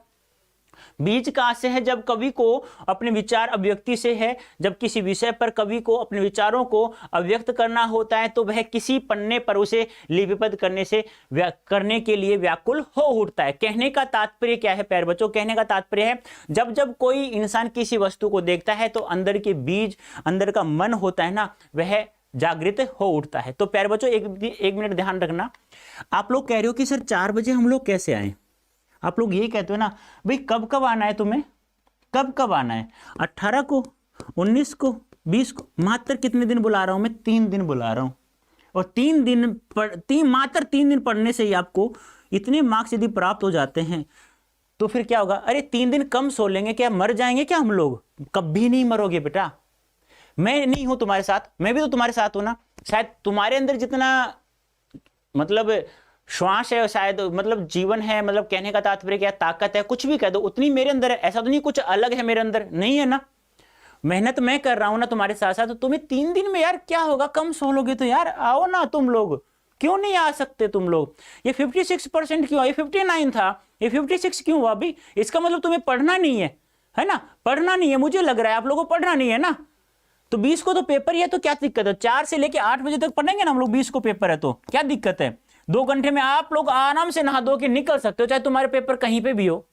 बीज का आशय है जब कवि को अपने विचार अभिव्यक्ति से है, जब किसी विषय पर कवि को अपने विचारों को अभिव्यक्त करना होता है तो वह किसी पन्ने पर उसे लिपिबद्ध करने के लिए व्याकुल हो उठता है। कहने का तात्पर्य क्या है प्यारे बच्चों, कहने का तात्पर्य है जब जब कोई इंसान किसी वस्तु को देखता है तो अंदर के बीज, अंदर का मन होता है ना, वह जागृत हो उठता है। तो प्यारे बच्चों एक मिनट ध्यान रखना। आप लोग कह रहे हो कि सर 4 बजे हम लोग कैसे आए, आप लोग यही कहते हो ना भाई, कब कब आना है तुम्हें, कब कब आना है, 18 को, 19 को, 20 को। मात्र कितने दिन बुला रहा हूं मैं, 3 दिन बुला रहा हूं। और 3 दिन मात्र 3 दिन पढ़ने से ही आपको इतने मार्क्स यदि प्राप्त हो जाते हैं तो फिर क्या होगा। अरे 3 दिन कम सो लेंगे, क्या मर जाएंगे क्या हम लोग? कभी नहीं मरोगे बेटा। मैं नहीं हूं तुम्हारे साथ, मैं भी तो तुम्हारे साथ हूं ना। शायद तुम्हारे अंदर जितना मतलब श्वास है, शायद मतलब जीवन है, मतलब कहने का तात्पर्य क्या, ताकत है, कुछ भी कह दो, उतनी मेरे अंदर है। ऐसा तो नहीं कुछ अलग है मेरे अंदर, नहीं है ना। मेहनत मैं कर रहा हूं ना तुम्हारे साथ साथ। तो तुम्हें 3 दिन में यार क्या होगा, कम सो लोगे तो यार आओ ना तुम लोग, क्यों नहीं आ सकते तुम लोग? ये 56% क्यों, ये 59 था, ये 56 क्यों हुआ अभी? इसका मतलब तुम्हें पढ़ना नहीं है ना, पढ़ना नहीं है। मुझे लग रहा है आप लोगों को पढ़ना नहीं है ना। तो 20 को तो पेपर ही है, तो क्या दिक्कत है? 4 से लेके 8 बजे तक पढ़ेंगे ना हम लोग, 20 को पेपर है तो क्या दिक्कत है? 2 घंटे में आप लोग आराम से नहा धो के निकल सकते हो, चाहे तुम्हारे पेपर कहीं पे भी हो।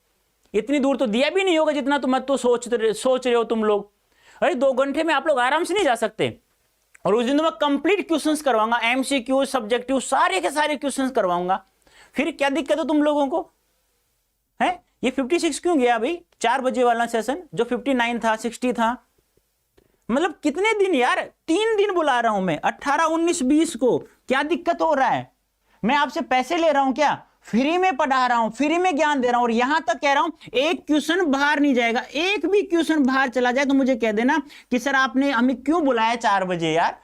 इतनी दूर तो दिया भी नहीं होगा जितना तुम तो सोच रहे हो तुम लोग। अरे 2 घंटे में आप लोग आराम से नहीं जा सकते। और उस दिन तो मैं कंप्लीट क्वेश्चंस करवाऊंगा, एमसीक्यू, सब्जेक्टिव, सारे के सारे क्वेश्चंस करवाऊंगा। फिर क्या दिक्कत है तुम लोगों को है? ये 56 क्यों गया भाई? 4 बजे वाला सेशन जो 59 था, 60 था। मतलब कितने दिन यार, 3 दिन बुला रहा हूं मैं, 18, 19, 20 को। क्या दिक्कत हो रहा है? मैं आपसे पैसे ले रहा हूं क्या? फ्री में पढ़ा रहा हूं, फ्री में ज्ञान दे रहा हूं। और यहां तक कह रहा हूं एक क्वेश्चन बाहर नहीं जाएगा। एक भी क्वेश्चन बाहर चला जाए तो मुझे कह देना कि सर आपने हमें क्यों बुलाया 4 बजे यार,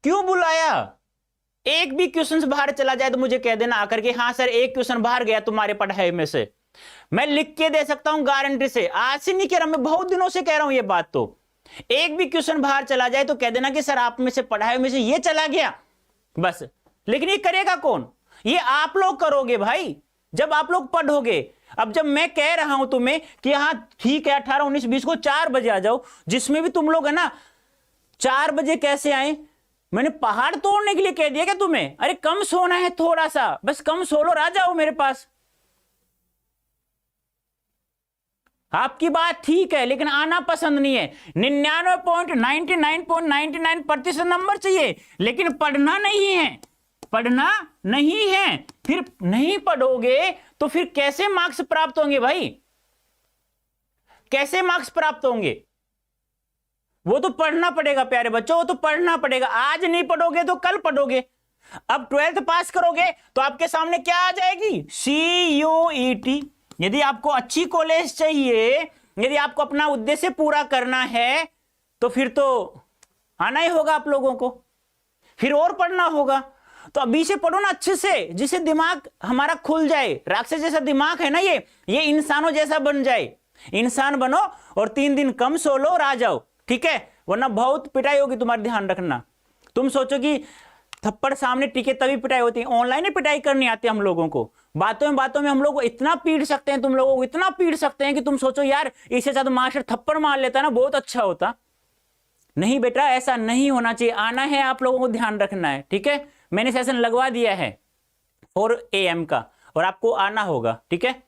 क्यों बुलाया? एक भी क्वेश्चन बाहर चला जाए तो मुझे कह देना आकर के, हाँ सर एक क्वेश्चन बाहर गया तुम्हारे पढ़ाई में से। मैं लिख के दे सकता हूं गारंटी से, आज से नहीं कह रहा, मैं बहुत दिनों से कह रहा हूं ये बात। तो एक भी क्वेश्चन बाहर चला जाए तो कह देना कि सर आप में से पढ़ाई में से ये चला गया बस। लेकिन ये करेगा कौन? ये आप लोग करोगे भाई, जब आप लोग पढ़ोगे। अब जब मैं कह रहा हूं तुम्हें कि हाँ ठीक है 18, 19, 20 को 4 बजे आ जाओ, जिसमें भी तुम लोग है ना 4 बजे कैसे आए? मैंने पहाड़ तोड़ने के लिए कह दिया क्या तुम्हें? अरे कम सोना है थोड़ा सा, बस कम सो लो, आ जाओ मेरे पास। आपकी बात ठीक है लेकिन आना पसंद नहीं है। 99.99.99% नंबर चाहिए, लेकिन पढ़ना नहीं है, पढ़ना नहीं है। फिर नहीं पढ़ोगे तो फिर कैसे मार्क्स प्राप्त होंगे भाई? कैसे मार्क्स प्राप्त होंगे? वो तो पढ़ना पड़ेगा प्यारे बच्चों, वो तो पढ़ना पड़ेगा। आज नहीं पढ़ोगे तो कल पढ़ोगे। अब 12th पास करोगे तो आपके सामने क्या आ जाएगी, CUET। यदि आपको अच्छी कॉलेज चाहिए, यदि आपको अपना उद्देश्य पूरा करना है, तो फिर तो आना ही होगा आप लोगों को, फिर और पढ़ना होगा। तो अभी से पढ़ो ना अच्छे से, जिससे दिमाग हमारा खुल जाए। राक्षस जैसा दिमाग है ना ये इंसानों जैसा बन जाए। इंसान बनो और 3 दिन कम सो लो और आ जाओ, ठीक है, वरना बहुत पिटाई होगी तुम्हारा, ध्यान रखना। तुम सोचो कि थप्पड़ सामने टिके तभी पिटाई होती है, ऑनलाइन ही पिटाई करनी आती है हम लोगों को। बातों में हम लोग को इतना पीट सकते हैं, तुम लोगों को इतना पीट सकते हैं कि तुम सोचो यार इससे ज्यादा मास्टर थप्पड़ मार लेता ना, बहुत अच्छा होता। नहीं बेटा, ऐसा नहीं होना चाहिए। आना है आप लोगों को, ध्यान रखना है, ठीक है। मैंने सेशन लगवा दिया है 4 AM का और आपको आना होगा, ठीक है।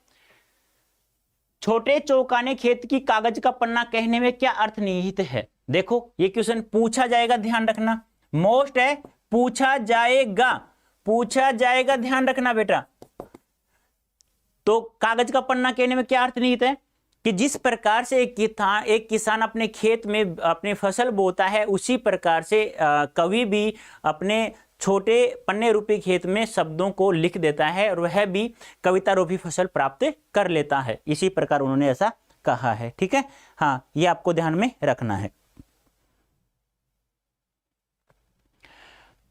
छोटे चौकाने खेत की कागज का पन्ना कहने में क्या अर्थ निहित है? देखो ये क्वेश्चन पूछा जाएगा, ध्यान रखना, मोस्ट है, पूछा जाएगा, ध्यान रखना बेटा। तो कागज का पन्ना कहने में क्या अर्थ निहित है कि जिस प्रकार से एक किसान अपने खेत में अपनी फसल बोता है, उसी प्रकार से कवि भी अपने छोटे पन्ने रूपी खेत में शब्दों को लिख देता है और वह भी कविता रूपी फसल प्राप्त कर लेता है। इसी प्रकार उन्होंने ऐसा कहा है, ठीक है। हाँ, ये आपको ध्यान में रखना है।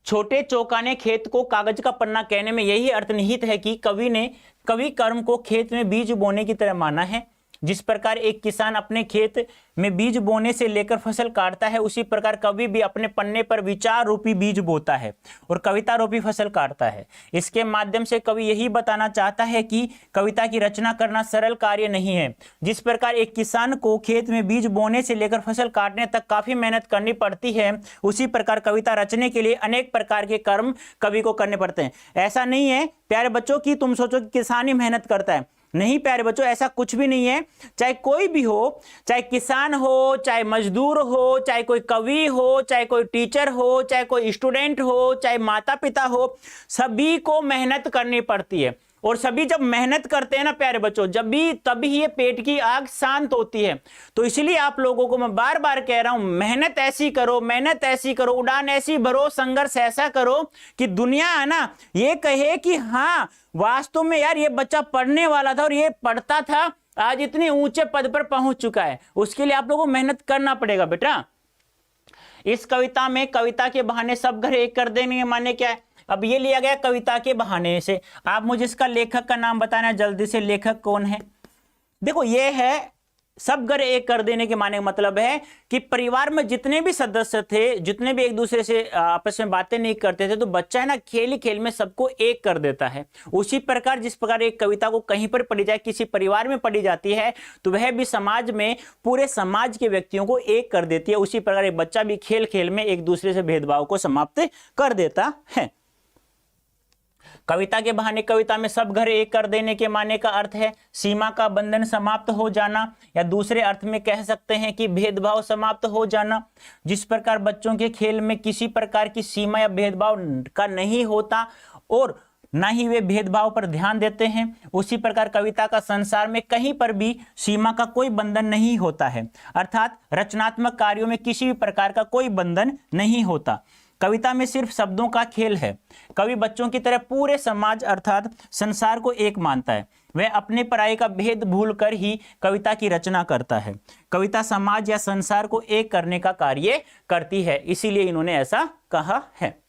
छोटे चौकाने खेत को कागज का पन्ना कहने में यही अर्थ निहित है कि कवि ने कवि कर्म को खेत में बीज बोने की तरह माना है। जिस प्रकार एक किसान अपने खेत में बीज बोने से लेकर फसल काटता है, उसी प्रकार कवि भी अपने पन्ने पर विचार रूपी बीज बोता है और कविता रूपी फसल काटता है। इसके माध्यम से कवि यही बताना चाहता है कि कविता की रचना करना सरल कार्य नहीं है। जिस प्रकार एक किसान को खेत में बीज बोने से लेकर फसल काटने तक काफी मेहनत करनी पड़ती है, उसी प्रकार कविता रचने के लिए अनेक प्रकार के कर्म कवि को करने पड़ते हैं। ऐसा नहीं है प्यारे बच्चों कि तुम सोचो कि किसान ही मेहनत करता है। नहीं प्यारे बच्चों, ऐसा कुछ भी नहीं है। चाहे कोई भी हो, चाहे किसान हो, चाहे मजदूर हो, चाहे कोई कवि हो, चाहे कोई टीचर हो, चाहे कोई स्टूडेंट हो, चाहे माता पिता हो, सभी को मेहनत करनी पड़ती है। और सभी जब मेहनत करते हैं ना प्यारे बच्चों, तभी ये पेट की आग शांत होती है। तो इसलिए आप लोगों को मैं बार बार कह रहा हूं, मेहनत ऐसी करो, मेहनत ऐसी करो, उड़ान ऐसी भरो, संघर्ष ऐसा करो कि दुनिया है ना ये कहे कि हाँ वास्तव में यार ये बच्चा पढ़ने वाला था और ये पढ़ता था, आज इतने ऊंचे पद पर पहुंच चुका है। उसके लिए आप लोगों को मेहनत करना पड़ेगा बेटा। इस कविता में कविता के बहाने सब घर एक कर देने माने क्या है? अब ये लिया गया कविता के बहाने से। आप मुझे इसका लेखक का नाम बताना जल्दी से, लेखक कौन है? देखो ये है सब घर एक कर देने के माने मतलब है कि परिवार में जितने भी सदस्य थे, जितने भी एक दूसरे से आपस में बातें नहीं करते थे, तो बच्चा है ना खेल ही खेल में सबको एक कर देता है। उसी प्रकार जिस प्रकार एक कविता को कहीं पर पढ़ी जाए, किसी परिवार में पढ़ी जाती है, तो वह भी समाज में पूरे समाज के व्यक्तियों को एक कर देती है। उसी प्रकार एक बच्चा भी खेल खेल में एक दूसरे से भेदभाव को समाप्त कर देता है। कविता के बहाने कविता में सब घर एक कर देने के माने का अर्थ है सीमा का बंधन समाप्त हो जाना, या दूसरे अर्थ में कह सकते हैं कि भेदभाव समाप्त हो जाना। जिस प्रकार बच्चों के खेल में किसी प्रकार की सीमा या भेदभाव का नहीं होता और ना ही वे भेदभाव पर ध्यान देते हैं, उसी प्रकार कविता का संसार में कहीं पर भी सीमा का कोई बंधन नहीं होता है, अर्थात रचनात्मक कार्यों में किसी भी प्रकार का कोई बंधन नहीं होता। कविता में सिर्फ शब्दों का खेल है। कवि बच्चों की तरह पूरे समाज अर्थात संसार को एक मानता है। वह अपने पराये का भेद भूलकर ही कविता की रचना करता है। कविता समाज या संसार को एक करने का कार्य करती है, इसीलिए इन्होंने ऐसा कहा है।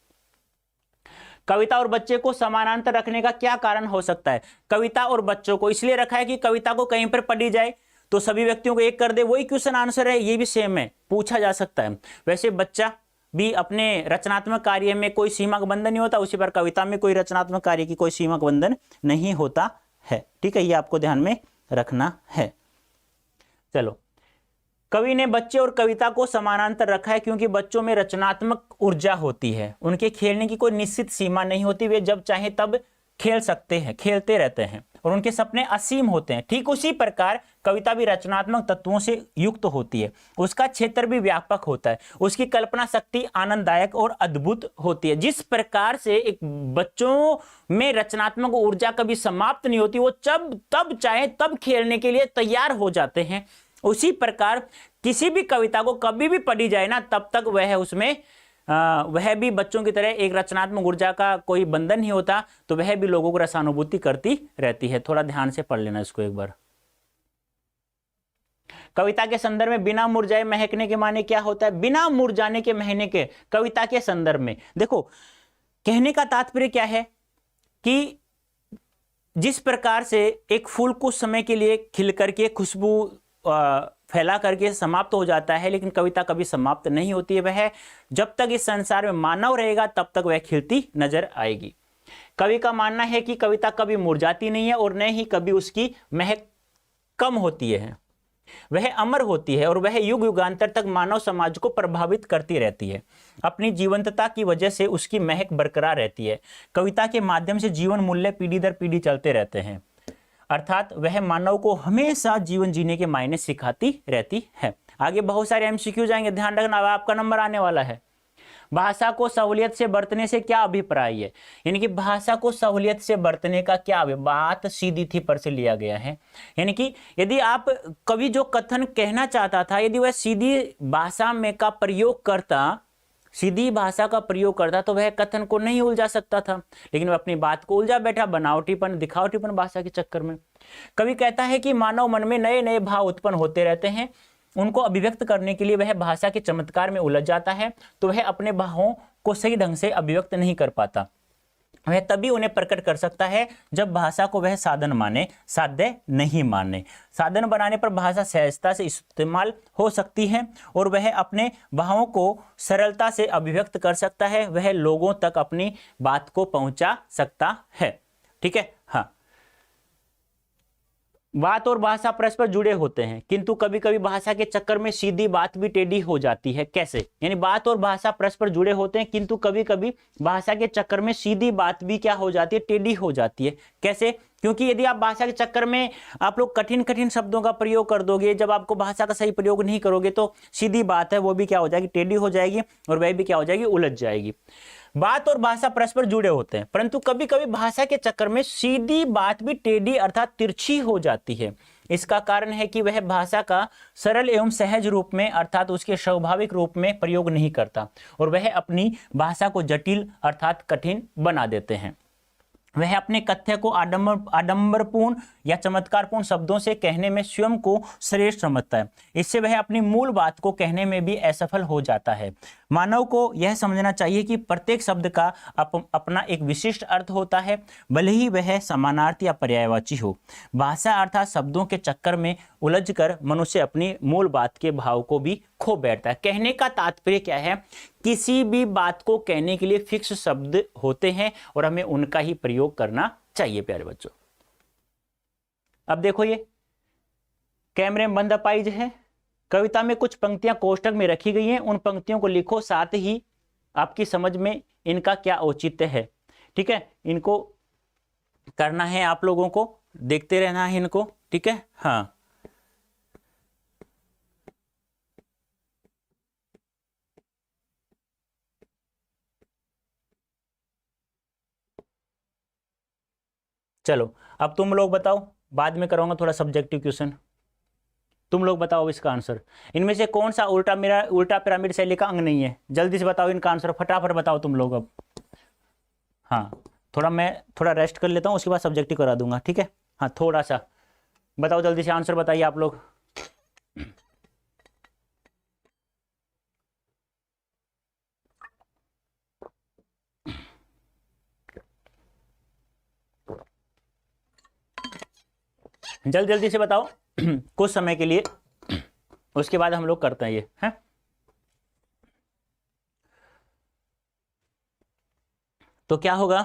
कविता और बच्चे को समानांतर रखने का क्या कारण हो सकता है? कविता और बच्चों को इसलिए रखा है कि कविता को कहीं पर पढ़ी जाए तो सभी व्यक्तियों को एक कर दे, वही क्वेश्चन आंसर है, ये भी सेम है, पूछा जा सकता है। वैसे बच्चा भी अपने रचनात्मक कार्य में कोई सीमा का बंधन नहीं होता, उसी पर कविता में कोई रचनात्मक कार्य की कोई सीमा का बंधन नहीं होता है। ठीक है, ये आपको ध्यान में रखना है। चलो, कवि ने बच्चे और कविता को समानांतर रखा है क्योंकि बच्चों में रचनात्मक ऊर्जा होती है, उनके खेलने की कोई निश्चित सीमा नहीं होती, वे जब चाहे तब खेल सकते हैं, खेलते रहते हैं और उनके सपने असीम होते हैं। ठीक उसी प्रकार कविता भी रचनात्मक तत्वों से युक्त होती है, उसका क्षेत्र भी व्यापक होता है, उसकी कल्पना शक्ति आनंददायक और अद्भुत होती है। जिस प्रकार से एक बच्चों में रचनात्मक ऊर्जा कभी समाप्त नहीं होती, वो जब तब चाहे तब खेलने के लिए तैयार हो जाते हैं, उसी प्रकार किसी भी कविता को कभी भी पढ़ी जाए ना, तब तक वह उसमें वह भी बच्चों की तरह एक रचनात्मक ऊर्जा का कोई बंधन नहीं होता, तो वह भी लोगों को रसानुभूति करती रहती है। थोड़ा ध्यान से पढ़ लेना इसको एक बार। कविता के संदर्भ में बिना मुरझाए महकने के माने क्या होता है? बिना मुरझाने के महकने के कविता के संदर्भ में देखो, कहने का तात्पर्य क्या है कि जिस प्रकार से एक फूल कुछ समय के लिए खिल करके खुशबू फैला करके समाप्त हो जाता है, लेकिन कविता कभी समाप्त नहीं होती है। वह जब तक इस संसार में मानव रहेगा तब तक वह खिलती नजर आएगी। कवि का मानना है कि कविता कभी मुरझाती नहीं है और न ही कभी उसकी महक कम होती है, वह अमर होती है और वह युग युगांतर तक मानव समाज को प्रभावित करती रहती है। अपनी जीवंतता की वजह से उसकी महक बरकरार रहती है। कविता के माध्यम से जीवन मूल्य पीढ़ी दर पीढ़ी चलते रहते हैं, अर्थात वह मानव को हमेशा जीवन जीने के मायने सिखाती रहती है। आगे बहुत सारे एमसीक्यू जाएंगे, ध्यान रखना, आपका नंबर आने वाला है। भाषा को सहूलियत से बरतने से क्या अभिप्राय है? यानी कि भाषा को सहूलियत से बरतने का क्या बात सीधी थी पर से लिया गया है। यानी कि यदि आप कवि जो कथन कहना चाहता था, यदि वह सीधी भाषा में का प्रयोग करता, सीधी भाषा का प्रयोग करता, तो वह कथन को नहीं उलझा सकता था, लेकिन वह अपनी बात को उलझा बैठा बनावटीपन दिखावटीपन भाषा के चक्कर में। कवि कहता है कि मानव मन में नए नए भाव उत्पन्न होते रहते हैं, उनको अभिव्यक्त करने के लिए वह भाषा के चमत्कार में उलझ जाता है, तो वह अपने भावों को सही ढंग से अभिव्यक्त नहीं कर पाता। वह तभी उन्हें प्रकट कर सकता है जब भाषा को वह साधन माने, साध्य नहीं माने। साधन बनाने पर भाषा सहजता से इस्तेमाल हो सकती है और वह अपने भावों को सरलता से अभिव्यक्त कर सकता है, वह लोगों तक अपनी बात को पहुंचा सकता है। ठीक है, हाँ। बात और भाषा परस्पर जुड़े होते हैं, किंतु कभी कभी भाषा के चक्कर में सीधी बात भी टेढ़ी हो जाती है। कैसे? यानी बात और भाषा परस्पर जुड़े होते हैं, किंतु कभी कभी भाषा के चक्कर में सीधी बात भी क्या हो जाती है? टेढ़ी हो जाती है। कैसे? क्योंकि यदि आप भाषा के चक्कर में आप लोग कठिन कठिन शब्दों का प्रयोग कर दोगे, जब आपको भाषा का सही प्रयोग नहीं करोगे, तो सीधी बात है वो भी क्या हो जाएगी? टेढ़ी हो जाएगी और वह भी क्या हो जाएगी? उलझ जाएगी। बात और भाषा परस्पर जुड़े होते हैं, परंतु कभी कभी भाषा के चक्कर में सीधी बात भी टेढ़ी अर्थात तिरछी हो जाती है। इसका कारण है कि वह भाषा का सरल एवं सहज रूप में अर्थात उसके स्वाभाविक रूप में प्रयोग नहीं करता और वह अपनी भाषा को जटिल अर्थात कठिन बना देते हैं। वह अपने कथ्य को आडंबरपूर्ण या चमत्कारपूर्ण शब्दों से कहने में स्वयं को श्रेष्ठ समझता है। इससे वह अपनी मूल बात को कहने में भी असफल हो जाता है। मानव को यह समझना चाहिए कि प्रत्येक शब्द का अपना एक विशिष्ट अर्थ होता है, भले ही वह समानार्थी या पर्यायवाची हो। भाषा अर्थात शब्दों के चक्कर में उलझकर मनुष्य अपनी मूल बात के भाव को भी खो बैठता है। कहने का तात्पर्य क्या है? किसी भी बात को कहने के लिए फिक्स शब्द होते हैं और हमें उनका ही प्रयोग करना चाहिए प्यारे बच्चों। अब देखो, ये कैमरे में बंद अपाइज है। कविता में कुछ पंक्तियां कोष्टक में रखी गई हैं, उन पंक्तियों को लिखो, साथ ही आपकी समझ में इनका क्या औचित्य है। ठीक है, इनको करना है आप लोगों को, देखते रहना है इनको। ठीक है, हाँ। चलो अब तुम लोग बताओ, बाद में कराऊंगा थोड़ा सब्जेक्टिव क्वेश्चन। तुम लोग बताओ इसका आंसर। इनमें से कौन सा उल्टा पिरामिड शैली का अंग नहीं है? जल्दी से बताओ इनका आंसर, फटाफट बताओ तुम लोग अब। हाँ, मैं रेस्ट कर लेता हूँ, उसके बाद सब्जेक्टिव करा दूंगा। ठीक है, हाँ, थोड़ा सा बताओ, जल्दी से आंसर बताइए आप लोग। जल्दी से बताओ कुछ समय के लिए, उसके बाद हम लोग करते हैं ये है। तो क्या होगा?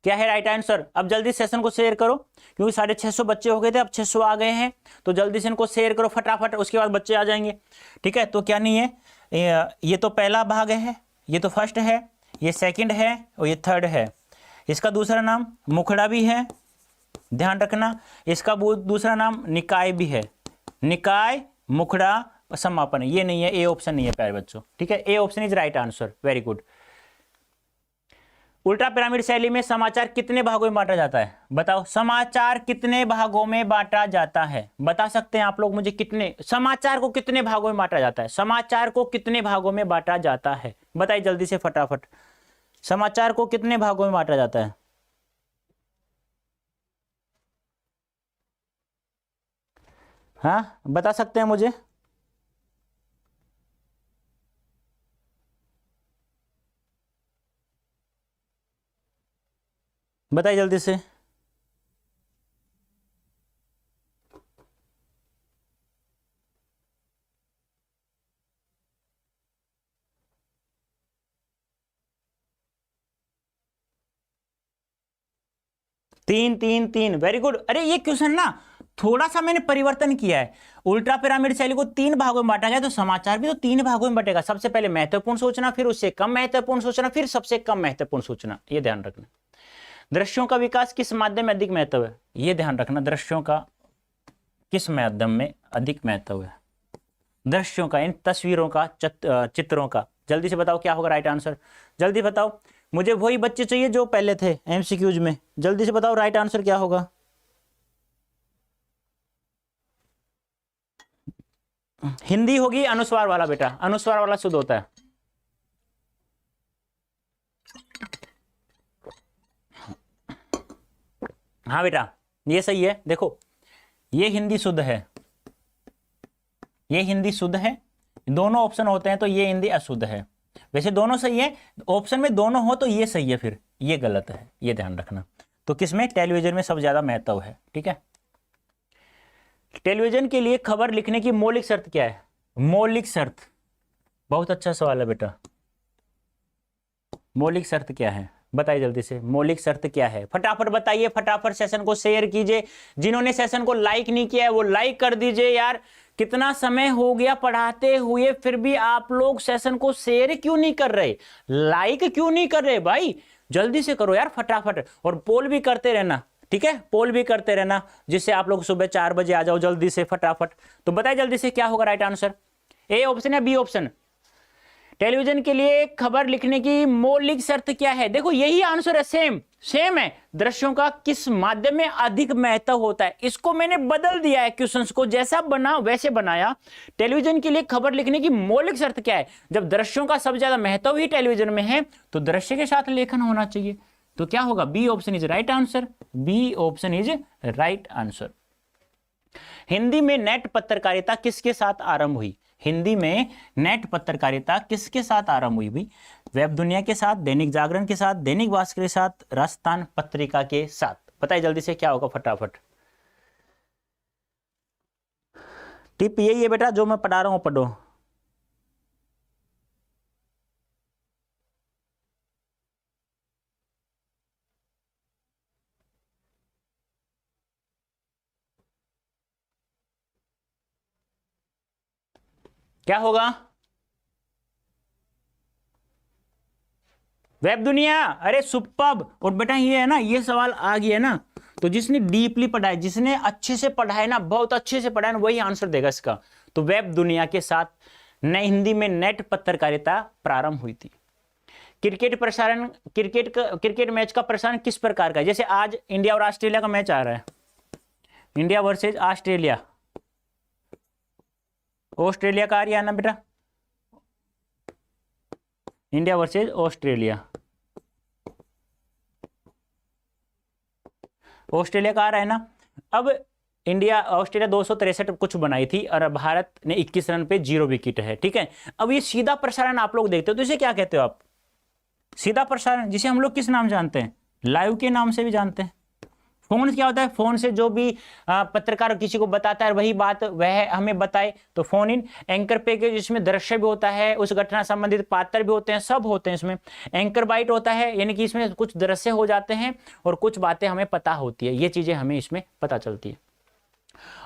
क्या है राइट आंसर? अब जल्दी सेशन को शेयर करो, क्योंकि 650 बच्चे हो गए थे, अब 600 आ गए हैं, तो जल्दी से इनको शेयर करो फटाफट, उसके बाद बच्चे आ जाएंगे। ठीक है, तो क्या नहीं है, ये तो पहला भाग है, ये तो फर्स्ट है, ये सेकंड है और ये थर्ड है। इसका दूसरा नाम मुखड़ा भी है, ध्यान रखना। इसका दूसरा नाम निकाय भी है, निकाय, मुखड़ा, समापन। ये नहीं है, ए ऑप्शन नहीं है प्यारे बच्चों। ठीक है, ए option is right answer, very good. उल्टा पिरामिड शैली में समाचार कितने भागों में बांटा जाता है? बताओ, समाचार कितने भागों में बांटा जाता है? बता सकते हैं आप लोग मुझे? कितने समाचार को कितने भागों में बांटा जाता है? समाचार को कितने भागों में बांटा जाता है? बताइए जल्दी से फटाफट, समाचार को कितने भागों में बांटा जाता है? हाँ, बता सकते हैं मुझे? बताइए जल्दी से। तीन तीन तीन, वेरी गुड। अरे ये क्वेश्चन ना थोड़ा सा मैंने परिवर्तन किया है। उल्टा पिरामिड शैली को तीन भागों में बांटा गया, तो समाचार भी तो तीन भागों में बटेगा। सबसे पहले महत्वपूर्ण सूचना, फिर उससे कम महत्वपूर्ण सूचना, फिर सबसे कम महत्वपूर्ण सूचना। ये ध्यान रखना। दृश्यों का विकास किस माध्यम में अधिक महत्व है? ये ध्यान रखना, दृश्यों का किस माध्यम में अधिक महत्व है? दृश्यों का, इन तस्वीरों का, चित्रों का। जल्दी से बताओ क्या होगा राइट आंसर? जल्दी बताओ, मुझे वही बच्चे चाहिए जो पहले थे एमसीक्यूज में। जल्दी से बताओ राइट आंसर क्या होगा? हिंदी होगी अनुस्वार वाला बेटा, अनुस्वार वाला शुद्ध होता है। हाँ बेटा, ये सही है। देखो, ये हिंदी शुद्ध है, ये हिंदी शुद्ध है। दोनों ऑप्शन होते हैं तो ये हिंदी अशुद्ध है। वैसे दोनों सही है, ऑप्शन में दोनों हो तो ये सही है, फिर ये गलत है। ये ध्यान रखना। तो किसमें? टेलीविजन में सबसे ज्यादा महत्व है। ठीक है। टेलीविजन के लिए खबर लिखने की मौलिक शर्त क्या है? मौलिक शर्त, बहुत अच्छा सवाल है बेटा। मौलिक शर्त क्या है? बताइए जल्दी से, मौलिक शर्त क्या है? फटाफट बताइए, फटाफट सेशन को शेयर कीजिए। जिन्होंने सेशन को लाइक नहीं किया है वो लाइक कर दीजिए। यार कितना समय हो गया पढ़ाते हुए, फिर भी आप लोग सेशन को शेयर क्यों नहीं कर रहे, लाइक क्यों नहीं कर रहे? भाई जल्दी से करो यार फटाफट, और पोल भी करते रहना। ठीक है, पोल भी करते रहना, जिससे आप लोग सुबह 4 बजे आ जाओ जल्दी से फटाफट। तो बताइए जल्दी से क्या होगा राइट आंसर? ए ऑप्शन या बी ऑप्शन? टेलीविजन के लिए खबर लिखने की मौलिक शर्त क्या है? देखो यही आंसर है, सेम सेम है। दृश्यों का किस माध्यम में अधिक महत्व होता है? इसको मैंने बदल दिया है, क्वेश्चंस को जैसा बना वैसे बनाया। टेलीविजन के लिए खबर लिखने की मौलिक शर्त क्या है? जब दृश्यों का सबसे ज्यादा महत्व ही टेलीविजन में है तो दृश्य के साथ लेखन होना चाहिए। तो क्या होगा? B option is right answer. B option is right answer. Hindi में नेट पत्रकारिता किसके साथ आरंभ हुई? हिंदी में नेट पत्रकारिता किसके साथ आरंभ हुई भी? वेब दुनिया के साथ, दैनिक जागरण के साथ, दैनिक भास्कर के साथ, राजस्थान पत्रिका के साथ। बताइए जल्दी से क्या होगा फटाफट। टिप यही है बेटा, जो मैं पढ़ा रहा हूं पढ़ो। क्या होगा? वेब दुनिया। अरे सुपर्ब। और बेटा ये है ना, ये सवाल आ गया है ना, तो जिसने डीपली पढ़ा है, जिसने अच्छे से पढ़ा है ना, बहुत अच्छे से पढ़ा है ना, वही आंसर देगा इसका। तो वेब दुनिया के साथ नई हिंदी में नेट पत्रकारिता प्रारंभ हुई थी। क्रिकेट प्रसारण, क्रिकेट मैच का प्रसारण किस प्रकार का है? जैसे आज इंडिया और ऑस्ट्रेलिया का मैच आ रहा है, इंडिया वर्सेज ऑस्ट्रेलिया। ऑस्ट्रेलिया का आ रही है ना बेटा, इंडिया वर्सेज ऑस्ट्रेलिया। ऑस्ट्रेलिया का आ रहा है ना। अब इंडिया ऑस्ट्रेलिया 263 कुछ बनाई थी और भारत ने 21 रन पे 0 विकेट है। ठीक है। अब ये सीधा प्रसारण आप लोग देखते हो तो इसे क्या कहते हो आप? सीधा प्रसारण, जिसे हम लोग किस नाम जानते हैं? लाइव के नाम से भी जानते हैं। फोन क्या होता है? फोन से जो भी पत्रकार किसी को बताता है वही बात वह हमें बताए, तो फोन इन। एंकर पे के जिसमें दृश्य भी होता है, उस घटना संबंधित पात्र भी होते हैं, सब होते हैं इसमें। एंकर बाइट होता है, यानी कि इसमें कुछ दृश्य हो जाते हैं और कुछ बातें हमें पता होती है, ये चीजें हमें इसमें पता चलती है।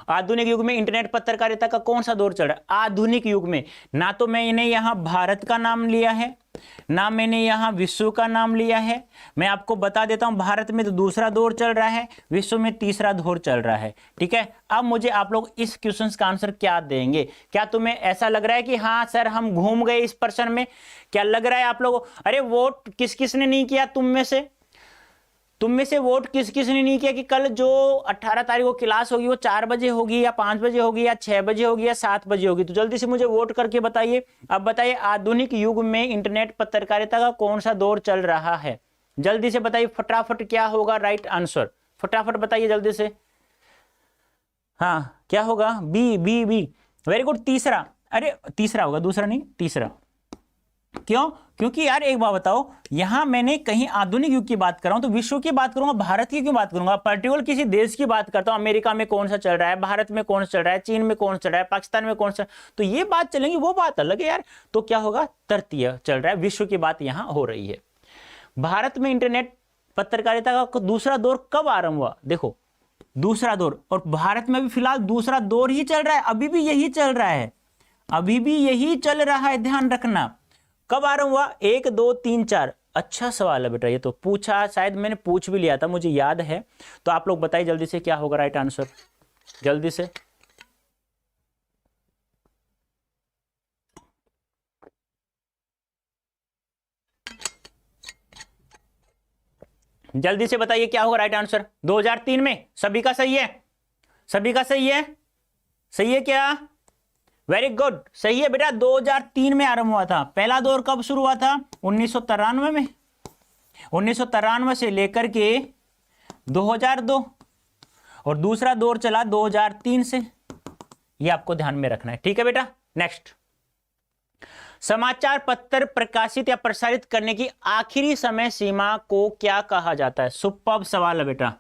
आधुनिक युग में इंटरनेट पत्रकारिता का कौन सा दौर चल रहा है? आधुनिक युग में ना तो मैंने यहाँ भारत का नाम लिया है, ना मैंने यहाँ विश्व का नाम लिया है। मैं आपको बता देता हूँ, भारत में तो दूसरा दौर चल रहा है, विश्व में तीसरा दौर चल रहा है। ठीक है, अब मुझे आप लोग इस क्वेश्चन का आंसर क्या देंगे? क्या तुम्हें ऐसा लग रहा है कि हाँ सर हम घूम गए इस प्रश्न में? क्या लग रहा है आप लोगों? अरे वोट किस किस ने नहीं किया तुम में से वोट किस किस ने नहीं किया कि कल जो 18 तारीख को क्लास होगी वो 4 बजे होगी या 5 बजे होगी या 6 बजे होगी या 7 बजे होगी? तो जल्दी से मुझे वोट करके बताइए। अब बताइए, आधुनिक युग में इंटरनेट पत्रकारिता का कौन सा दौर चल रहा है? जल्दी से बताइए फटाफट, क्या होगा राइट आंसर? फटाफट बताइए जल्दी से। हाँ क्या होगा? B B B, very good, तीसरा। अरे तीसरा होगा, दूसरा नहीं, तीसरा। क्यों? क्योंकि यार एक बात बताओ, यहां मैंने कहीं आधुनिक युग की बात कर रहा हूं तो विश्व की बात करूंगा, भारत की क्यों बात करूंगा? पर्टिकुलर किसी देश की बात करता हूं, अमेरिका में कौन सा चल रहा है, भारत में कौन सा चल रहा है, चीन में कौन सा चल रहा है, पाकिस्तान में कौन सा, तो ये बात चलेंगी, वो बात अलग है यार। तो क्या होगा? तृतीय चल रहा है, विश्व की बात यहां हो रही है। भारत में इंटरनेट पत्रकारिता का दूसरा दौर कब आरंभ हुआ? देखो दूसरा दौर, और भारत में भी फिलहाल दूसरा दौर ही चल रहा है, अभी भी यही चल रहा है, अभी भी यही चल रहा है, ध्यान रखना। कब आरंभ हुआ? 1 2 3 4। अच्छा सवाल है बेटा, ये तो पूछा, शायद मैंने पूछ भी लिया था, मुझे याद है। तो आप लोग बताइए जल्दी से क्या होगा राइट आंसर, जल्दी से। जल्दी से बताइए क्या होगा राइट आंसर? 2003 में। सभी का सही है? सभी का सही है? सही है क्या? वेरी गुड, सही है बेटा, 2003 में आरंभ हुआ था। पहला दौर कब शुरू हुआ था? 1993 में। 1993 से लेकर के 2002, और दूसरा दौर चला 2003 से। ये आपको ध्यान में रखना है, ठीक है बेटा। नेक्स्ट, समाचार पत्र प्रकाशित या प्रसारित करने की आखिरी समय सीमा को क्या कहा जाता है? सुपर्ब सवाल है बेटा,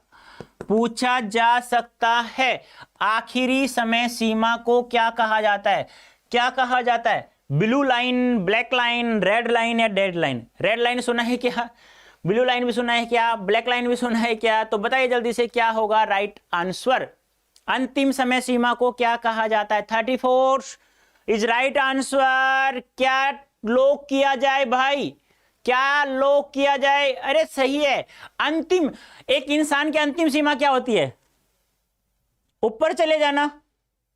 पूछा जा सकता है। आखिरी समय सीमा को क्या कहा जाता है? क्या कहा जाता है? Blue line, black line, red line या डेड लाइन? रेड लाइन सुना है क्या? ब्लू लाइन भी सुना है क्या? ब्लैक लाइन भी सुना है क्या? तो बताइए जल्दी से क्या होगा राइट आंसर? अंतिम समय सीमा को क्या कहा जाता है? 34 इज राइट आंसर। क्या लोग किया जाए भाई, क्या लोग किया जाए? अरे सही है। अंतिम, एक इंसान की अंतिम सीमा क्या होती है? ऊपर चले जाना।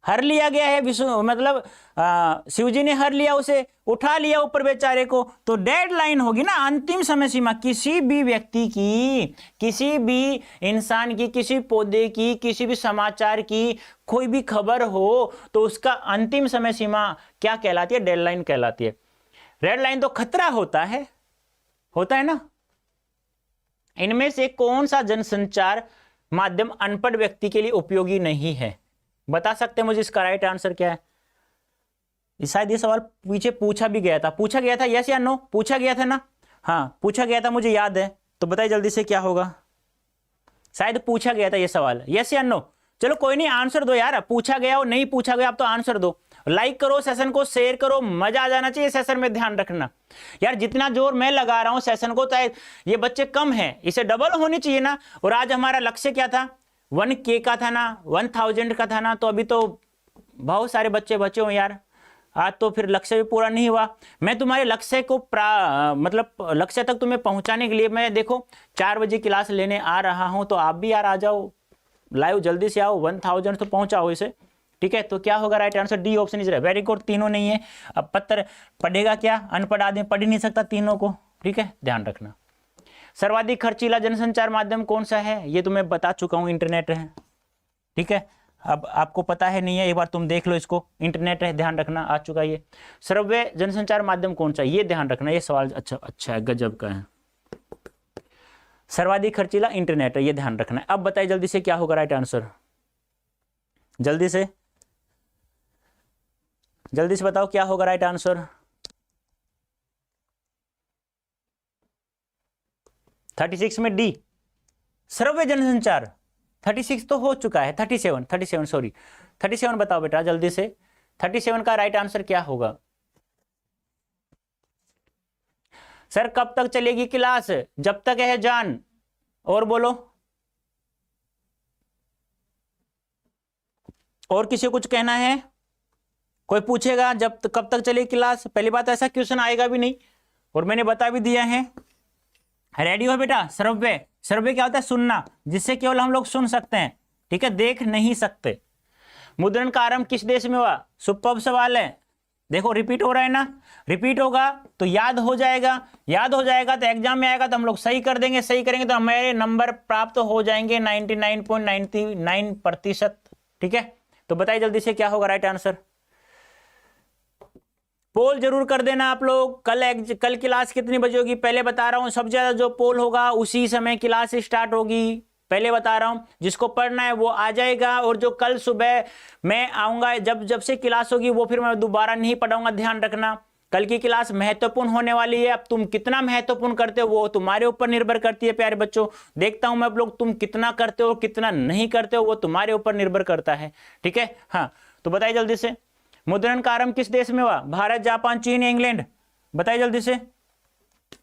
हर लिया गया है विष्णु, मतलब शिव जी ने हर लिया, उसे उठा लिया ऊपर बेचारे को, तो डेड लाइन होगी ना अंतिम समय सीमा। किसी भी व्यक्ति की, किसी भी इंसान की, किसी पौधे की, किसी भी समाचार की कोई भी खबर हो तो उसका अंतिम समय सीमा क्या कहलाती है? डेड लाइन कहलाती है। रेड लाइन तो खतरा होता है ना। इनमें से कौन सा जनसंचार माध्यम अनपढ़ व्यक्ति के लिए उपयोगी नहीं है? बता सकते हैं मुझे इसका राइट आंसर क्या है? शायद ये सवाल पीछे पूछा गया था, यस या नो? पूछा गया था ना? हाँ पूछा गया था, मुझे याद है। तो बताइए जल्दी से क्या होगा? शायद पूछा गया था ये सवाल, यस या नो? चलो कोई नहीं, आंसर दो यार, पूछा गया हो नहीं पूछा गया, आप तो आंसर दो। लाइक करो सेशन को, शेयर करो, मजा आ जाना चाहिए सेशन में। ध्यान रखना यार, जितना जोर मैं लगा रहा हूं सेशन को, तो ये बच्चे कम हैं, इसे डबल होनी चाहिए ना। और आज हमारा लक्ष्य क्या था? 1K का था ना, 1000 का था ना, तो अभी तो बहुत सारे बच्चे बचे हो यार। आज तो फिर लक्ष्य भी पूरा नहीं हुआ। मैं तुम्हारे लक्ष्य को मतलब लक्ष्य तक तुम्हें पहुंचाने के लिए मैं देखो 4 बजे क्लास लेने आ रहा हूं, तो आप भी यार आ जाओ लाइव, जल्दी से आओ, 1000 तो पहुंचाओ इसे, ठीक है। तो क्या होगा right answer? D option is right. Very good, तीनों नहीं है। अब पत्र पढ़ेगा क्या? अनपढ़ आदमी पढ़ ही नहीं सकता तीनों को, ठीक है, ध्यान रखना। सर्वाधिक खर्चीला जनसंचार माध्यम कौन सा है? ये तो मैं बता चुका हूं, इंटरनेट है, ठीक है। अब आपको पता है नहीं है, एक बार तुम देख लो इसको, इंटरनेट है, ध्यान रखना, आ चुका ये। सर्वव्य जनसंचार माध्यम कौन सा? ये ध्यान रखना, ये सवाल अच्छा है, गजब का है। सर्वाधिक खर्चीला इंटरनेट है, ये ध्यान रखना है। अब बताइए जल्दी से क्या होगा राइट आंसर? जल्दी से बताओ क्या होगा राइट आंसर? 36 में डी, सर्वव्य जनसंचार। 36 तो हो चुका है, 37 सॉरी, 37 बताओ बेटा जल्दी से। 37 का राइट आंसर क्या होगा? सर कब तक चलेगी क्लास? जब तक है जान। और बोलो, और किसी को कुछ कहना है? कोई पूछेगा कब तक चलेगी क्लास? पहली बात ऐसा क्वेश्चन आएगा भी नहीं, और मैंने बता भी दिया है। रेडी हो बेटा? श्रव्य, श्रव्य क्या होता है? सुनना, जिससे केवल हम लोग सुन सकते हैं, ठीक है, देख नहीं सकते। मुद्रण का आरंभ किस देश में हुआ? सुपर सवाल है। देखो रिपीट हो रहा है ना, रिपीट होगा तो याद हो जाएगा, याद हो जाएगा तो एग्जाम में आएगा तो हम लोग सही कर देंगे, सही करेंगे तो हमारे नंबर प्राप्त हो जाएंगे 99.99%। ठीक है, तो बताइए जल्दी से क्या होगा राइट आंसर। पोल जरूर कर देना आप लोग। कल क्लास कितनी बजे होगी पहले बता रहा हूं, सबसे ज्यादा जो पोल होगा उसी समय क्लास स्टार्ट होगी, पहले बता रहा हूं। जिसको पढ़ना है वो आ जाएगा, और जो कल सुबह मैं आऊंगा जब जब से क्लास होगी वो फिर मैं दोबारा नहीं पढ़ाऊंगा, ध्यान रखना। कल की क्लास महत्वपूर्ण होने वाली है। अब तुम कितना महत्वपूर्ण करते हो वो तुम्हारे ऊपर निर्भर करती है प्यारे बच्चों। देखता हूं मैं आप लोग तुम कितना करते हो कितना नहीं करते हो, वो तुम्हारे ऊपर निर्भर करता है। ठीक है, हाँ तो बताइए जल्दी से, मुद्रण का आरंभ किस देश में हुआ? भारत, जापान, चीन, इंग्लैंड? बताइए जल्दी से।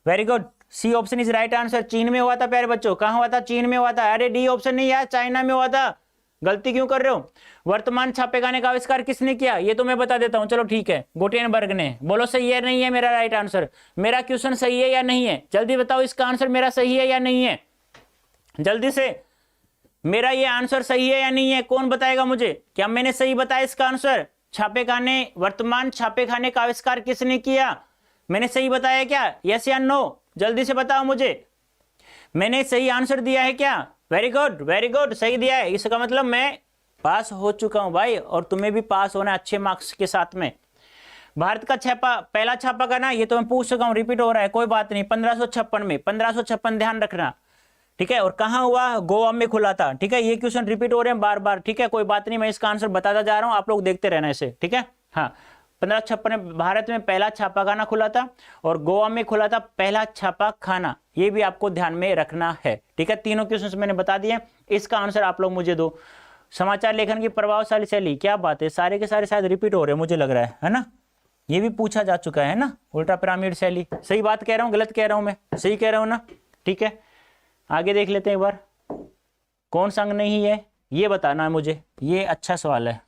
Very good, C option is right answer. चीन में हुआ था प्यारे बच्चों। कहां हुआ था? चीन में हुआ था। अरे डी ऑप्शन नहीं यार, चाइना में हुआ था। गलती क्यों कर रहे हो? वर्तमान छापेखाने का आविष्कार किसने किया? ये तो मैं बता देता हूं, चलो ठीक है, गुटेनबर्ग ने। बोलो सही है नहीं है मेरा राइट आंसर? मेरा क्वेश्चन सही है या नहीं है? जल्दी बताओ इसका आंसर मेरा सही है या नहीं है? जल्दी से, मेरा ये आंसर सही है या नहीं है? कौन बताएगा मुझे? क्या मैंने सही बताया इसका आंसर? छापेखाने, वर्तमान छापेखाने का आविष्कार किसने किया? मैंने सही बताया क्या? यस या नो? जल्दी से बताओ मुझे, मैंने सही आंसर दिया है क्या? वेरी गुड, वेरी गुड, सही दिया है। इसका मतलब मैं पास हो चुका हूं भाई, और तुम्हें भी पास होना है अच्छे मार्क्स के साथ में। भारत का छापा, पहला छापा का ना, ये तो मैं पूछ चुका हूं, रिपीट हो रहा है, कोई बात नहीं। 1556 में, 1556 ध्यान रखना। ठीक है, और कहां हुआ? गोवा में खुला था। ठीक है, ये क्वेश्चन रिपीट हो रहे हैं बार बार। ठीक है, कोई बात नहीं, मैं इसका आंसर बताता जा रहा हूं, आप लोग देखते रहना इसे। ठीक है, हाँ 1556 में भारत में पहला छापाखाना खुला था, और गोवा में खुला था पहला छापाखाना। ये भी आपको ध्यान में रखना है। ठीक है, तीनों क्वेश्चन मैंने बता दिए, इसका आंसर आप लोग मुझे दो। समाचार लेखन की प्रभावशाली शैली, क्या बात है, सारे के सारे शायद रिपीट हो रहे हैं मुझे लग रहा है ना? ये भी पूछा जा चुका है ना, उल्टा पिरामिड शैली। सही बात कह रहा हूँ, गलत कह रहा हूं मैं? सही कह रहा हूं ना? ठीक है, आगे देख लेते हैं एक बार। कौन सा अंग नहीं है ये बताना है मुझे, ये अच्छा सवाल है।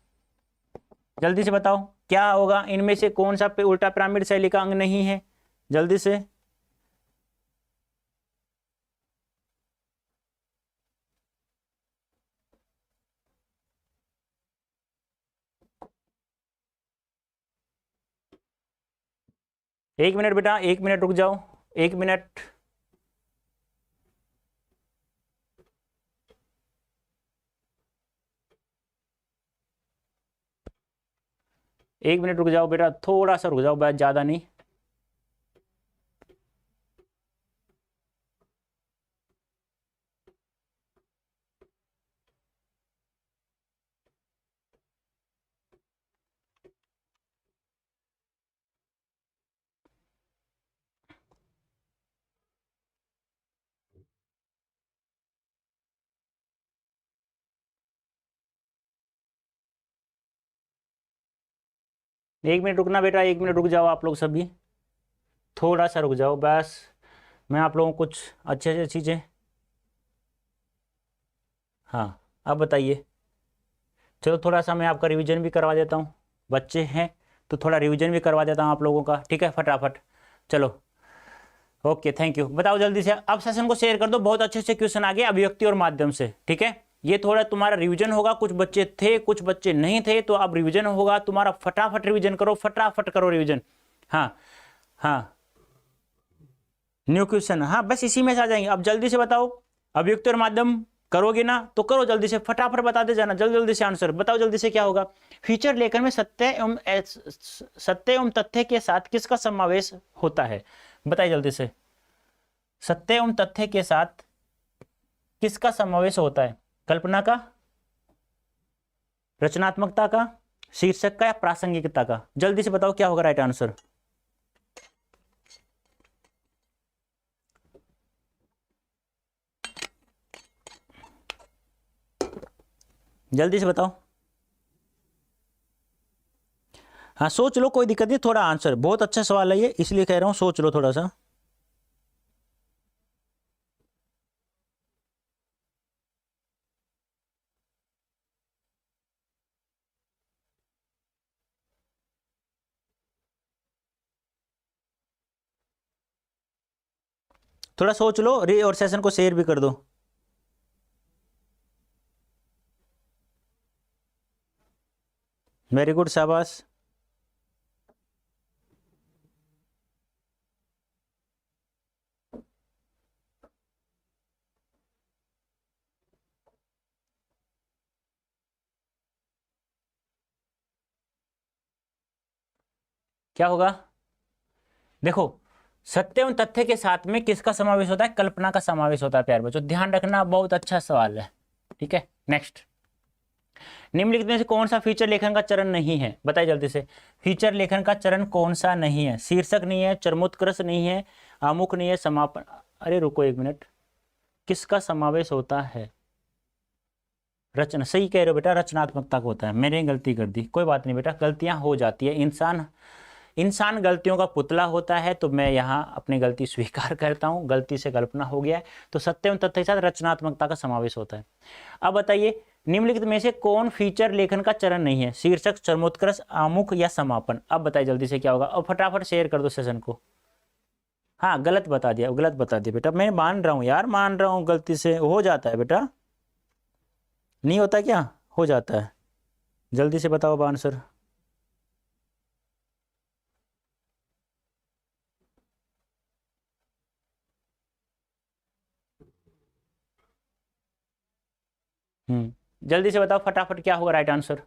जल्दी से बताओ क्या होगा इनमें से, कौन सा उल्टा पिरामिड शैली का अंग नहीं है? जल्दी से। एक मिनट बेटा, एक मिनट रुक जाओ, एक मिनट। एक मिनट रुक जाओ बेटा, थोड़ा सा रुक जाओ, बस ज्यादा नहीं। एक मिनट रुकना बेटा, एक मिनट रुक जाओ आप लोग सभी, थोड़ा सा रुक जाओ बस। मैं आप लोगों को कुछ अच्छे अच्छे चीज़ें, हाँ अब बताइए। चलो थोड़ा सा मैं आपका रिवीजन भी करवा देता हूँ, बच्चे हैं तो थोड़ा रिवीजन भी करवा देता हूँ आप लोगों का। ठीक है, फटाफट चलो। Okay thank you. बताओ जल्दी से, अब सेशन को शेयर कर दो, बहुत अच्छे अच्छे क्वेश्चन आ गए अभिव्यक्ति और माध्यम से। ठीक है, ये थोड़ा तुम्हारा रिवीजन होगा, कुछ बच्चे थे कुछ बच्चे नहीं थे, तो अब रिवीजन होगा तुम्हारा। फटाफट रिवीजन करो, फटाफट करो रिवीजन। हाँ हाँ, न्यू क्वेश्चन, हाँ बस इसी में से आ जाएंगे। अब जल्दी से बताओ, अभिव्यक्ति और माध्यम करोगे ना? तो करो जल्दी से, फटाफट बताते जाना, जल्दी जल्दी से आंसर बताओ जल्दी से। क्या होगा? फीचर लेखन में सत्य एवं तथ्य के साथ किसका समावेश होता है? बताइए जल्दी से, सत्य एवं तथ्य के साथ किसका समावेश होता है? कल्पना का, रचनात्मकता का, शीर्षक का, या प्रासंगिकता का? जल्दी से बताओ क्या होगा राइट आंसर। जल्दी से बताओ। हाँ सोच लो, कोई दिक्कत नहीं, थोड़ा आंसर, बहुत अच्छा सवाल है ये, इसलिए कह रहा हूं सोच लो थोड़ा सा। थोड़ा सोच लो रे और सेशन को शेयर भी कर दो। वेरी गुड, शाबाश। क्या होगा? देखो, सत्य एवं तथ्य के साथ में किसका समावेश होता है? कल्पना का समावेश होता है प्यारे बच्चों, ध्यान रखना, बहुत अच्छा सवाल है। ठीक है, नेक्स्ट। निम्नलिखित में से कौन सा फीचर लेखन का चरण नहीं है? बताइए जल्दी से। फीचर लेखन का चरण कौन सा नहीं है? शीर्षक नहीं है, चरमोत्कर्ष नहीं है, आमुख नहीं है, समापन। अरे रुको एक मिनट, किसका समावेश होता है? रचना, सही कह रहे हो बेटा, रचनात्मकता को होता है। मैंने गलती कर दी, कोई बात नहीं बेटा, गलतियां हो जाती है। इंसान गलतियों का पुतला होता है, तो मैं यहाँ अपनी गलती स्वीकार करता हूँ, गलती से कल्पना हो गया है। तो सत्य एवं तथ्य के साथ रचनात्मकता का समावेश होता है। अब बताइए, निम्नलिखित में से कौन फीचर लेखन का चरण नहीं है? शीर्षक, चरमोत्कर्ष, आमुख या समापन? अब बताइए जल्दी से क्या होगा, और फटाफट शेयर कर दो सेशन को। हाँ, गलत बता दिया, गलत बता दिया बेटा, मैं मान रहा हूँ यार, मान रहा हूँ, गलती से हो जाता है बेटा। नहीं होता क्या? हो जाता है। जल्दी से बताओ आंसर। जल्दी से बताओ फटाफट क्या होगा राइट आंसर।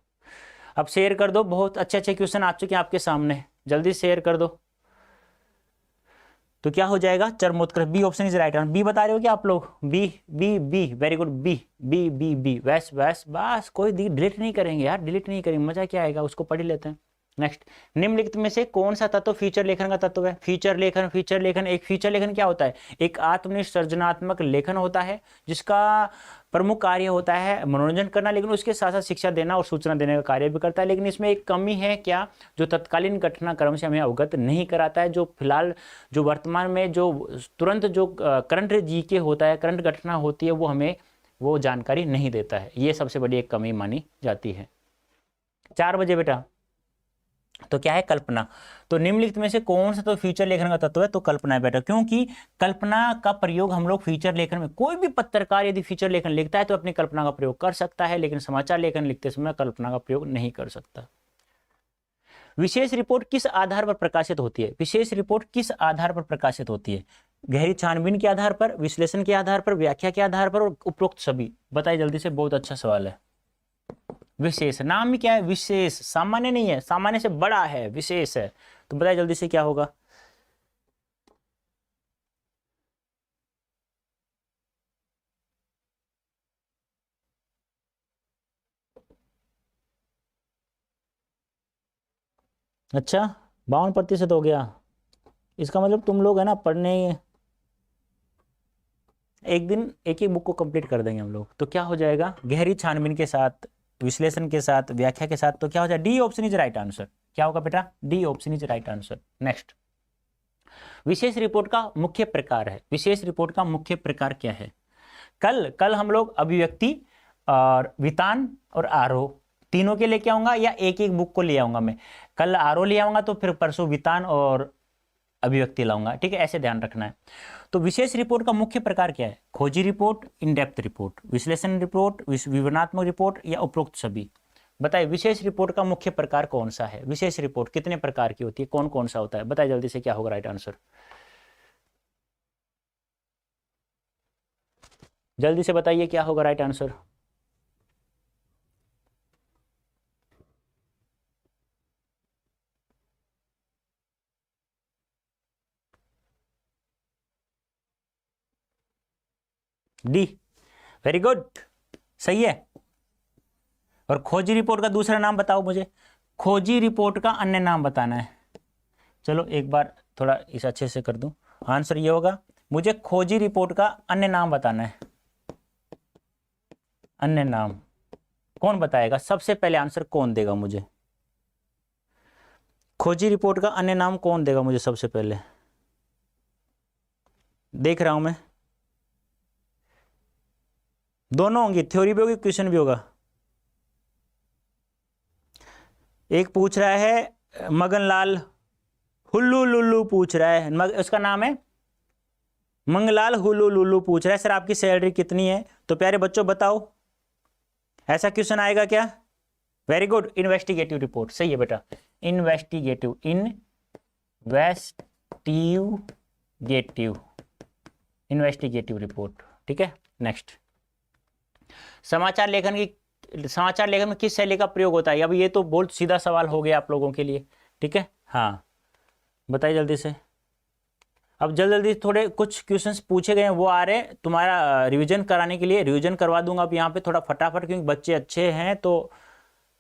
अब शेयर कर दो, बहुत अच्छे अच्छे क्वेश्चन आ चुके हैं आपके सामने, जल्दी शेयर कर दो। तो क्या हो जाएगा? चरमोत्कर्ष, B option is right answer. B बता रहे हो क्या आप लोग? B B B, very good, B B B B, वैस वैस, बस कोई डिलीट नहीं करेंगे यार, डिलीट नहीं करेंगे, मजा क्या आएगा, उसको पढ़ ही लेते हैं। नेक्स्ट, निम्नलिखित में से कौन सा तत्व फीचर लेखन का तत्व है? फीचर लेखन, फीचर लेखन, एक फीचर लेखन क्या होता है? एक आत्मनिष्ठ सृजनात्मक लेखन होता है, जिसका प्रमुख कार्य होता है मनोरंजन करना, लेकिन उसके साथ साथ शिक्षा देना और सूचना देने का कार्य भी करता है। लेकिन इसमें एक कमी है क्या? जो तत्कालीन घटनाक्रम से हमें अवगत नहीं कराता है, जो फिलहाल, जो वर्तमान में, जो तुरंत, जो करंट जीके होता है, करंट घटना होती है, वो हमें वो जानकारी नहीं देता है। ये सबसे बड़ी एक कमी मानी जाती है। 4 बजे बेटा। तो क्या है? कल्पना। तो निम्नलिखित में से कौन सा तो फीचर लेखन का तत्व है? तो कल्पना है बेटा, क्योंकि कल्पना का प्रयोग हम लोग फीचर लेखन में, कोई भी पत्रकार यदि फीचर लेखन लिखता है तो अपनी कल्पना का प्रयोग कर सकता है, लेकिन समाचार लेखन लिखते समय कल्पना का प्रयोग नहीं कर सकता। विशेष रिपोर्ट किस आधार पर प्रकाशित होती है? विशेष रिपोर्ट किस आधार पर प्रकाशित होती है? गहरी छानबीन के आधार पर, विश्लेषण के आधार पर, व्याख्या के आधार पर, और उपरोक्त सभी? बताइए जल्दी से, बहुत अच्छा सवाल है। विशेष, नाम ही क्या है? विशेष, सामान्य नहीं है, सामान्य से बड़ा है, विशेष है। तो बताइए जल्दी से क्या होगा? अच्छा, 52% हो गया। इसका मतलब तुम लोग है ना पढ़ने, एक दिन एक ही बुक को कंप्लीट कर देंगे हम लोग। तो क्या हो जाएगा? गहरी छानबीन के साथ, विश्लेषण के साथ, व्याख्या के साथ। तो क्या हो जाएगा? D option is right answer. क्या होगा बेटा? D option is right answer. Next, विशेष रिपोर्ट का मुख्य प्रकार है। विशेष रिपोर्ट का मुख्य प्रकार क्या है? कल कल हम लोग अभिव्यक्ति और वितान और आरोह तीनों के लेके आऊंगा, या एक एक बुक को ले आऊंगा मैं? कल आरोह ले आऊंगा, तो फिर परसों वितान और अभिव्यक्ति लाऊंगा। ठीक है, ऐसे ध्यान रखना है। तो विशेष रिपोर्ट का मुख्य प्रकार क्या है? खोजी रिपोर्ट, इन डेप्थ रिपोर्ट, विश्लेषण रिपोर्ट, विवरणात्मक रिपोर्ट, या उपरोक्त सभी? बताइए, विशेष रिपोर्ट का मुख्य प्रकार कौन सा है? विशेष रिपोर्ट कितने प्रकार की होती है, कौन कौन सा होता है? बताइए जल्दी से क्या होगा राइट आंसर। जल्दी से बताइए क्या होगा right answer. D, very good, सही है। और खोजी रिपोर्ट का दूसरा नाम बताओ मुझे। खोजी रिपोर्ट का अन्य नाम बताना है। चलो एक बार थोड़ा इस अच्छे से कर दूं। आंसर ये होगा, मुझे खोजी रिपोर्ट का अन्य नाम बताना है। अन्य नाम कौन बताएगा? सबसे पहले आंसर कौन देगा मुझे? खोजी रिपोर्ट का अन्य नाम कौन देगा मुझे सबसे पहले? देख रहा हूं मैं। दोनों होंगी, थ्योरी भी होगी, क्वेश्चन भी होगा। एक पूछ रहा है मगनलाल हुल्लू लुल्लू, पूछ रहा है, उसका नाम है मंगलाल हुलू लुलू पूछ रहा है सर आपकी सैलरी कितनी है। तो प्यारे बच्चों बताओ, ऐसा क्वेश्चन आएगा क्या? वेरी गुड, इन्वेस्टिगेटिव रिपोर्ट, सही है बेटा, इन्वेस्टिगेटिव रिपोर्ट, ठीक है। नेक्स्ट, समाचार लेखन में किस शैली का प्रयोग होता है? अब ये तो बहुत सीधा सवाल हो गया आप लोगों के लिए, ठीक है। हाँ बताइए जल्दी से। अब जल्दी थोड़े कुछ क्वेश्चंस पूछे गए हैं वो आ रहे हैं तुम्हारा रिवीजन कराने के लिए, रिवीजन करवा दूंगा अब यहाँ पे थोड़ा फटाफट, क्योंकि बच्चे अच्छे हैं तो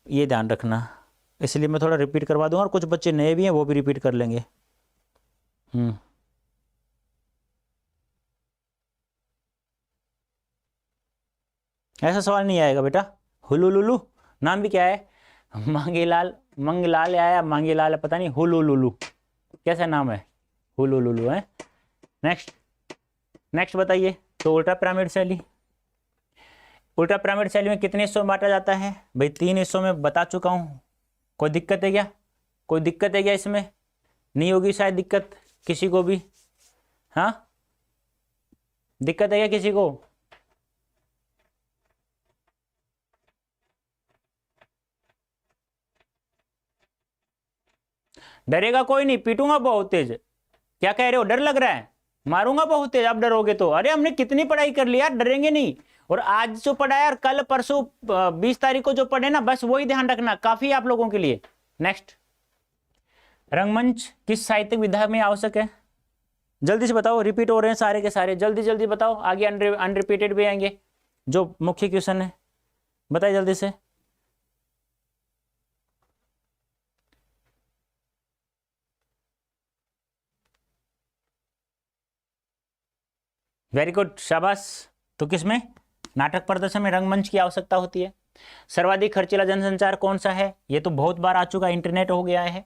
ये ध्यान रखना, इसलिए मैं थोड़ा रिपीट करवा दूंगा, और कुछ बच्चे नए भी हैं वो भी रिपीट कर लेंगे। ऐसा सवाल नहीं आएगा बेटा। हुलू लुलू नाम भी क्या है? मंगेलाल, मंगलाल आया, मंगेलाल पता नहीं, हुलू लुलू कैसा नाम है? हुलू लुलू है। नेक्स्ट, नेक्स्ट बताइए। तो उल्टा पिरामिड शैली, उल्टा पिरामिड शैली में कितने हिस्सों में बांटा जाता है? भाई 3 हिस्सों में बता चुका हूं। कोई दिक्कत है क्या? कोई दिक्कत है क्या इसमें? नहीं होगी शायद दिक्कत किसी को भी। हाँ दिक्कत है क्या किसी को? डरेगा कोई नहीं, पीटूंगा बहुत तेज। क्या कह रहे हो, डर लग रहा है? मारूंगा बहुत तेज, आप डरोगे तो। अरे हमने कितनी पढ़ाई कर ली यार, डरेंगे नहीं। और आज जो पढ़ा है और कल परसों 20 तारीख को जो पढ़े ना, बस वही ध्यान रखना, काफी है आप लोगों के लिए। नेक्स्ट, रंगमंच किस साहित्यिक विधा में आवश्यक है? जल्दी से बताओ, रिपीट हो रहे हैं सारे के सारे, जल्दी जल्दी बताओ, आगे अनरिपीटेड भी आएंगे जो मुख्य क्वेश्चन है, बताइए जल्दी से। वेरी गुड, शाबाश। तो किसमें? नाटक प्रदर्शन में रंगमंच की आवश्यकता होती है। सर्वाधिक खर्चीला जनसंचार कौन सा है? ये तो बहुत बार आ चुका, इंटरनेट हो गया है।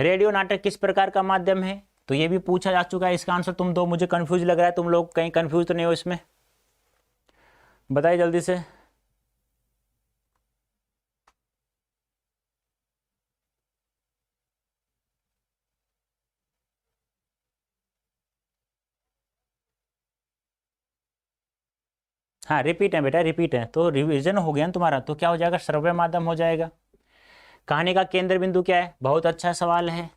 रेडियो नाटक किस प्रकार का माध्यम है? तो ये भी पूछा जा चुका है। इसका आंसर तुम दो, मुझे कंफ्यूज लग रहा है, तुम लोग कहीं कंफ्यूज तो नहीं हो इसमें, बताइए जल्दी से। हाँ रिपीट है बेटा, रिपीट है तो रिवीजन हो गया ना तुम्हारा, तो क्या हो जाएगा? श्रव्य माध्यम हो जाएगा। कहानी का केंद्र बिंदु क्या है? बहुत अच्छा सवाल है।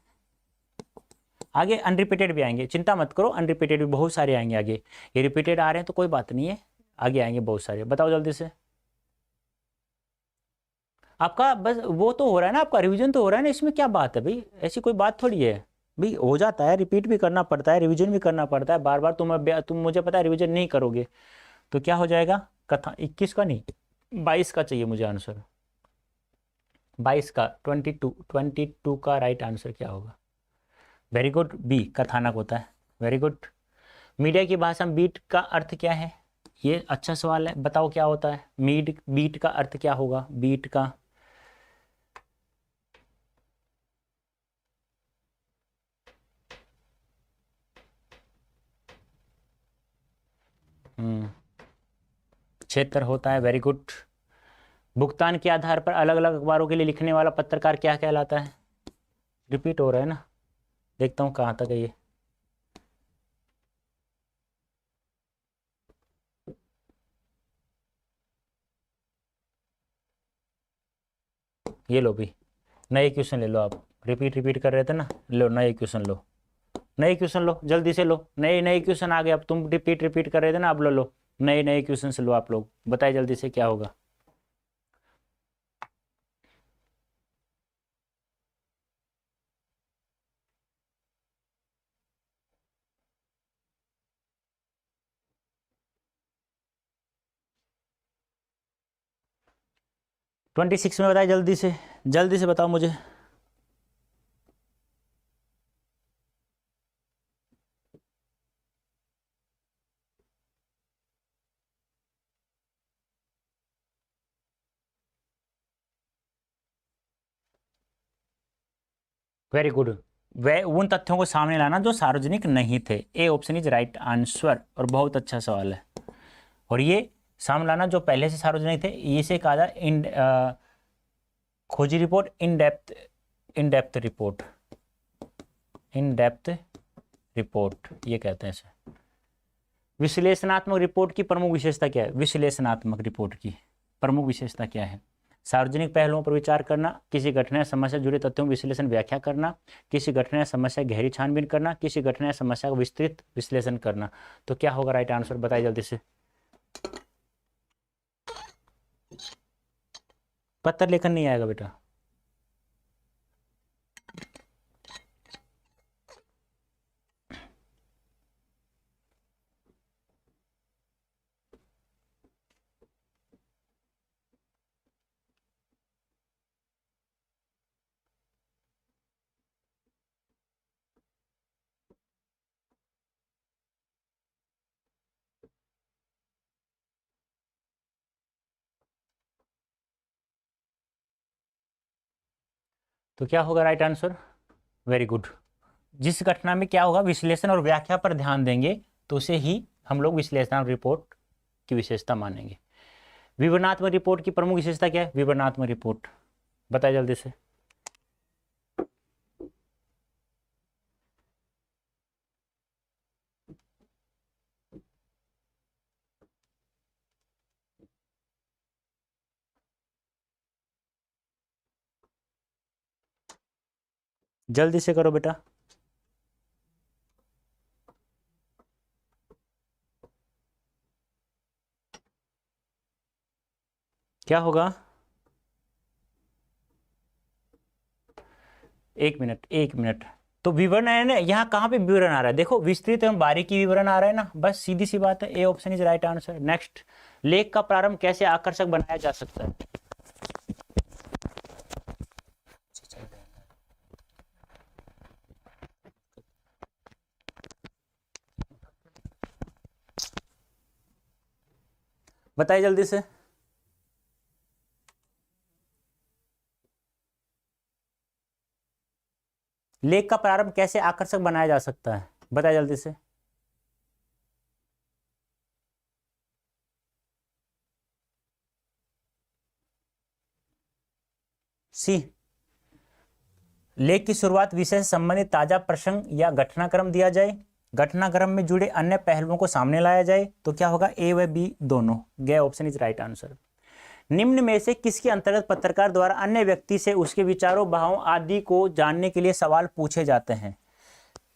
आगे अनरिपीटेड भी आएंगे, चिंता मत करो, अनरिपीटेड भी बहुत सारे आएंगे आगे। ये रिपीटेड आ रहे हैं तो कोई बात नहीं है, आगे आएंगे बहुत सारे। बताओ जल्दी से। आपका बस वो तो हो रहा है ना, आपका रिवीजन तो हो रहा है ना, इसमें क्या बात है भाई, ऐसी कोई बात थोड़ी है भाई। हो जाता है, रिपीट भी करना पड़ता है, रिवीजन भी करना पड़ता है बार बार। तुम मुझे पता है रिवीजन नहीं करोगे तो क्या हो जाएगा? कथा 21 का नहीं 22 का चाहिए मुझे आंसर, 22 का, 22 का राइट आंसर क्या होगा? वेरी गुड, बी, कथानक होता है। Very good. मीडिया की भाषा में बीट का अर्थ क्या है? ये अच्छा सवाल है, बताओ क्या होता है? बीट का अर्थ क्या होगा? बीट का क्षेत्र होता है। Very good. भुगतान के आधार पर अलग अलग अखबारों के लिए लिखने वाला पत्रकार क्या कहलाता है? रिपीट हो रहा है ना, देखता हूँ कहाँ तक है ये। ये लो भी, नए क्वेश्चन ले लो आप, रिपीट रिपीट कर रहे थे ना, लो नए क्वेश्चन लो, नए क्वेश्चन लो, जल्दी से लो, नए नए क्वेश्चन आ गए। अब तुम रिपीट रिपीट कर रहे थे ना, अब लो लो नए नए क्वेश्चन से लो आप लोग, बताइए जल्दी से क्या होगा? ट्वेंटी सिक्स में बताइए जल्दी से बताओ मुझे। Very good. वे उन तथ्यों को सामने लाना जो सार्वजनिक नहीं थे, ए ऑप्शन इज राइट आंसर, और बहुत अच्छा सवाल है। और ये सामने लाना जो पहले से सार्वजनिक थे, इसे कहा जाए खोजी report, in depth report, in depth report ये कहते हैं इसे। विश्लेषणात्मक रिपोर्ट की प्रमुख विशेषता क्या है? विश्लेषणात्मक रिपोर्ट की प्रमुख विशेषता क्या है? सार्वजनिक पहलुओं पर विचार करना, किसी घटना या समस्या से जुड़े तथ्यों विश्लेषण व्याख्या करना, किसी घटना या समस्या गहरी छानबीन करना, किसी घटना या समस्या का विस्तृत विश्लेषण करना। तो क्या होगा राइट आंसर, बताइए जल्दी से। पत्र लेखन नहीं आएगा बेटा। तो क्या होगा राइट आंसर? Very good. जिस घटना में क्या होगा, विश्लेषण और व्याख्या पर ध्यान देंगे तो उसे ही हम लोग विश्लेषणात्मक रिपोर्ट की विशेषता मानेंगे। विवरणात्मक रिपोर्ट की प्रमुख विशेषता क्या है? विवरणात्मक रिपोर्ट बताइए जल्दी से। जल्दी से करो बेटा। क्या होगा? एक मिनट एक मिनट। तो विवरण है ना, यहाँ कहाँ पे विवरण आ रहा है? देखो विस्तृत एवं बारीकी विवरण आ रहा है ना, बस सीधी सी बात है, ए option is right answer. Next, लेख का प्रारंभ कैसे आकर्षक बनाया जा सकता है? बताइए जल्दी से। लेख का प्रारंभ कैसे आकर्षक बनाया जा सकता है? बताइए जल्दी से। सी, लेख की शुरुआत विषय से संबंधित ताजा प्रसंग या घटनाक्रम दिया जाए, घटनाक्रम में जुड़े अन्य पहलुओं को सामने लाया जाए। तो क्या होगा? ए व बी दोनों। गए ऑप्शन इज राइट आंसर। निम्न में से किसके अंतर्गत पत्रकार द्वारा अन्य व्यक्ति से उसके विचारों, भावों आदि को जानने के लिए सवाल पूछे जाते हैं?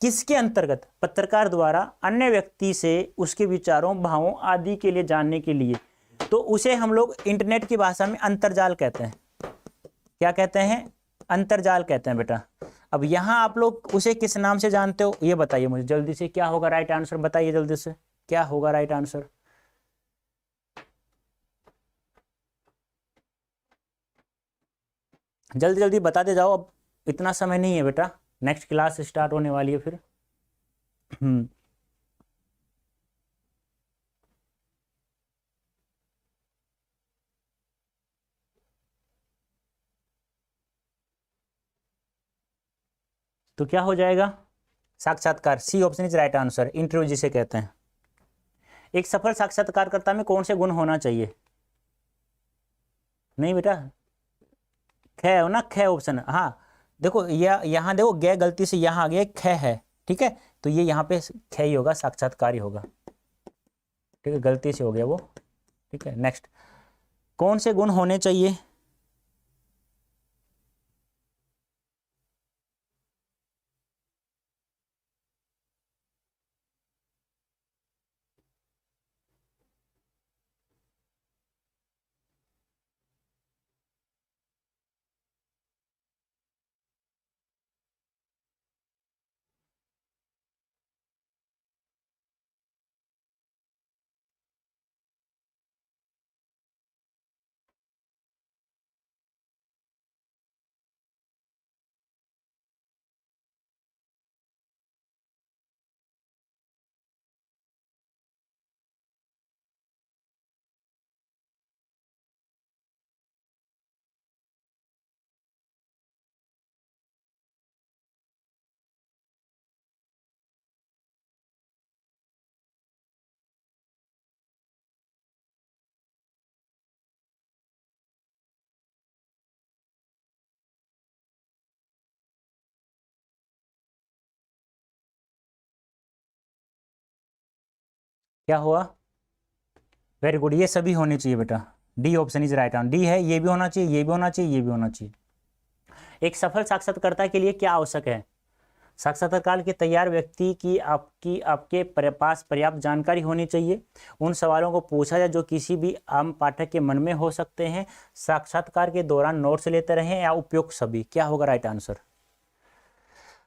किसके अंतर्गत पत्रकार द्वारा अन्य व्यक्ति से उसके विचारों, भावों आदि के लिए जानने के लिए? तो उसे हम लोग इंटरनेट की भाषा में अंतर्जाल कहते हैं। क्या कहते हैं? अंतर्जाल कहते हैं बेटा। अब यहां आप लोग उसे किस नाम से जानते हो, ये बताइए मुझे जल्दी से। क्या होगा राइट आंसर, बताइए जल्दी से। क्या होगा राइट आंसर? जल्दी जल्दी बताते जाओ, अब इतना समय नहीं है बेटा, नेक्स्ट क्लास स्टार्ट होने वाली है फिर। हम्म। तो क्या हो जाएगा? साक्षात्कार, C option is right answer. Interview जिसे कहते हैं। एक सफल साक्षात्कारकर्ता में कौन से गुण होना चाहिए? नहीं बेटा, ख हो ना, ख ऑप्शन। हाँ, देखो यहाँ देखो, गे गलती से यहाँ आ गया, ख है, ठीक है, तो ये यहाँ पे ख ही होगा, साक्षात्कार ही होगा। ठीक है, गलती से हो गया वो। ठीक है, नेक्स्ट, कौन से गुण होने चाहिए? क्या हुआ? वेरी गुड, ये सभी होने चाहिए बेटा। D option is right answer. D है, ये भी होना चाहिए, ये भी होना चाहिए, ये भी होना चाहिए। एक सफल साक्षात्कारता के लिए क्या आवश्यक है? साक्षात्कार के तैयार व्यक्ति की आपके पास पर्याप्त जानकारी होनी चाहिए। उन सवालों को पूछा जाए जो किसी भी आम पाठक के मन में हो सकते हैं। साक्षात्कार के दौरान नोट्स लेते रहें या उपयुक्त सभी। क्या होगा राइट आंसर?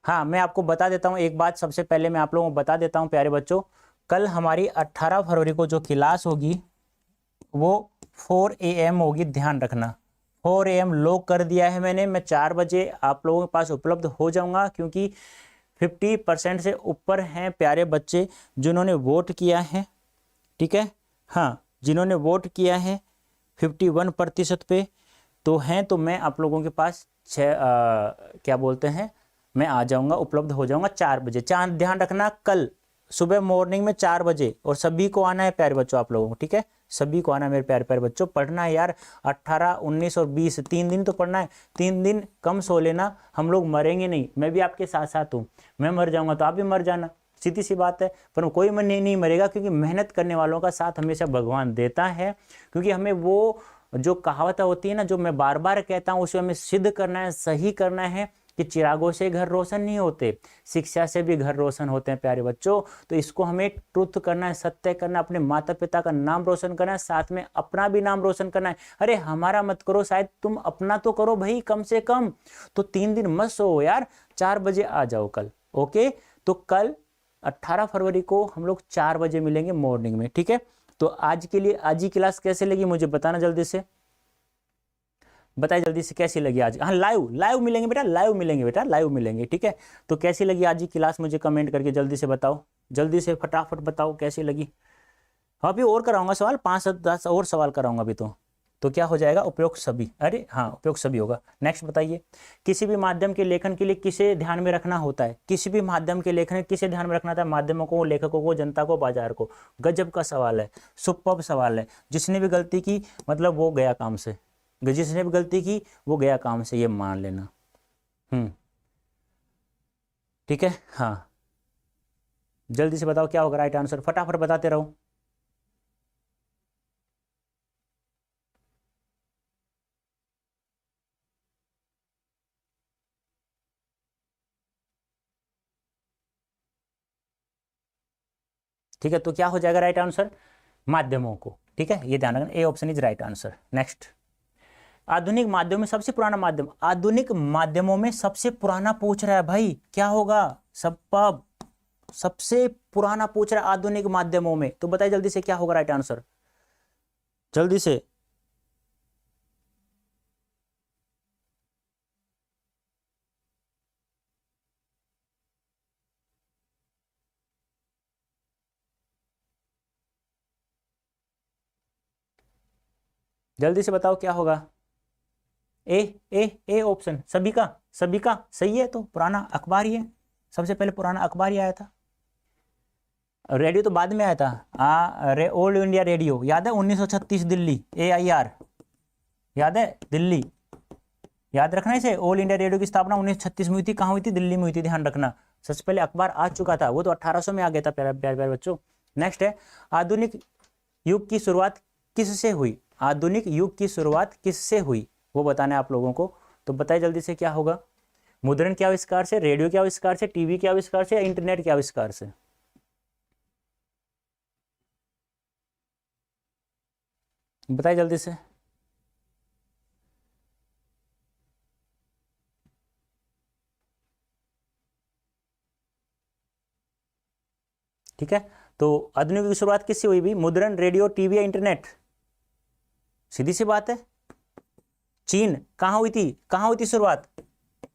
हाँ, मैं आपको बता देता हूँ एक बात, सबसे पहले मैं आप लोगों को बता देता हूँ प्यारे बच्चों, कल हमारी 18 फरवरी को जो क्लास होगी वो 4 AM होगी, ध्यान रखना। 4 AM लॉक कर दिया है मैंने, मैं 4 बजे आप लोगों के पास उपलब्ध हो जाऊंगा, क्योंकि 50% से ऊपर हैं प्यारे बच्चे जिन्होंने वोट किया है। ठीक है, हाँ, जिन्होंने वोट किया है 51% पे तो हैं, तो मैं आप लोगों के पास क्या बोलते हैं, मैं आ जाऊंगा, उपलब्ध हो जाऊंगा 4 बजे। ध्यान रखना, कल सुबह मॉर्निंग में 4 बजे, और सभी को आना है प्यारे बच्चों आप लोगों को। ठीक है, सभी को आना है मेरे प्यारे प्यारे बच्चों, पढ़ना है यार। 18, 19 और 20 3 दिन तो पढ़ना है। 3 दिन कम सो लेना, हम लोग मरेंगे नहीं, मैं भी आपके साथ साथ हूँ। मैं मर जाऊंगा तो आप भी मर जाना, सीधी सी बात है। पर कोई मन नहीं मरेगा, क्योंकि मेहनत करने वालों का साथ हमेशा भगवान देता है। क्योंकि हमें वो जो कहावत होती है ना, जो मैं बार बार कहता हूँ, उसे हमें सिद्ध करना है, सही करना है कि चिरागों से घर रोशन नहीं होते, शिक्षा से भी घर रोशन होते हैं प्यारे बच्चों। तो इसको हमें ट्रुथ करना है, सत्य करना है, अपने माता पिता का नाम रोशन करना है, साथ में अपना भी नाम रोशन करना है। अरे हमारा मत करो, शायद तुम अपना तो करो भाई कम से कम। तो 3 दिन मत सो यार, 4 बजे आ जाओ कल। ओके, तो कल 18 फरवरी को हम लोग 4 बजे मिलेंगे मॉर्निंग में। ठीक है, तो आज के लिए आज ही क्लास कैसे लगी मुझे बताना जल्दी से, बताइए जल्दी से कैसी लगी आज। हाँ, लाइव लाइव मिलेंगे बेटा, लाइव मिलेंगे बेटा, लाइव मिलेंगे। ठीक है, तो कैसी लगी आज की क्लास मुझे कमेंट करके जल्दी से बताओ, जल्दी से फटाफट बताओ कैसी लगी। हाँ, अभी और कराऊंगा सवाल, 5 से 10 और सवाल कराऊंगा अभी तो क्या हो जाएगा, उपयुक्त सभी। अरे हाँ, उपयुक्त सभी होगा। नेक्स्ट बताइए, किसी भी माध्यम के लेखन के लिए किसे ध्यान में रखना होता है? किसी भी माध्यम के लेखन किसे ध्यान में रखना था? माध्यमों को, लेखकों को, जनता को, बाजार को। गजब का सवाल है, सुपर्ब सवाल है। जिसने भी गलती की मतलब वो गया काम से, जिसने भी गलती की वो गया काम से, ये मान लेना। ठीक है, हाँ, जल्दी से बताओ क्या होगा राइट आंसर, फटाफट बताते रहो। ठीक है, तो क्या हो जाएगा राइट आंसर? माध्यमों को। ठीक है, ये ध्यान रखना, ए option is right answer. Next, आधुनिक माध्यमों में सबसे पुराना माध्यम, आधुनिक माध्यमों में सबसे पुराना पूछ रहा है भाई, क्या होगा? सब सबसे पुराना पूछ रहा है आधुनिक माध्यमों में, तो बताइए जल्दी से क्या होगा राइट आंसर, जल्दी से। जल्दी से बताओ क्या होगा। ए ए ए ऑप्शन, सभी का सही है, तो पुराना अखबार ही है, सबसे पहले पुराना अखबार ही आया था। रेडियो तो बाद में आया था। ऑल इंडिया रेडियो याद है, 1936 दिल्ली, AIR याद है, दिल्ली। याद रखना इसे, ऑल इंडिया रेडियो की स्थापना 1936 में हुई थी। कहाँ हुई थी? दिल्ली में हुई थी, ध्यान रखना। सबसे पहले अखबार आ चुका था, वो तो 1800 में आ गया था प्यारे प्यारे प्यारे बच्चों। नेक्स्ट है, आधुनिक युग की शुरुआत किससे हुई? आधुनिक युग की शुरुआत किससे हुई वो बताना है आप लोगों को, तो बताइए जल्दी से क्या होगा। मुद्रण के आविष्कार से, रेडियो के आविष्कार से, टीवी के आविष्कार से, या इंटरनेट के आविष्कार से? बताइए जल्दी से। ठीक है, तो आधुनिक युग की शुरुआत किससे हुई भी? मुद्रण, रेडियो, टीवी या इंटरनेट? सीधी सी बात है, चीन। कहाँ हुई थी, कहाँ हुई थी शुरुआत?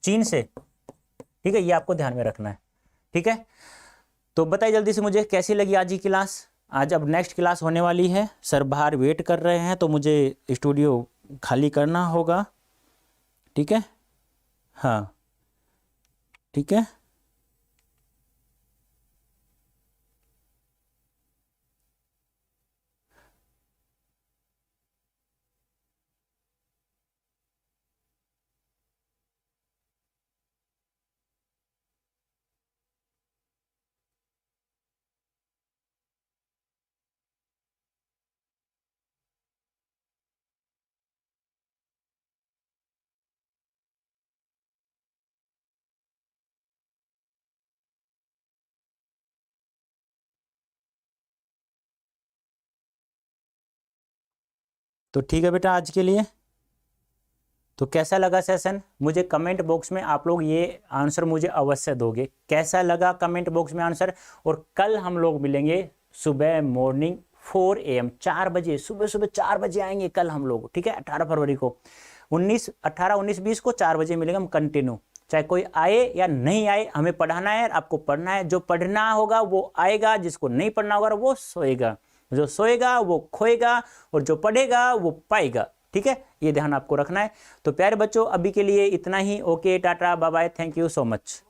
चीन से। ठीक है, ये आपको ध्यान में रखना है। ठीक है, तो बताइए जल्दी से मुझे कैसी लगी आज की क्लास। आज अब नेक्स्ट क्लास होने वाली है, सर बाहर वेट कर रहे हैं, तो मुझे स्टूडियो खाली करना होगा। ठीक है, हाँ, ठीक है। तो ठीक है बेटा, आज के लिए तो कैसा लगा सेशन, मुझे कमेंट बॉक्स में आप लोग ये आंसर मुझे अवश्य दोगे, कैसा लगा कमेंट बॉक्स में आंसर। और कल हम लोग मिलेंगे सुबह मॉर्निंग 4 AM 4 बजे, सुबह सुबह 4 बजे आएंगे कल हम लोग, ठीक है। 18 फरवरी को 18, 19, 20 को 4 बजे मिलेंगे हम कंटिन्यू, चाहे कोई आए या नहीं आए, हमें पढ़ाना है, आपको पढ़ना है। जो पढ़ना होगा वो आएगा, जिसको नहीं पढ़ना होगा वो सोएगा, जो सोएगा वो खोएगा, और जो पढ़ेगा वो पाएगा, ठीक है। ये ध्यान आपको रखना है। तो प्यारे बच्चों, अभी के लिए इतना ही। Okay, tata, bye bye, thank you so much.